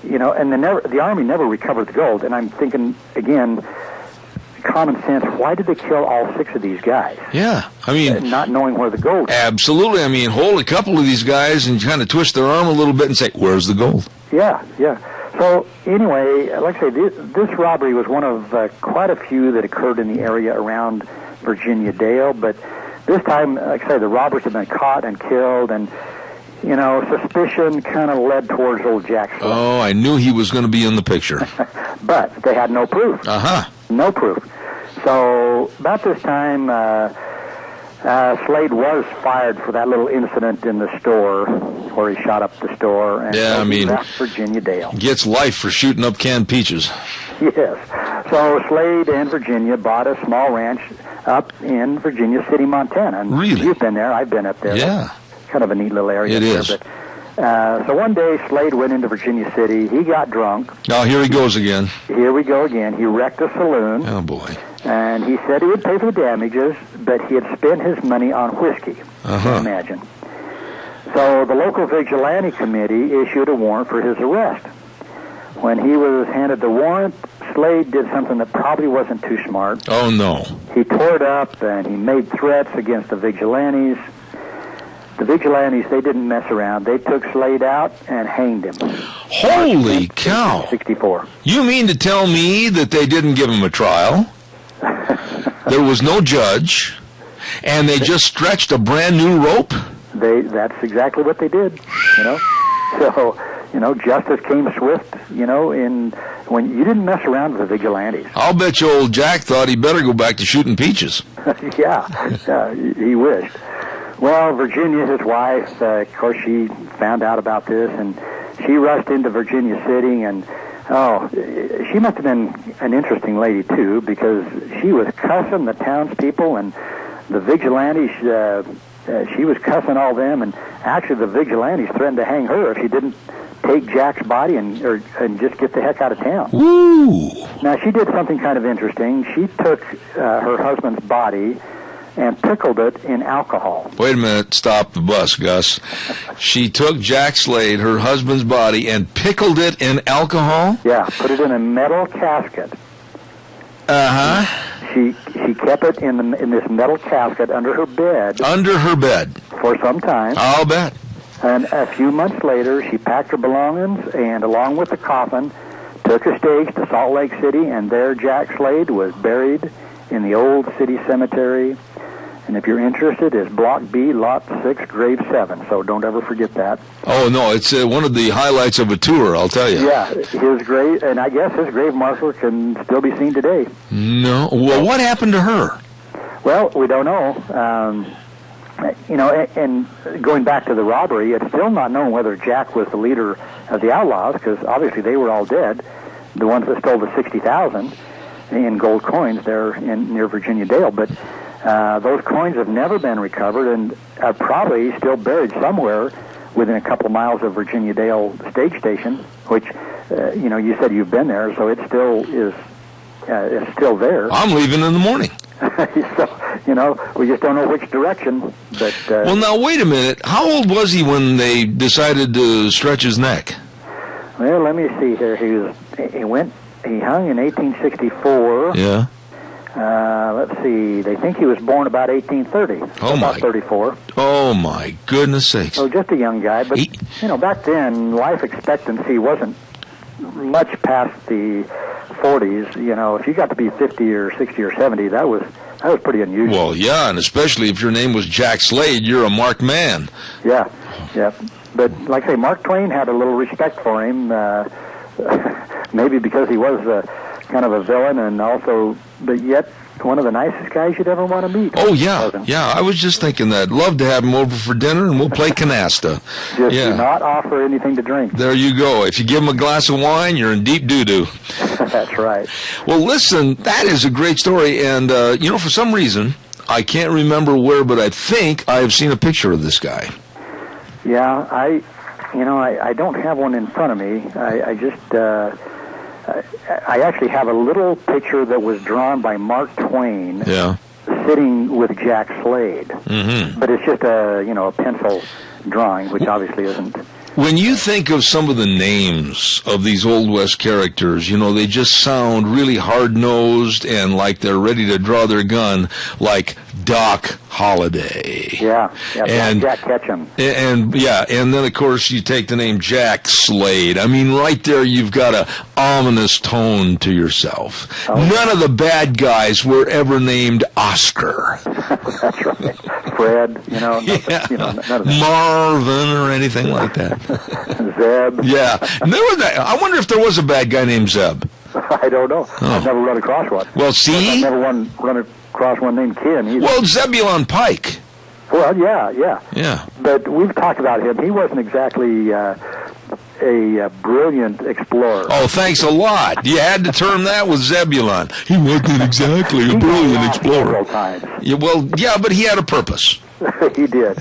and the Army never recovered the gold. And I'm thinking, again, common sense, why did they kill all 6 of these guys? Yeah, I mean, not knowing where the gold is. Absolutely. I mean, hold a couple of these guys and kind of twist their arm a little bit and say, where's the gold? Yeah. So, anyway, like I say, this robbery was one of quite a few that occurred in the area around Virginia Dale, but this time, like I say, the robbers had been caught and killed, and suspicion kind of led towards old Jack Slade. Oh, I knew he was going to be in the picture. But they had no proof. No proof. So about this time, Slade was fired for that little incident in the store where he shot up the store. And he left Virginia Dale. Gets life for shooting up canned peaches. Yes. So Slade and Virginia bought a small ranch up in Virginia City, Montana. And really? You've been there. I've been up there. Yeah. Kind of a neat little area. It is. But, so one day, Slade went into Virginia City. He got drunk. Oh, here he goes again. Here we go again. He wrecked a saloon. Oh, boy. And he said he would pay for the damages, but he had spent his money on whiskey. Imagine. So the local vigilante committee issued a warrant for his arrest. When he was handed the warrant, Slade did something that probably wasn't too smart. Oh, no. He tore it up, and he made threats against the vigilantes. The vigilantes, they didn't mess around. They took Slade out and hanged him. Holy cow. 64. You mean to tell me that they didn't give him a trial? There was no judge, and they just stretched a brand new rope? That's exactly what they did, So, justice came swift, when you didn't mess around with the vigilantes. I'll bet you old Jack thought he better go back to shooting peaches. Yeah, he wished. Well, Virginia, his wife, of course, she found out about this, and she rushed into Virginia City, and she must have been an interesting lady, too, because she was cussing the townspeople and the vigilantes. She was cussing all them, and actually the vigilantes threatened to hang her if she didn't take Jack's body and just get the heck out of town. Ooh. Now, she did something kind of interesting. She took her husband's body and pickled it in alcohol. Wait a minute, stop the bus, Gus. She took Jack Slade, her husband's body, and pickled it in alcohol? Yeah, put it in a metal casket. She kept it in this metal casket under her bed. Under her bed? For some time. I'll bet. And a few months later, she packed her belongings and, along with the coffin, took a stage to Salt Lake City, and there Jack Slade was buried in the old city cemetery. And if you're interested, it's Block B, Lot 6, Grave 7. So don't ever forget that. Oh, no, it's one of the highlights of a tour, I'll tell you. Yeah, his grave, and I guess his grave marker can still be seen today. No. Well, what happened to her? Well, we don't know. And going back to the robbery, it's still not known whether Jack was the leader of the outlaws, because obviously they were all dead. The ones that stole the $60,000 in gold coins there near Virginia Dale. But those coins have never been recovered and are probably still buried somewhere within a couple of miles of Virginia Dale stage station, which, you said you've been there, so it still is it's still there. I'm leaving in the morning. So, we just don't know which direction. But well, now, wait a minute. How old was he when they decided to stretch his neck? Well, let me see here. He hung in 1864. Yeah. Let's see. They think he was born about 1830. About 34. Oh, my goodness sakes. So just a young guy. But, back then, life expectancy wasn't much past the 40s. If you got to be 50 or 60 or 70, that was pretty unusual. Well, yeah, and especially if your name was Jack Slade, you're a marked man. Yeah. But, like I say, Mark Twain had a little respect for him, maybe because he was kind of a villain, and also, but yet one of the nicest guys you'd ever want to meet. Oh, yeah. Yeah, I was just thinking that. Love to have him over for dinner, and we'll play canasta. Just do not offer anything to drink. There you go. If you give him a glass of wine, you're in deep doo-doo. That's right. Well, listen, that is a great story, and, for some reason, I can't remember where, but I think I have seen a picture of this guy. Yeah, I don't have one in front of me. I actually have a little picture that was drawn by Mark Twain. Yeah. Sitting with Jack Slade. Mm-hmm. But it's just a pencil drawing, which obviously isn't. When you think of some of the names of these Old West characters, they just sound really hard-nosed and like they're ready to draw their gun, like Doc Holiday. Yeah, And Jack Ketchum. And then of course you take the name Jack Slade. I mean, right there you've got a ominous tone to yourself. None of the bad guys were ever named Oscar. That's right. Fred, none of that. Marvin or anything like that. Zeb. Yeah. I wonder if there was a bad guy named Zeb. I don't know. I've never run across one. Well, see? I've never run across one named Ken either. Well, Zebulon Pike. Well, yeah. Yeah. But we've talked about him. He wasn't exactly a brilliant explorer. Oh, thanks a lot. You had to term that with Zebulon. He wasn't exactly a brilliant explorer. Times. Yeah, well, yeah, but he had a purpose. He did.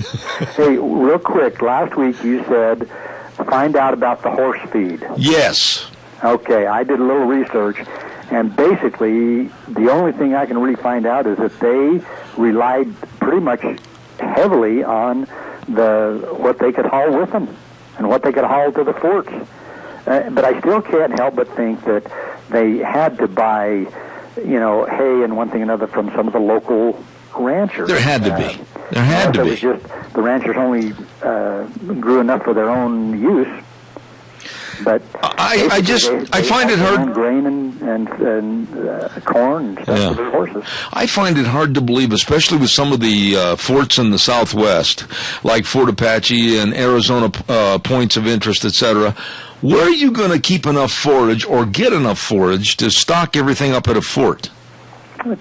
Hey, real quick, last week you said find out about the horse feed. Yes. Okay, I did a little research, and basically the only thing I can really find out is that they relied pretty much heavily on what they could haul with them and what they could haul to the forts. But I still can't help but think that they had to buy, hay and one thing or another from some of the local ranchers. There had to be. There had to be. It was just the ranchers only grew enough for their own use. But I find it hard. Grain and corn and stuff for their horses. I find it hard to believe, especially with some of the forts in the Southwest, like Fort Apache and Arizona points of interest, etc. Where are you going to keep enough forage or get enough forage to stock everything up at a fort?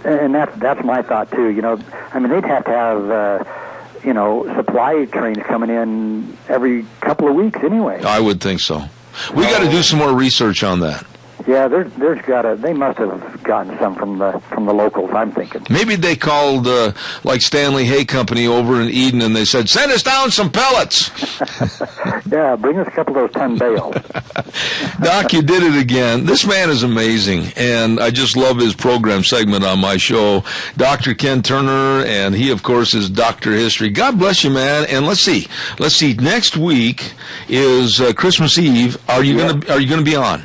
And that's my thought too. I mean, they'd have to have supply trains coming in every couple of weeks anyway. I would think so. We got to do some more research on that. Yeah, they must have gotten some from the locals, I'm thinking. Maybe they called like Stanley Hay Company over in Eden and they said, send us down some pellets. Yeah, bring us a couple of those 10 bales. Doc, you did it again. This man is amazing, and I just love his program segment on my show. Dr. Ken Turner, and he, of course, is Dr. History. God bless you, man. And let's see. Next week is Christmas Eve. Are you gonna be on?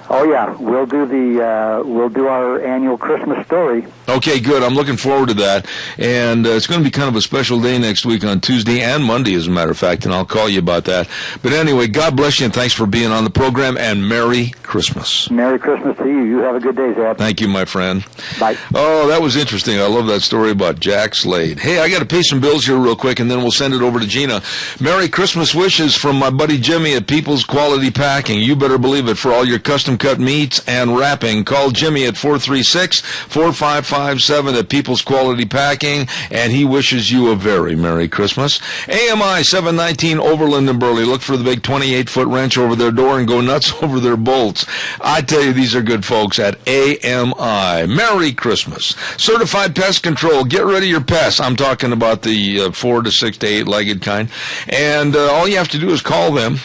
Oh yeah, we'll do our annual Christmas story. Okay, good. I'm looking forward to that, and it's going to be kind of a special day next week on Tuesday and Monday, as a matter of fact, and I'll call you about that. But anyway, God bless you, and thanks for being on the program, and Merry Christmas. Merry Christmas to you. You have a good day, Zeb. Thank you, my friend. Bye. Oh, that was interesting. I love that story about Jack Slade. Hey, I got to pay some bills here real quick, and then we'll send it over to Gina. Merry Christmas wishes from my buddy Jimmy at People's Quality Packing. You better believe it. For all your custom-cut meats and wrapping, call Jimmy at 436-4557 at People's Quality Packing, and he wishes you a very Merry Christmas. AMI 719 Overland and Burley. Look for the big 28-foot wrench over their door and go nuts over their bolts. I tell you, these are good folks at AMI. Merry Christmas. Certified Pest Control. Get rid of your pests. I'm talking about the 4 to 6 to 8-legged kind. And all you have to do is call them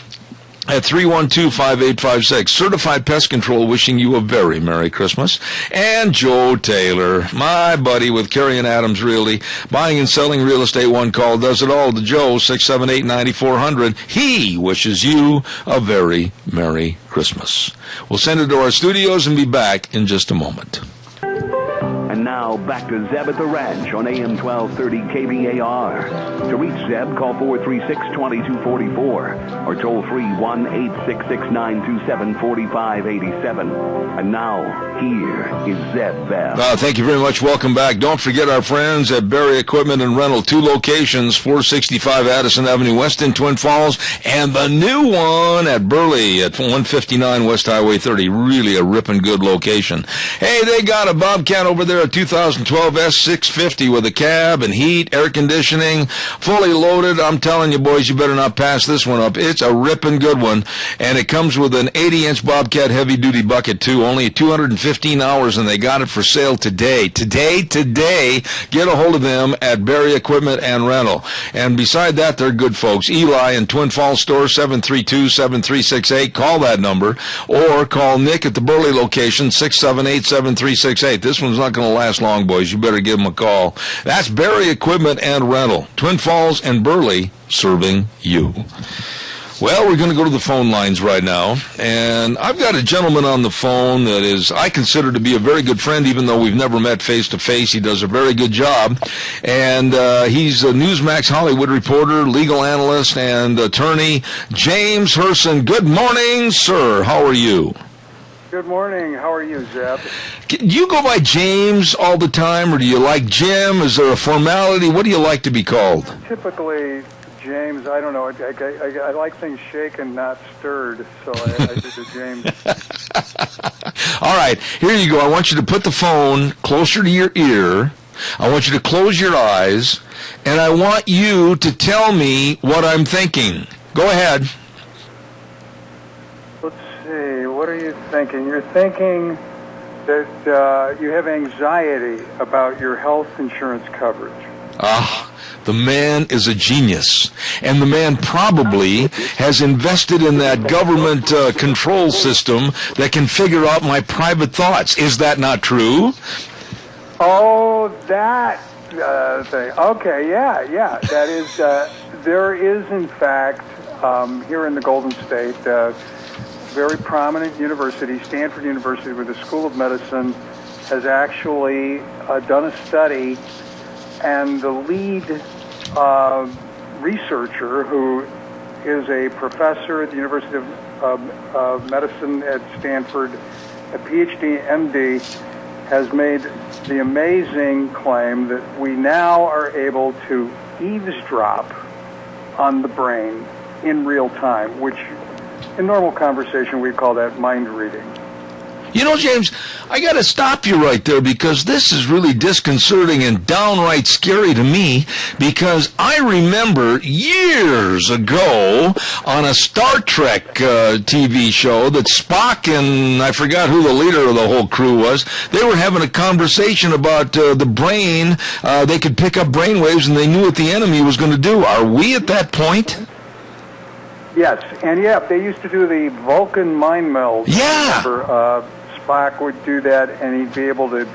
at 312-5856. Certified Pest Control wishing you a very Merry Christmas. And Joe Taylor, my buddy with Carey and Adams Realty, buying and selling real estate. One call does it all. To Joe, 678-9400. He wishes you a very Merry Christmas. We'll send it to our studios and be back in just a moment. And now, back to Zeb at the Ranch on AM 1230 KVAR. To reach Zeb, call 436-2244 or toll free 1-866-927-4587. And now, here is Zeb Bell. Thank you very much. Welcome back. Don't forget our friends at Berry Equipment and Rental. 2 locations, 465 Addison Avenue West in Twin Falls, and the new one at Burley at 159 West Highway 30. Really a ripping good location. Hey, they got a Bobcat over there, a 2012 S650 with a cab and heat, air conditioning, fully loaded. I'm telling you, boys, you better not pass this one up. It's a ripping good one, and it comes with an 80-inch Bobcat heavy-duty bucket, too. Only 215 hours, and they got it for sale today. Today. Get a hold of them at Berry Equipment and Rental. And beside that, they're good folks. Eli in Twin Falls store, 732-7368. Call that number, or call Nick at the Burley location, 678-7368. This one's not going to last long, boys. You better give them a call. That's Berry Equipment and Rental. Twin Falls and Burley, serving you. Well, we're going to go to the phone lines right now, and I've got a gentleman on the phone that is, I consider to be a very good friend, even though we've never met face-to-face. He does a very good job, and he's a Newsmax Hollywood reporter, legal analyst, and attorney, James Herson. Good morning, sir. How are you? Good morning. How are you, Zeb? Do you go by James all the time, or do you like Jim? Is there a formality? What do you like to be called? Typically, James, I don't know. I like things shaken, not stirred, so I do the James. All right, here you go. I want you to put the phone closer to your ear. I want you to close your eyes, and I want you to tell me what I'm thinking. Go ahead. Let's see. What are you thinking? You're thinking that you have anxiety about your health insurance coverage. The man is a genius, and the man probably has invested in that government control system that can figure out my private thoughts. Is that not true? Oh, that thing. Okay, yeah. That is, there is, in fact, here in the Golden State, very prominent university, Stanford University, with the School of Medicine, has actually done a study, and the lead researcher, who is a professor at the University of Medicine at Stanford, a PhD, MD, has made the amazing claim that we now are able to eavesdrop on the brain in real time, which in normal conversation we call that mind reading. You know, James, I got to stop you right there, because this is really disconcerting and downright scary to me, because I remember years ago on a Star Trek TV show that Spock and I forgot who the leader of the whole crew was, they were having a conversation about the brain. They could pick up brainwaves and they knew what the enemy was going to do. Are we at that point? Yes, and they used to do the Vulcan mind meld. Yeah. Spock would do that, and he'd be able to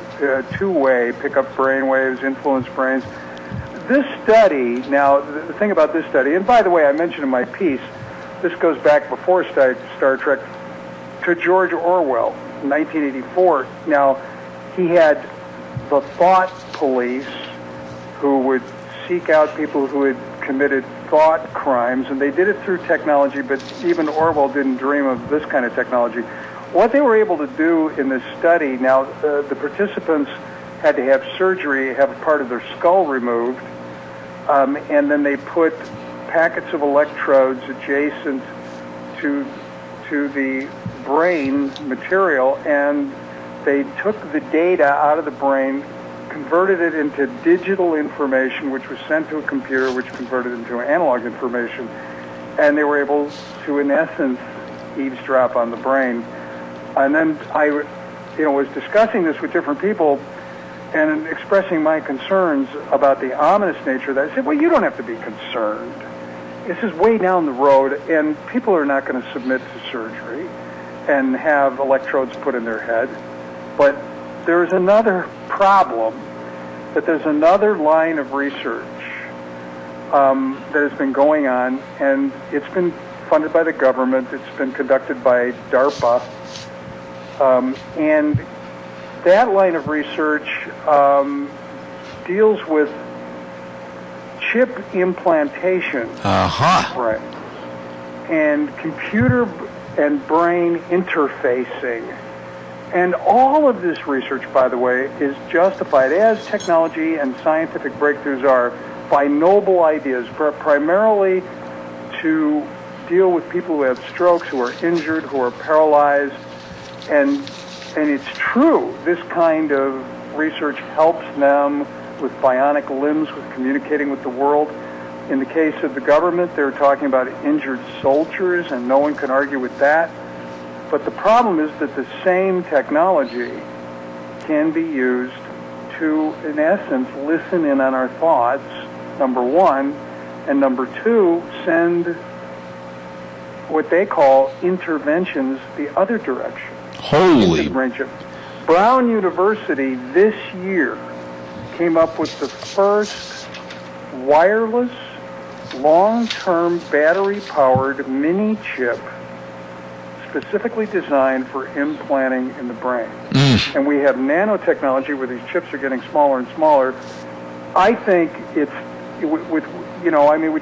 two-way pick up brain waves, influence brains. This study, now, the thing about this study, and by the way, I mentioned in my piece, this goes back before Star Trek to George Orwell, 1984. Now, he had the thought police who would seek out people who had committed thought crimes, and they did it through technology, but even Orwell didn't dream of this kind of technology. What they were able to do in this study, now the participants had to have surgery, have a part of their skull removed, and then they put packets of electrodes adjacent to the brain material, and they took the data out of the brain, converted it into digital information, which was sent to a computer, which converted into analog information, and they were able to, in essence, eavesdrop on the brain. And then I, was discussing this with different people and expressing my concerns about the ominous nature of that. I said, well, you don't have to be concerned. This is way down the road, and people are not going to submit to surgery and have electrodes put in their head. But there's another problem, that there's another line of research that has been going on, and it's been funded by the government. It's been conducted by DARPA. And that line of research deals with chip implantation. Right. And computer and brain interfacing. And all of this research, by the way, is justified, as technology and scientific breakthroughs are, by noble ideas, primarily to deal with people who have strokes, who are injured, who are paralyzed. And it's true, this kind of research helps them with bionic limbs, with communicating with the world. In the case of the government, they're talking about injured soldiers, and no one can argue with that. But the problem is that the same technology can be used to, in essence, listen in on our thoughts, number one, and number two, send what they call interventions the other direction. Holy. Brown University this year came up with the first wireless long-term battery-powered mini chip specifically designed for implanting in the brain. And we have nanotechnology where these chips are getting smaller and smaller. I think it's, with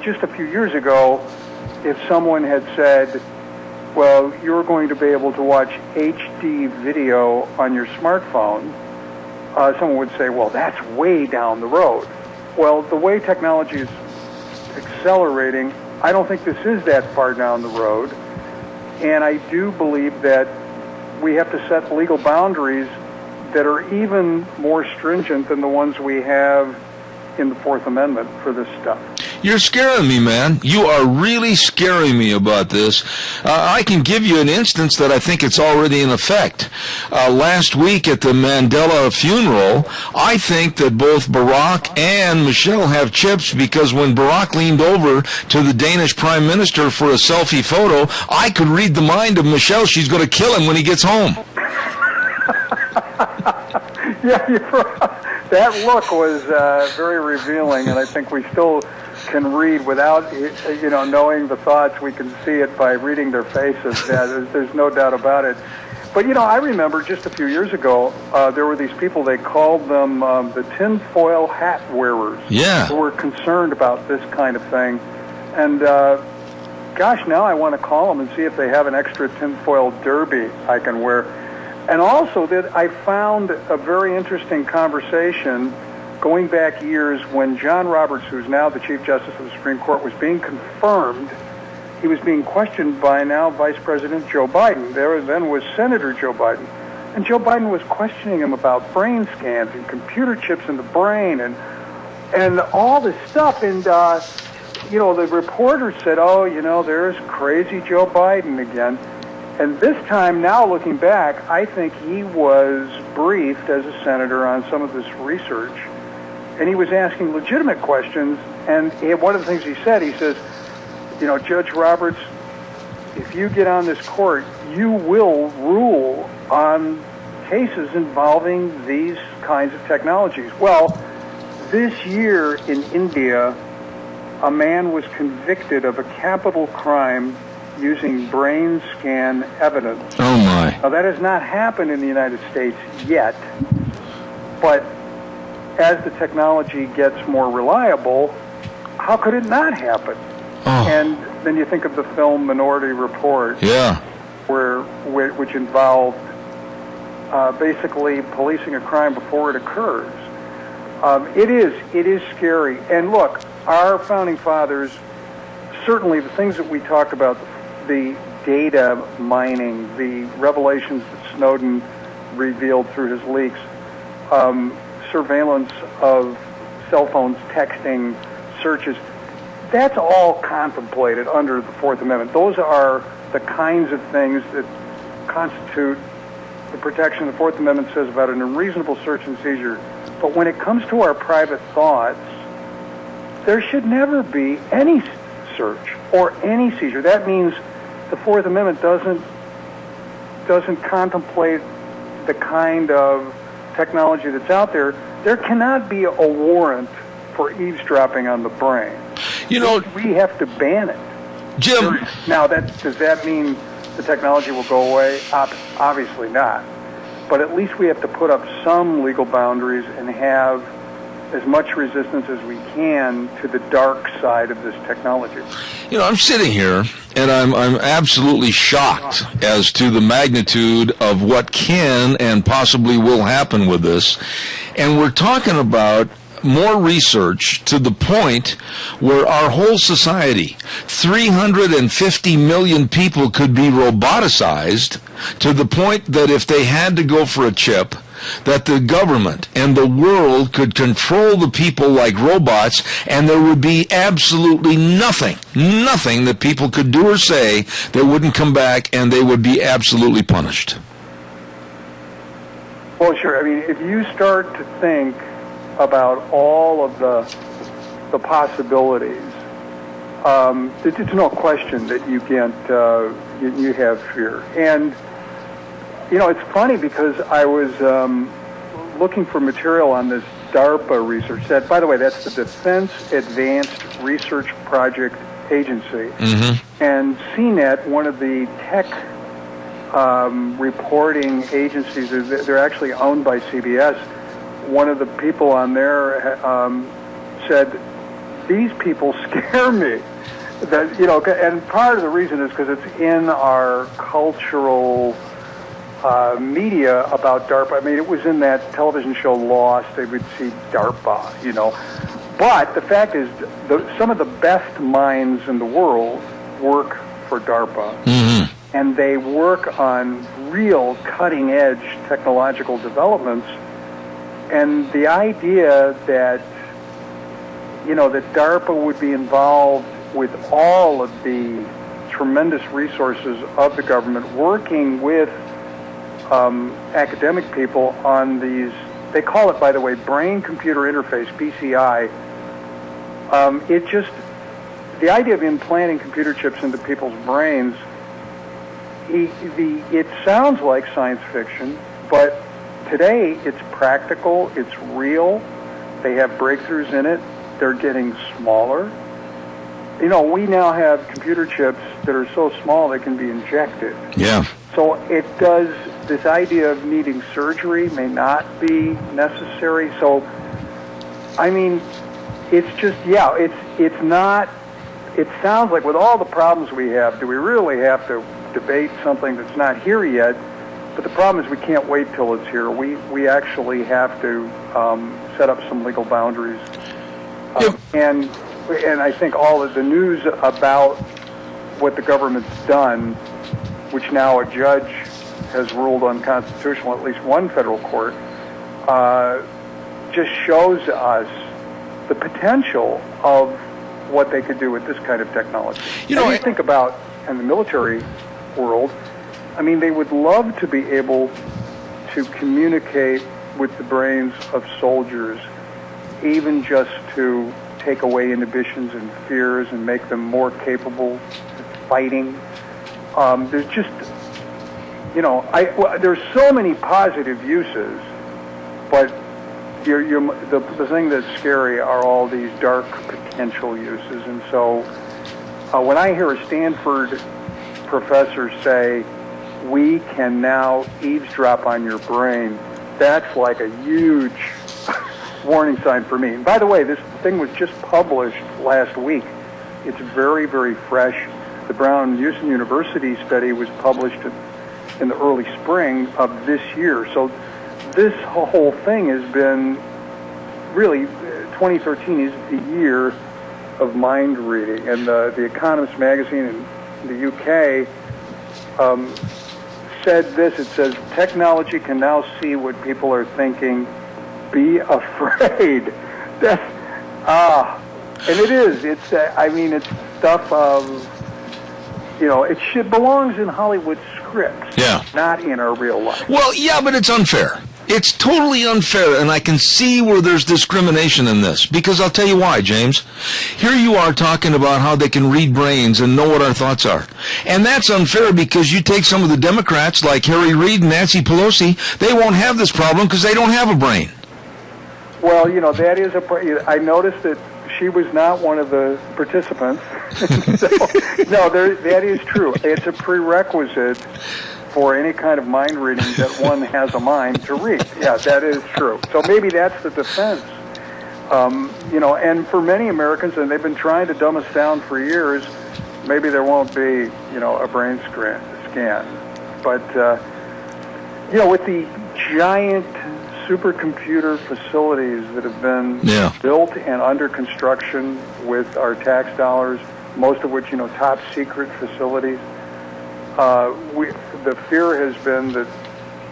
just a few years ago, if someone had said, well, you're going to be able to watch HD video on your smartphone, someone would say, well, that's way down the road. Well, the way technology is accelerating, I don't think this is that far down the road. And I do believe that we have to set legal boundaries that are even more stringent than the ones we have in the Fourth Amendment for this stuff. You're scaring me, man. You are really scaring me about this. I can give you an instance that I think it's already in effect. Last week at the Mandela funeral, I think that both Barack and Michelle have chips because when Barack leaned over to the Danish Prime Minister for a selfie photo, I could read the mind of Michelle. She's going to kill him when he gets home. Yeah, you're right. That look was very revealing, and I think we still can read without, knowing the thoughts. We can see it by reading their faces. There's no doubt about it. But, I remember just a few years ago, there were these people, they called them the tinfoil hat wearers. Yeah. Who were concerned about this kind of thing. And, gosh, now I want to call them and see if they have an extra tinfoil derby I can wear. And also that I found a very interesting conversation going back years when John Roberts, who's now the Chief Justice of the Supreme Court, was being confirmed. He was being questioned by now Vice President Joe Biden. There then was Senator Joe Biden. And Joe Biden was questioning him about brain scans and computer chips in the brain and all this stuff. And, the reporter said, there's crazy Joe Biden again. And this time, now looking back, I think he was briefed as a senator on some of this research. And he was asking legitimate questions. And one of the things he says, Judge Roberts, if you get on this court, you will rule on cases involving these kinds of technologies. Well, this year in India, a man was convicted of a capital crime using brain scan evidence. Oh, my. Now, that has not happened in the United States yet, but as the technology gets more reliable, how could it not happen? Oh. And then you think of the film Minority Report, yeah, which involved basically policing a crime before it occurs. It is scary. And look, our founding fathers, certainly the things that we talk about, the data mining, the revelations that Snowden revealed through his leaks, surveillance of cell phones, texting, searches, that's all contemplated under the Fourth Amendment. Those are the kinds of things that constitute the protection the Fourth Amendment says about an unreasonable search and seizure. But when it comes to our private thoughts, there should never be any search or any seizure. That means the Fourth Amendment doesn't contemplate the kind of technology that's out there. There cannot be a warrant for eavesdropping on the brain. We have to ban it. Jim. Now, does that mean the technology will go away? Obviously not. But at least we have to put up some legal boundaries and have as much resistance as we can to the dark side of this technology. I'm sitting here, and I'm absolutely shocked as to the magnitude of what can and possibly will happen with this. And we're talking about more research to the point where our whole society, 350 million people, could be roboticized to the point that if they had to go for a chip, that the government and the world could control the people like robots, and there would be absolutely nothing that people could do or say that wouldn't come back, and they would be absolutely punished. Well, sure. I mean, if you start to think about all of the possibilities, it's no question that you can't, you have fear. And it's funny because I was looking for material on this DARPA research. That, by the way, that's the Defense Advanced Research Project Agency. And CNET, one of the tech reporting agencies, they're actually owned by CBS. One of the people on there said, "These people scare me." That, you know, and part of the reason is because it's in our cultural media about DARPA. I mean, it was in that television show Lost. They would see DARPA, you know. But the fact is, some of the best minds in the world work for DARPA. And they work on real cutting-edge technological developments. And the idea that, you know, that DARPA would be involved with all of the tremendous resources of the government, working with academic people on these, they call it, by the way, brain-computer interface, BCI. It just, the idea of implanting computer chips into people's brains, it sounds like science fiction, but today it's practical, it's real, they have breakthroughs in it, they're getting smaller. You know, we now have computer chips that are so small they can be injected. Yeah. So it does, this idea of needing surgery may not be necessary. So, I mean, it's just, yeah, it's not, it sounds like with all the problems we have, do we really have to debate something that's not here yet? But the problem is we can't wait till it's here. We actually have to set up some legal boundaries. And I think all of the news about what the government's done, which now a judge has ruled unconstitutional, at least one federal court, just shows us the potential of what they could do with this kind of technology. You know, you think about in the military world, I mean, they would love to be able to communicate with the brains of soldiers, even just to take away inhibitions and fears and make them more capable of fighting. There's just, you know, there's so many positive uses, but the thing that's scary are all these dark potential uses. And so when I hear a Stanford professor say, we can now eavesdrop on your brain, that's like a huge warning sign for me. And by the way, this thing was just published last week. It's very, very fresh. The Brown Houston University study was published in the early spring of this year. So this whole thing has been really, 2013 is the year of mind reading. And the Economist magazine in the UK said this. It says, technology can now see what people are thinking. Be afraid. That's, and it is. It's, I mean, it's stuff of, you know, it belongs in Hollywood scripts. Yeah. Not in our real life. Well, yeah, but it's unfair. It's totally unfair, and I can see where there's discrimination in this, because I'll tell you why, James. Here you are talking about how they can read brains and know what our thoughts are. And that's unfair because you take some of the Democrats, like Harry Reid and Nancy Pelosi, they won't have this problem because they don't have a brain. Well, you know, that is I noticed that she was not one of the participants. So, no, that is true. It's a prerequisite for any kind of mind reading that one has a mind to read. Yeah, that is true. So maybe that's the defense. You know, and for many Americans, and they've been trying to dumb us down for years, maybe there won't be, you know, a brain scan. But, you know, with the giant supercomputer facilities that have been built and under construction with our tax dollars, most of which, you know, top secret facilities, the fear has been that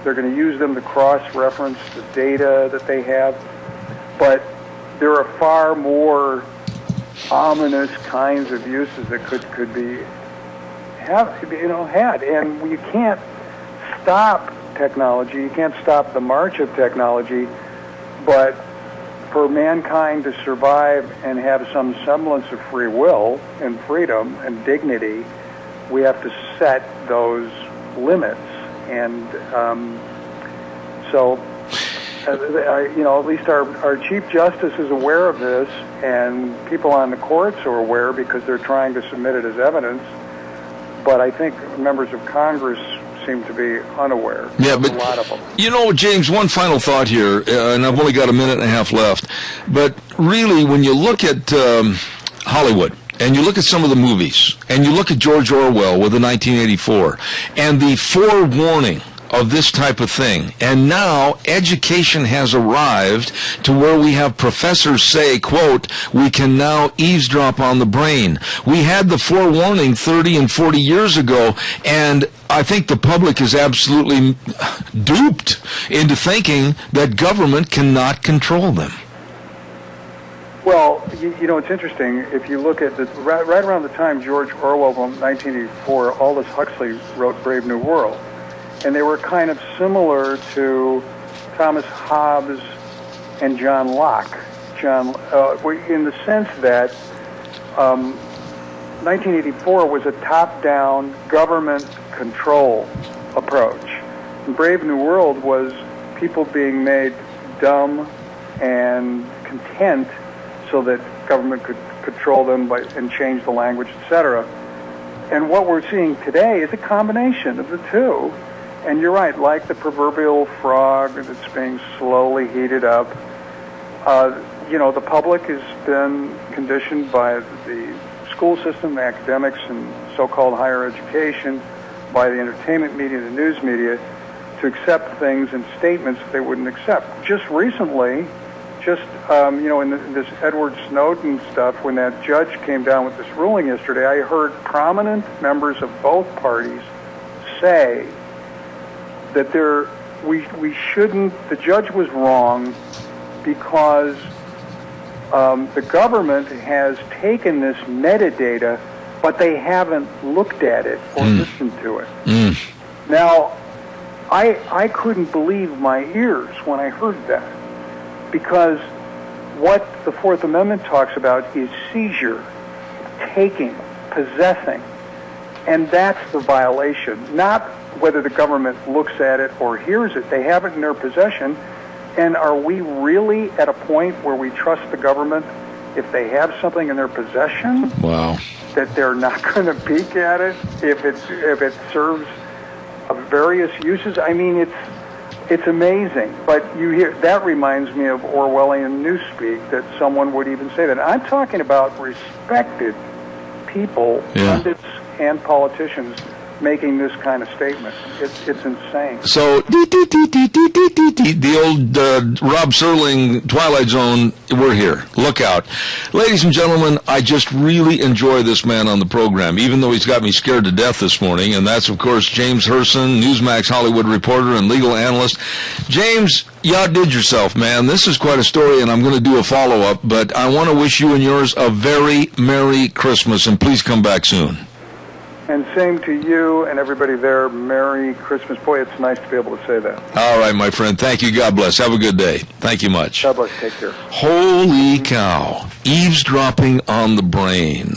they're going to use them to cross-reference the data that they have, but there are far more ominous kinds of uses that could be had, and you can't stop technology. You can't stop the march of technology, but for mankind to survive and have some semblance of free will and freedom and dignity, we have to set those limits. And so at least our Chief Justice is aware of this, and people on the courts are aware because they're trying to submit it as evidence. But I think members of Congress seem to be unaware. Yeah, but a lot of them. You know, James, one final thought here, and I've only got a minute and a half left. But really, when you look at Hollywood, and you look at some of the movies, and you look at George Orwell with the 1984, and the forewarning of this type of thing. And now education has arrived to where we have professors say, quote, we can now eavesdrop on the brain. We had the forewarning 30 and 40 years ago, and I think the public is absolutely duped into thinking that government cannot control them. Well, it's interesting. If you look at right around the time George Orwell, 1984, Aldous Huxley wrote Brave New World. And they were kind of similar to Thomas Hobbes and John Locke. In the sense that 1984 was a top-down government control approach. And Brave New World was people being made dumb and content so that government could control them and change the language, etc. And what we're seeing today is a combination of the two. And you're right, like the proverbial frog that's being slowly heated up. The public has been conditioned by the school system, the academics, and so-called higher education, by the entertainment media, the news media, to accept things and statements that they wouldn't accept. Just recently, in this Edward Snowden stuff, when that judge came down with this ruling yesterday, I heard prominent members of both parties say that the judge was wrong because the government has taken this metadata, but they haven't looked at it or listened to it. Now, I couldn't believe my ears when I heard that, because what the Fourth Amendment talks about is seizure, taking, possessing, and that's the violation, not whether the government looks at it or hears it. They have it in their possession. And are we really at a point where we trust the government if they have something in their possession? Wow. That they're not going to peek at it if it serves various uses? I mean, it's amazing. But that reminds me of Orwellian newspeak, that someone would even say that. I'm talking about respected people, pundits and politicians, making this kind of statement. It's insane. So, the old Rob Serling Twilight Zone, we're here. Look out. Ladies and gentlemen, I just really enjoy this man on the program, even though he's got me scared to death this morning, and that's, of course, James Herson, Newsmax Hollywood reporter and legal analyst. James, you outdid yourself, man. This is quite a story, and I'm going to do a follow-up, but I want to wish you and yours a very Merry Christmas, and please come back soon. And same to you and everybody there. Merry Christmas. Boy, it's nice to be able to say that. All right, my friend. Thank you. God bless. Have a good day. Thank you much. God bless. Take care. Holy cow. Eavesdropping on the brain.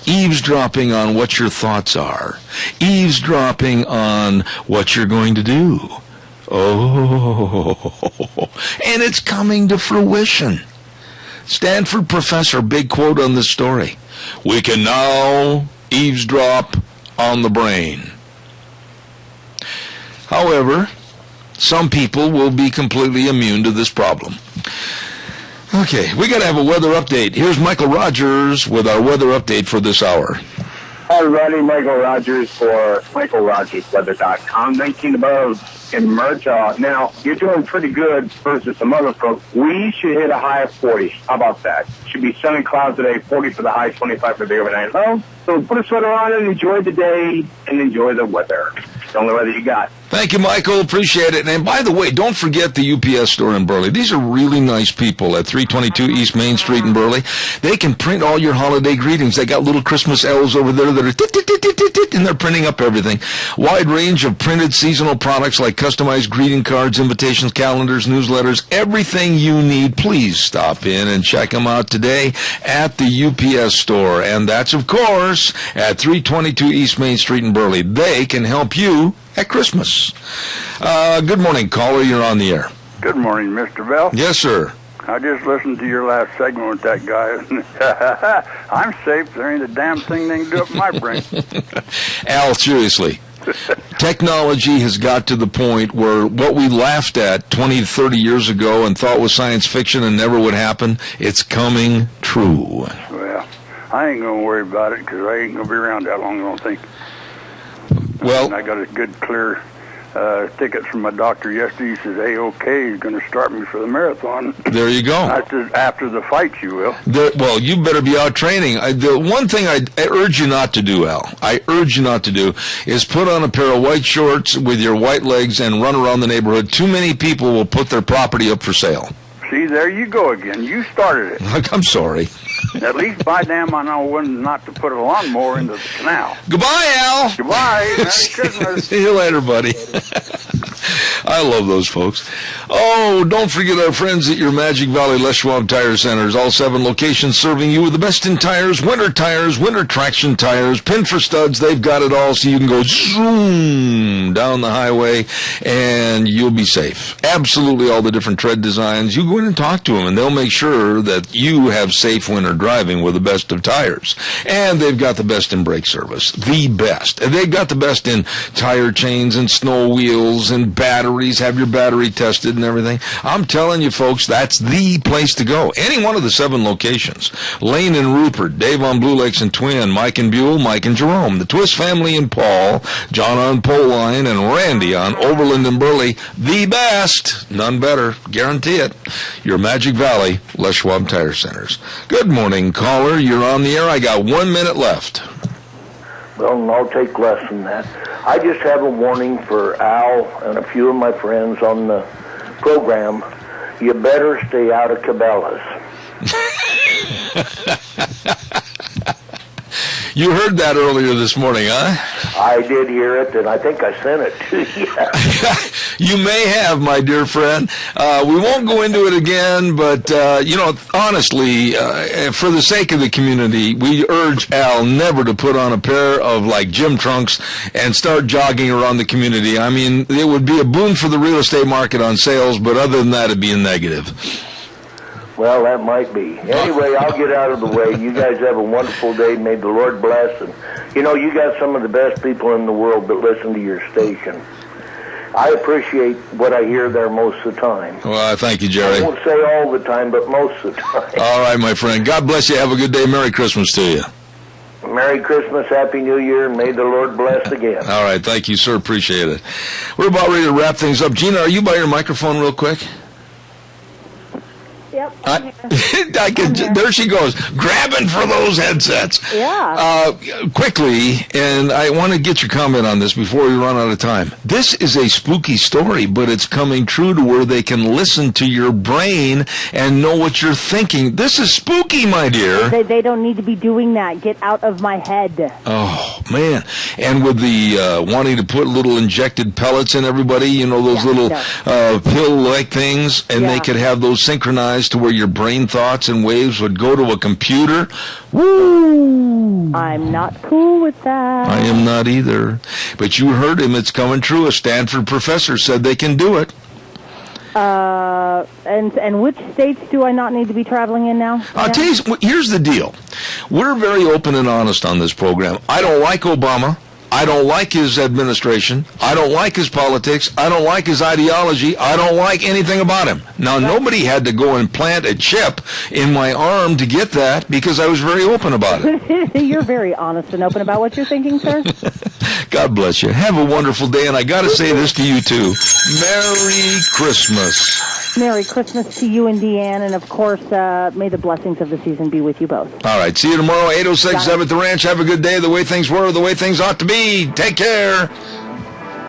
Eavesdropping on what your thoughts are. Eavesdropping on what you're going to do. Oh. And it's coming to fruition. Stanford professor, big quote on this story. We can now eavesdrop on the brain. However, some people will be completely immune to this problem. Okay, we got to have a weather update. Here's Michael Rogers with our weather update for this hour. Hi, everybody. Michael Rogers for MichaelRogersWeather.com. 19 above in Merjaw. Now, you're doing pretty good versus some other folks. We should hit a high of 40. How about that? Should be sunny clouds today, 40 for the high, 25 for the overnight low. So put a sweater on and enjoy the day and enjoy the weather. It's the only weather you got. Thank you, Michael. Appreciate it. And by the way, don't forget the UPS store in Burley. These are really nice people at 322 East Main Street in Burley. They can print all your holiday greetings. They got little Christmas elves over there that are and they're printing up everything. Wide range of printed seasonal products like customized greeting cards, invitations, calendars, newsletters, everything you need. Please stop in and check them out today at the UPS store. And that's, of course, at 322 East Main Street in Burley. They can help you at Christmas. Good morning, caller. You're on the air. Good morning, Mr. Bell. Yes, sir. I just listened to your last segment with that guy. I'm safe. There ain't a damn thing they can do up my brain. Al, seriously. Technology has got to the point where what we laughed at 20, 30 years ago and thought was science fiction and never would happen, it's coming true. Well, I ain't going to worry about it because I ain't going to be around that long, I don't think. Well, I got a good, clear ticket from my doctor yesterday. He says, A-OK, he's going to start me for the marathon. There you go. I said, after the fight, you will. Well, you better be out training. The one thing I urge you not to do, Al, I urge you not to do, is put on a pair of white shorts with your white legs and run around the neighborhood. Too many people will put their property up for sale. See, there you go again. You started it. I'm sorry. At least by damn I know when not to put a lawnmower into the canal. Goodbye, Al. Goodbye. Merry Christmas. See you later, buddy. I love those folks. Oh, don't forget our friends at your Magic Valley Les Schwab Tire Centers. All 7 locations serving you with the best in tires, winter traction tires, pin for studs. They've got it all so you can go zoom down the highway and you'll be safe. Absolutely all the different tread designs. You go in and talk to them and they'll make sure that you have safe winter driving with the best of tires. And they've got the best in brake service. The best. And they've got the best in tire chains and snow wheels and batteries. Have your battery tested and everything. I'm telling you, folks, that's the place to go. Any one of the 7 locations. Lane and Rupert, Dave on Blue Lakes and Twin, Mike and Buell, Mike and Jerome, the Twist family and Paul, John on Poline, and Randy on Overland and Burley. The best. None better. Guarantee it. Your Magic Valley, Les Schwab Tire Centers. Good morning, caller. You're on the air. I got 1 minute left. Well, I'll take less than that. I just have a warning for Al and a few of my friends on the program. You better stay out of Cabela's. You heard that earlier this morning, huh? I did hear it, and I think I sent it to you. You may have, my dear friend. We won't go into it again, but, honestly, for the sake of the community, we urge Al never to put on a pair of, gym trunks and start jogging around the community. I mean, it would be a boon for the real estate market on sales, but other than that, it'd be a negative. Well, that might be. Anyway, I'll get out of the way. You guys have a wonderful day. May the Lord bless. And, you got some of the best people in the world that listen to your station. I appreciate what I hear there most of the time. Well, thank you, Jerry. I won't say all the time, but most of the time. All right, my friend. God bless you. Have a good day. Merry Christmas to you. Merry Christmas, Happy New Year, and may the Lord bless again. All right. Thank you, sir. Appreciate it. We're about ready to wrap things up. Gina, are you by your microphone real quick? Yep. There she goes, grabbing for those headsets. Yeah. Quickly, and I want to get your comment on this before we run out of time. This is a spooky story, but it's coming true to where they can listen to your brain and know what you're thinking. This is spooky, my dear. They don't need to be doing that. Get out of my head. Oh, man. And with the wanting to put little injected pellets in everybody, those little pill-like things, and they could have those synchronized to where your brain thoughts and waves would go to a computer. Woo! I'm not cool with that. I am not either. But you heard him. It's coming true. A Stanford professor said they can do it. And which states do I not need to be traveling in now? I'll tell you, here's the deal. We're very open and honest on this program. I don't like Obama. I don't like his administration. I don't like his politics. I don't like his ideology. I don't like anything about him. Now, nobody had to go and plant a chip in my arm to get that because I was very open about it. You're very honest and open about what you're thinking, sir. God bless you. Have a wonderful day, and I got to say this to you, too. Merry Christmas. Merry Christmas to you and Deanne, and, of course, may the blessings of the season be with you both. All right. See you tomorrow, 8:06, 7th the Ranch. Have a good day. The way things were, the way things ought to be. Take care.